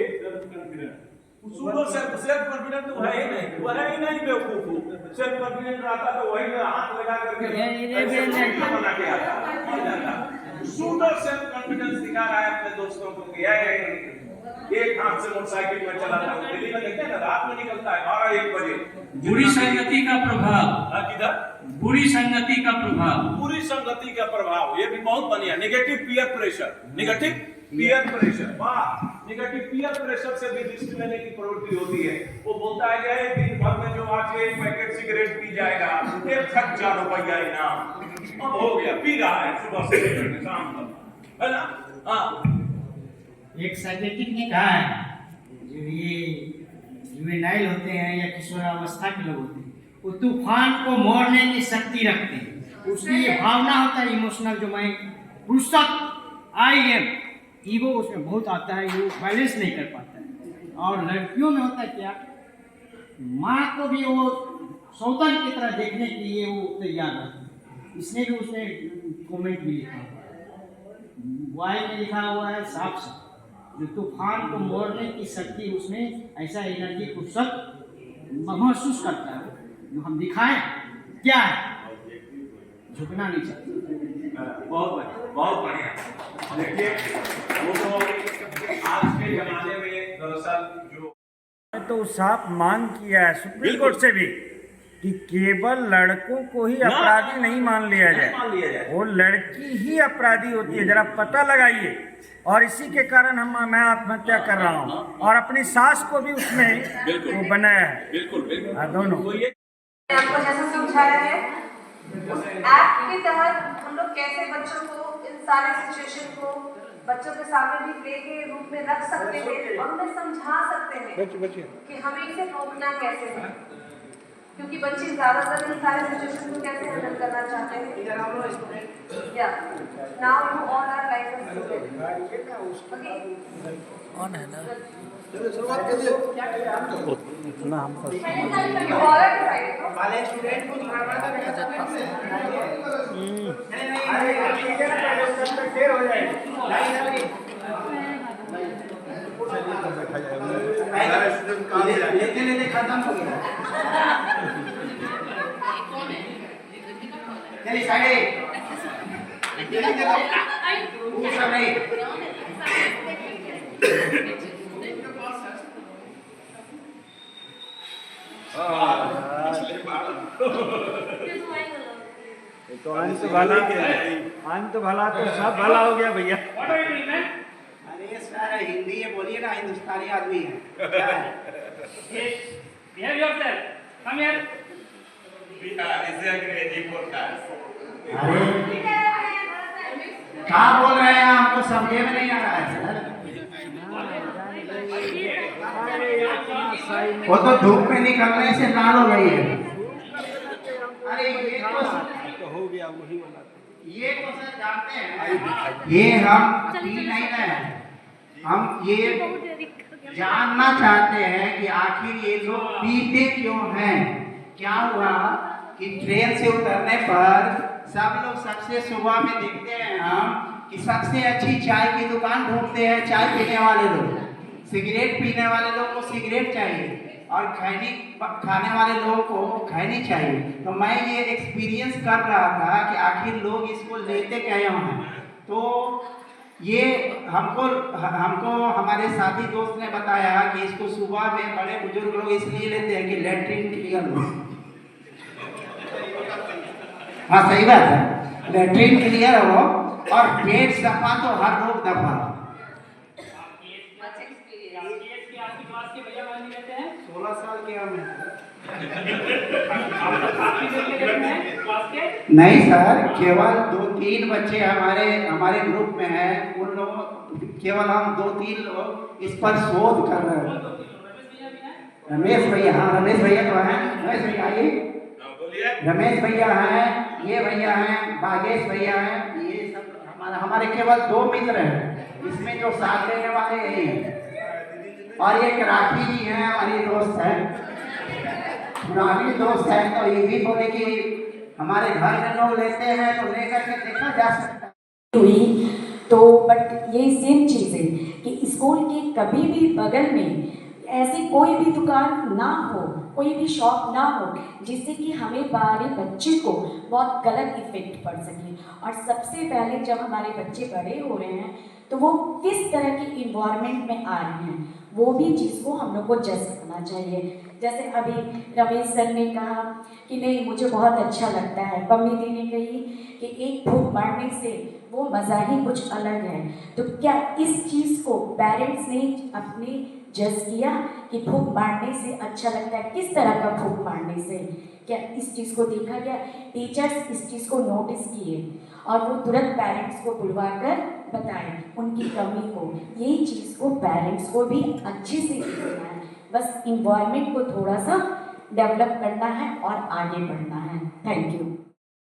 सेल्फ कॉन्फिडेंट तो है ही नहीं, वो है ही नहीं बेवकूफ। सेल्फ कॉन्फिडेंट रहता तो वही हाथ लगा करके बना के आता। सूडो सेल्फ कॉन्फिडेंस दिखा रहा है अपने दोस्तों को कि एक हाथ से मोटरसाइकिल में चलाता है, दिल्ली में देखते हैं ना, रात में निकलता है 12-1 बजे।
बुरी संगति का प्रभाव,
किधर
बुरी संगति का प्रभाव,
बुरी संगति का प्रभाव, ये भी बहुत बढ़िया। Negative peer pressure, negative peer pressure, वाह, नेगेटिव पीयर प्रेशर से भी रिस्क लेने की प्रवृत्ति होती है। वो बोलता है कि दिन भर में जो आज एक पैकेट सिगरेट पी जाएगा, 1,000 रुपया इनाम। अब हो गया, पी रहा है सुबह से लेकर शाम तक, है ना। हाँ
एक साइकेट्रिक ने कहा है जो ये जुवेनाइल होते हैं या किशोरावस्था के लोग होते हैं, वो तूफान को मोड़ने की शक्ति रखते हैं। उसकी ये भावना होता है इमोशनल, जो मैं पुस्तक आई एम ईगो उसमें बहुत आता है, वो बैलेंस नहीं कर पाता है। और लड़कियों में होता है क्या, माँ को भी वो सौतन की तरह देखने के लिए वो तैयार है। इसने भी उसने कमेंट भी लिखा वाई में लिखा हुआ है साफ साफ, जो तूफान को मोड़ने की शक्ति उसमें ऐसा एनर्जी को सब महसूस करता है। जो हम दिखाएं क्या है, झुकना नहीं चाहिए।
बहुत बढ़िया। देखिए वो तो आज के जमाने में दरअसल जो
तो साफ मांग किया है सुप्रीम कोर्ट से भी कि केवल लड़कों को ही अपराधी नहीं मान लिया जाए, वो लड़की ही अपराधी होती है, जरा पता लगाइए। और इसी के कारण मैं आत्महत्या कर रहा हूँ और अपनी सास को भी उसमें वो बनाया है।
बिल्कुल
दोनों
आपको जैसा समझाया है, उस ऐप के तहत हम लोग कैसे बच्चों को इन सारे सिचुएशन को बच्चों के सामने भी प्ले के रूप में रख सकते हैं और उन्हें समझा सकते हैं कि हमें इसे रोकना कैसे है, क्योंकि बच्चे ज्यादातर इन सारे सिचुएशन को कैसे हैंडल करना चाहते हैं। या now you all are like a student, okay on है ना, चलो शुरुआत करिए। उतना हम यू ऑल आर डिसाइडेड वाले स्टूडेंट को थोड़ा बड़ा देर हो जाएगी, लेते लेते खत्म हो गया। चलिए साइड
तो अंत भला तो सब भला हो गया भैया।
अरे सर हिंदी ये बोलिए ना, हिंदुस्तानी आदमी है क्या है? क्या बोल रहे हैं, हमको समझे में नहीं आ रहा है सर। वो तो धूप में निकलने से लाल हो गई है। अरे ये हो गया वही वाला, ये तो सर जानते हैं, ये हम पी नहीं रहे हैं, हम ये जानना चाहते हैं कि आखिर ये लोग पीते क्यों हैं। क्या हुआ कि ट्रेन से उतरने पर सब लोग सबसे सुबह में देखते हैं हम कि सबसे अच्छी चाय की दुकान ढूंढते हैं। चाय पीने वाले लोग, सिगरेट पीने वाले लोग को सिगरेट चाहिए और खैनी खाने वाले लोगों को खैनी चाहिए। तो मैं ये एक्सपीरियंस कर रहा था कि आखिर लोग इसको लेते क्यों हैं। तो ये हमको हमारे साथी दोस्त ने बताया कि इसको सुबह में बड़े बुजुर्ग लोग इसलिए लेते हैं कि लेटरिन क्लियर हो। हाँ सही बात है, लेटरिन क्लियर हो और पेट सफा तो हर रोग दफा। 16 साल के हम नहीं सर, केवल 2-3 बच्चे हमारे ग्रुप में हैं। उन लोगों केवल हम 2-3 लोग इस पर शोध कर रहे हैं। रमेश भैया, हाँ रमेश भैया तो हैं, रमेश भैया आइए। रमेश भैया हैं, ये भैया हैं, बागेश भैया हैं, ये सब हमारे केवल 2 मित्र हैं इसमें जो साथ देने वाले यही हैं। और एक राखी जी हैं, हमारी दोस्त है, पुरानी दोस्त है। तो ये भी बोले कि हमारे घर में लोग लेते हैं तो लेकर के देखा जा सकता है।
हुई तो बट ये सेम चीज़ है कि स्कूल के कभी भी बगल में ऐसी कोई भी दुकान ना हो, कोई भी शॉप ना हो जिससे कि हमें हमारे बच्चे को बहुत गलत इफेक्ट पड़ सके। और सबसे पहले जब हमारे बच्चे बड़े हो रहे हैं तो वो किस तरह की इन्वायरमेंट में आ रहे हैं वो भी चीज़ को हम लोग को जज करना चाहिए। जैसे अभी रमेश सर ने कहा कि नहीं मुझे बहुत अच्छा लगता है, पम्मी दी ने कही कि एक फूंक मारने से वो मज़ा ही कुछ अलग है। तो क्या इस चीज़ को पेरेंट्स ने अपने जज किया कि फूंक मारने से अच्छा लगता है, किस तरह का फूंक मारने से, क्या इस चीज़ को देखा गया? टीचर्स इस चीज़ को नोटिस किए और वो तुरंत पेरेंट्स को बुलवाकर बताएं उनकी कमी को। यही चीज़ को पेरेंट्स को भी अच्छे से देखना है, बस इन्वायरमेंट को थोड़ा सा डेवलप करना है और आगे बढ़ना है। Thank you.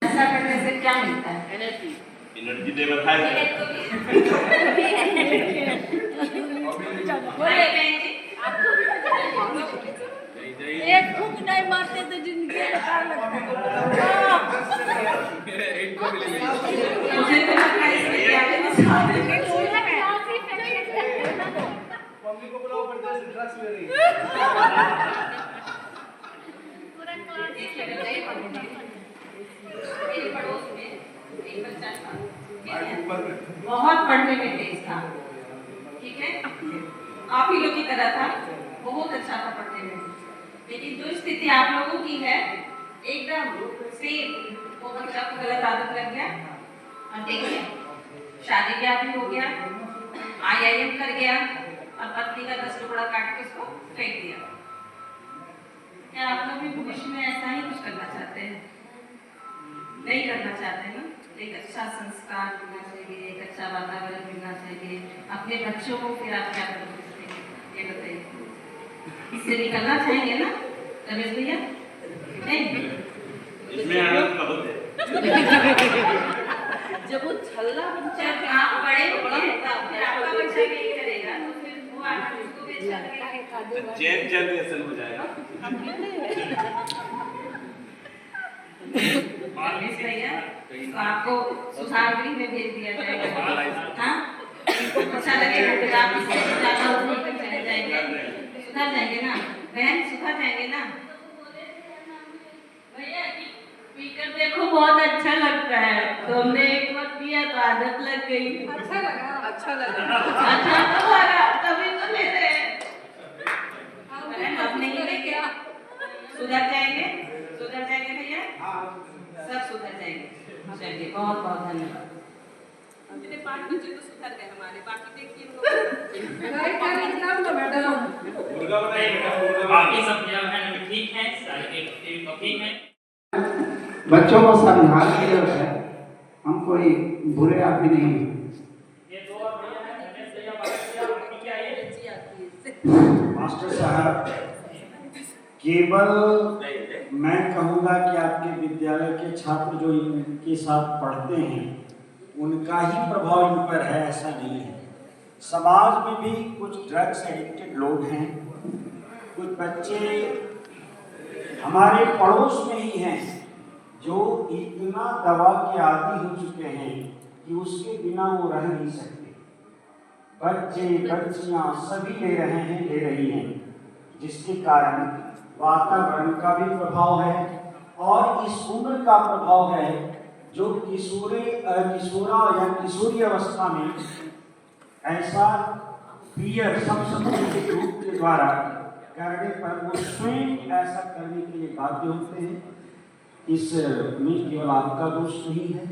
ऐसा करने से क्या मिलता है?
एनर्जी लेवल हाई है।
एक फूंक नहीं मारते तो जिंदगी बेकार लगता
मम्मी को बुलाओ, बर्दाश्त ड्रग्स ले रही
मेरे पड़ोस में एक बच्चा था, बहुत पढ़ने में तेज था, ठीक है, आप ही लोग की तरह था, बहुत अच्छा था पढ़ने में। लेकिन जो स्थिति आप लोगों की है एकदम सेम, वो बच्चा को गलत आदत लग गया और देखिए शादी ब्याह भी हो गया, IIM कर गया और पत्नी का 10 टुकड़ा काट के उसको फेंक दिया। क्या आप लोग भी भविष्य में ऐसा ही कुछ करना चाहते हैं? नहीं करना चाहते ना? एक अच्छा संस्कार मिलना चाहिए, एक अच्छा वातावरण मिलना चाहिए अपने बच्चों को। फिर आप क्या करोगे ये बताइए? इससे निकलना चाहेंगे ना रमेश भैया? नहीं, जब वो छल्ला जब आप बड़े होंगे फिर आपका बच्चा यही करेगा तो फिर वो आकर उसको भी अच्छा लगेगा,
जेन जनरेशन हो जाएगा।
भैया तो आपको सुधार गृह में भेज दिया जाएगा। हाँ, अच्छा लगेगा फिर आप इससे ज़्यादा ऊपर तक चले जाएंगे, सुधर जाएंगे ना बहन, सुधर जाएंगे ना भैया? स्पीकर देखो बहुत अच्छा लगता है, तो हमने एक बार पिया तो आदत लग गई। अच्छा लगा, अच्छा लगा, अच्छा तो लगा, तभी तो ले रहे हैं। अब नहीं लेके सुधर जाएंगे भैया, सब सुधर जाएंगे। चलिए बहुत बहुत धन्यवाद। मेरे 5 बच्चे तो सुधर गए हमारे, बाकी देखिए
बाकी सब ठीक है, ठीक है।
बच्चों को समझाने की जरूरत है, हम कोई बुरे आदमी नहीं हैं।
मास्टर साहब, केवल मैं कहूँगा कि आपके विद्यालय के छात्र जो इनके साथ पढ़ते हैं उनका ही प्रभाव इन पर है, ऐसा नहीं है। समाज में भी कुछ ड्रग्स एडिक्टेड लोग हैं, कुछ बच्चे हमारे पड़ोस में ही हैं जो इतना दवा के आदी हो चुके हैं कि उसके बिना वो रह नहीं सकते। बच्चे बच्चियां सभी ले रहे हैं, ले रही हैं, जिसके कारण वातावरण का भी प्रभाव है और इस उम्र का प्रभाव है जो किशोरा या किशोरी अवस्था में ऐसा पियर सब्सटेंस के रूप के द्वारा करने पर वो स्वयं ऐसा करने के लिए बाध्य होते हैं। इसमें केवल आपका दोष नहीं है,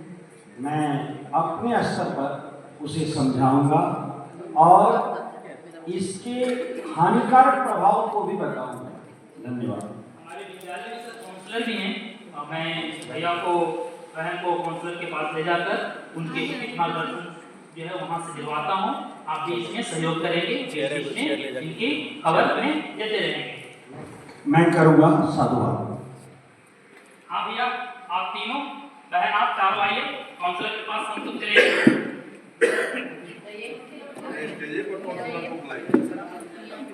मैं अपने स्तर पर उसे समझाऊंगा और इसके हानिकारक प्रभाव को भी बताऊंगा। धन्यवाद।
हमारे विद्यालय में सर काउंसलर भी हैं, मैं भैया को बहन को काउंसलर के पास ले जाकर उनके उचित मार्गदर्शन जो है वहाँ से दिलवाता हूँ। आप भी इसमें सहयोग करेंगे, इनकी खबर में देते रहेंगे।
मैं करूँगा साधुवाद।
हाँ भैया, आप तीनों बहन आप चारों आइए काउंसलर के पास, हम तुम चलेंगे।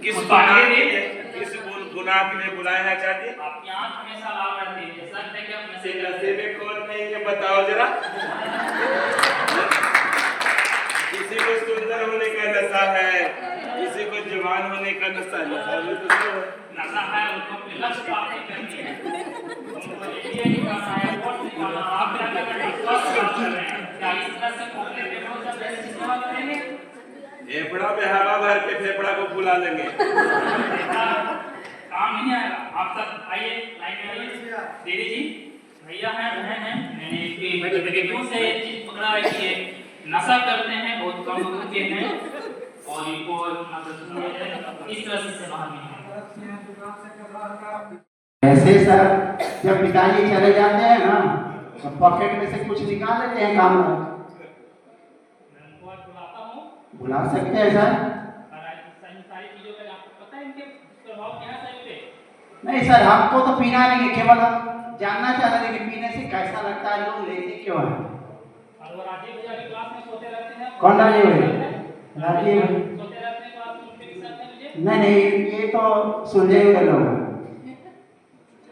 किस गुनाह के लिए बुलाया है आचार्य?
आपकी आँख हमेशा लाल रहती है, सच है कि आप नशे
नशे में कौन नहीं है बताओ जरा। किसी को सुंदर होने का नशा है, किसी को जवान होने का नशा
नशा है, उनको लक्ष्य प्राप्त करनी है, उनको ये निकालना है, वोट निकालना। आप क्या कर रहे हैं? स्वस्थ कर रहे हैं क्या? इस तरह से खोखले पे बहुत ज़्यादा इस्तेमाल करेंगे,
फेफड़ा में हवा भर के फेफड़ा को फुला लेंगे।
काम नहीं आएगा। आप सब आइए, लाइन में आइए। दीदी जी, भैया हैं, बहन हैं, मैंने इनकी बेटियों से एक चीज पकड़ा है कि ये नशा करते हैं, बहुत कम उम्र के हैं और इनको इस तरह से बाहर नहीं है।
ऐसे सर जब पिताजी चले जाते हैं ना तो पॉकेट में से कुछ निकाल लेते हैं काम का। बुला सकते हैं सर? नहीं सर, हमको तो पीना नहीं है, केवल हम जानना चाह रहे हैं कि पीने से कैसा लगता है, लोग लेते क्यों है। कौन राजीव है? राजीव नहीं, ये तो सुलझे हुए लोग हैं,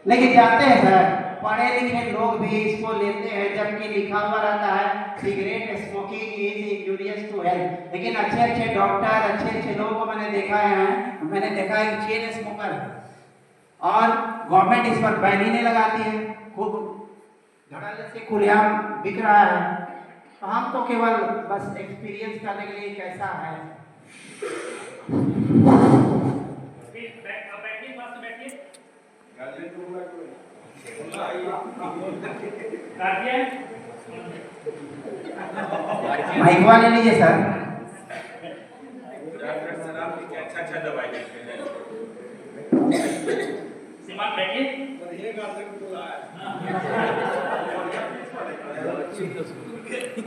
लेकिन जानते हैं सर पढ़े लिखे लोग भी इसको लेते हैं, जबकि लिखा हुआ रहता है cigarette smoking is injurious to health. लेकिन अच्छे अच्छे डॉक्टर, अच्छे अच्छे लोगों को मैंने देखा है, मैंने देखा है चेन स्मोकर और गवर्नमेंट इस पर बैन ही नहीं लगाती है, खूब धड़ल्ले से खुलेआम बिक रहा है। तो हम तो केवल बस एक्सपीरियंस करने के लिए कैसा है। माइक वाले लीजिए सर।
अच्छा दवाई देते हैं।
सीमा बैठिए।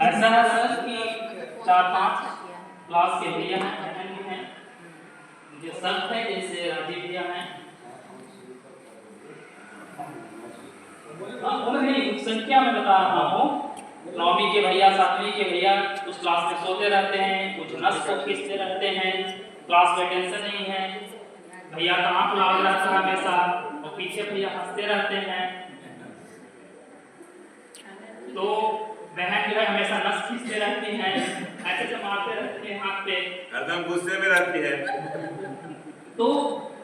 ऐसा है सर कि 4-5 क्लास के भैया हैं, बहन भी हैं, मुझे शक है जैसे राजीव भैया हैं। नहीं, संख्या में बता रहा हूँ, 9वीं के भैया, 7वीं के भैया उस क्लास में सोते रहते हैं, कुछ नस को खींचते रहते हैं, क्लास में टेंशन नहीं है, भैया का आँख लाल रहता है हमेशा और पीछे भैया हंसते रहते हैं। तो बहन जो है हमेशा नस खींचते रहती हैं, ऐसे से मारते रहते हैं हाथ पे,
हरदम गुस्से में रहती है।
तो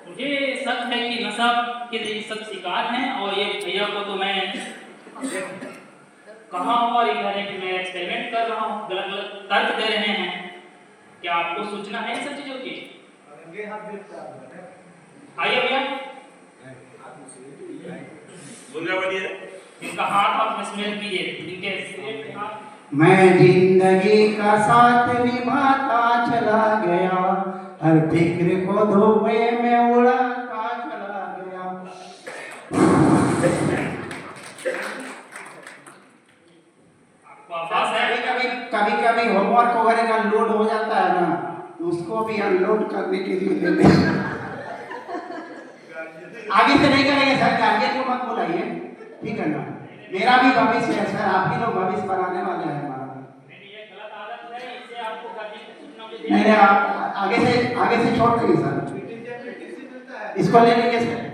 मुझे शक है कि नशा के लिए सब शिकार हैं और ये भैया को तो मैं कहा हूँ और ये कह रहे हैं कि मैं एक्सपेरिमेंट कर रहा हूँ, गलत गलत तर्क दे रहे हैं। क्या आपको सूचना है इन सब चीजों की? आइए भैया, इनका हाथ आप स्मेल कीजिए, इनके सिगरेट के हाथ।
मैं जिंदगी का साथ निभाता चला गया, हर फिक्र को धोखे में उड़ाता चला गया। कभी कभी होमवर्क वगैरह का लोड हो जाता है ना, उसको भी अनलोड करने के लिए लेते हैं। आगे से नहीं करेंगे सर, गार्जियन को मत बुलाइए, ठीक है ना? मेरा भी भविष्य है सर, आप ही लोग भविष्य बनाने वाले हैं हमारा। नहीं, आप आगे से छोड़ देंगे सर, इसको ले लेंगे सर।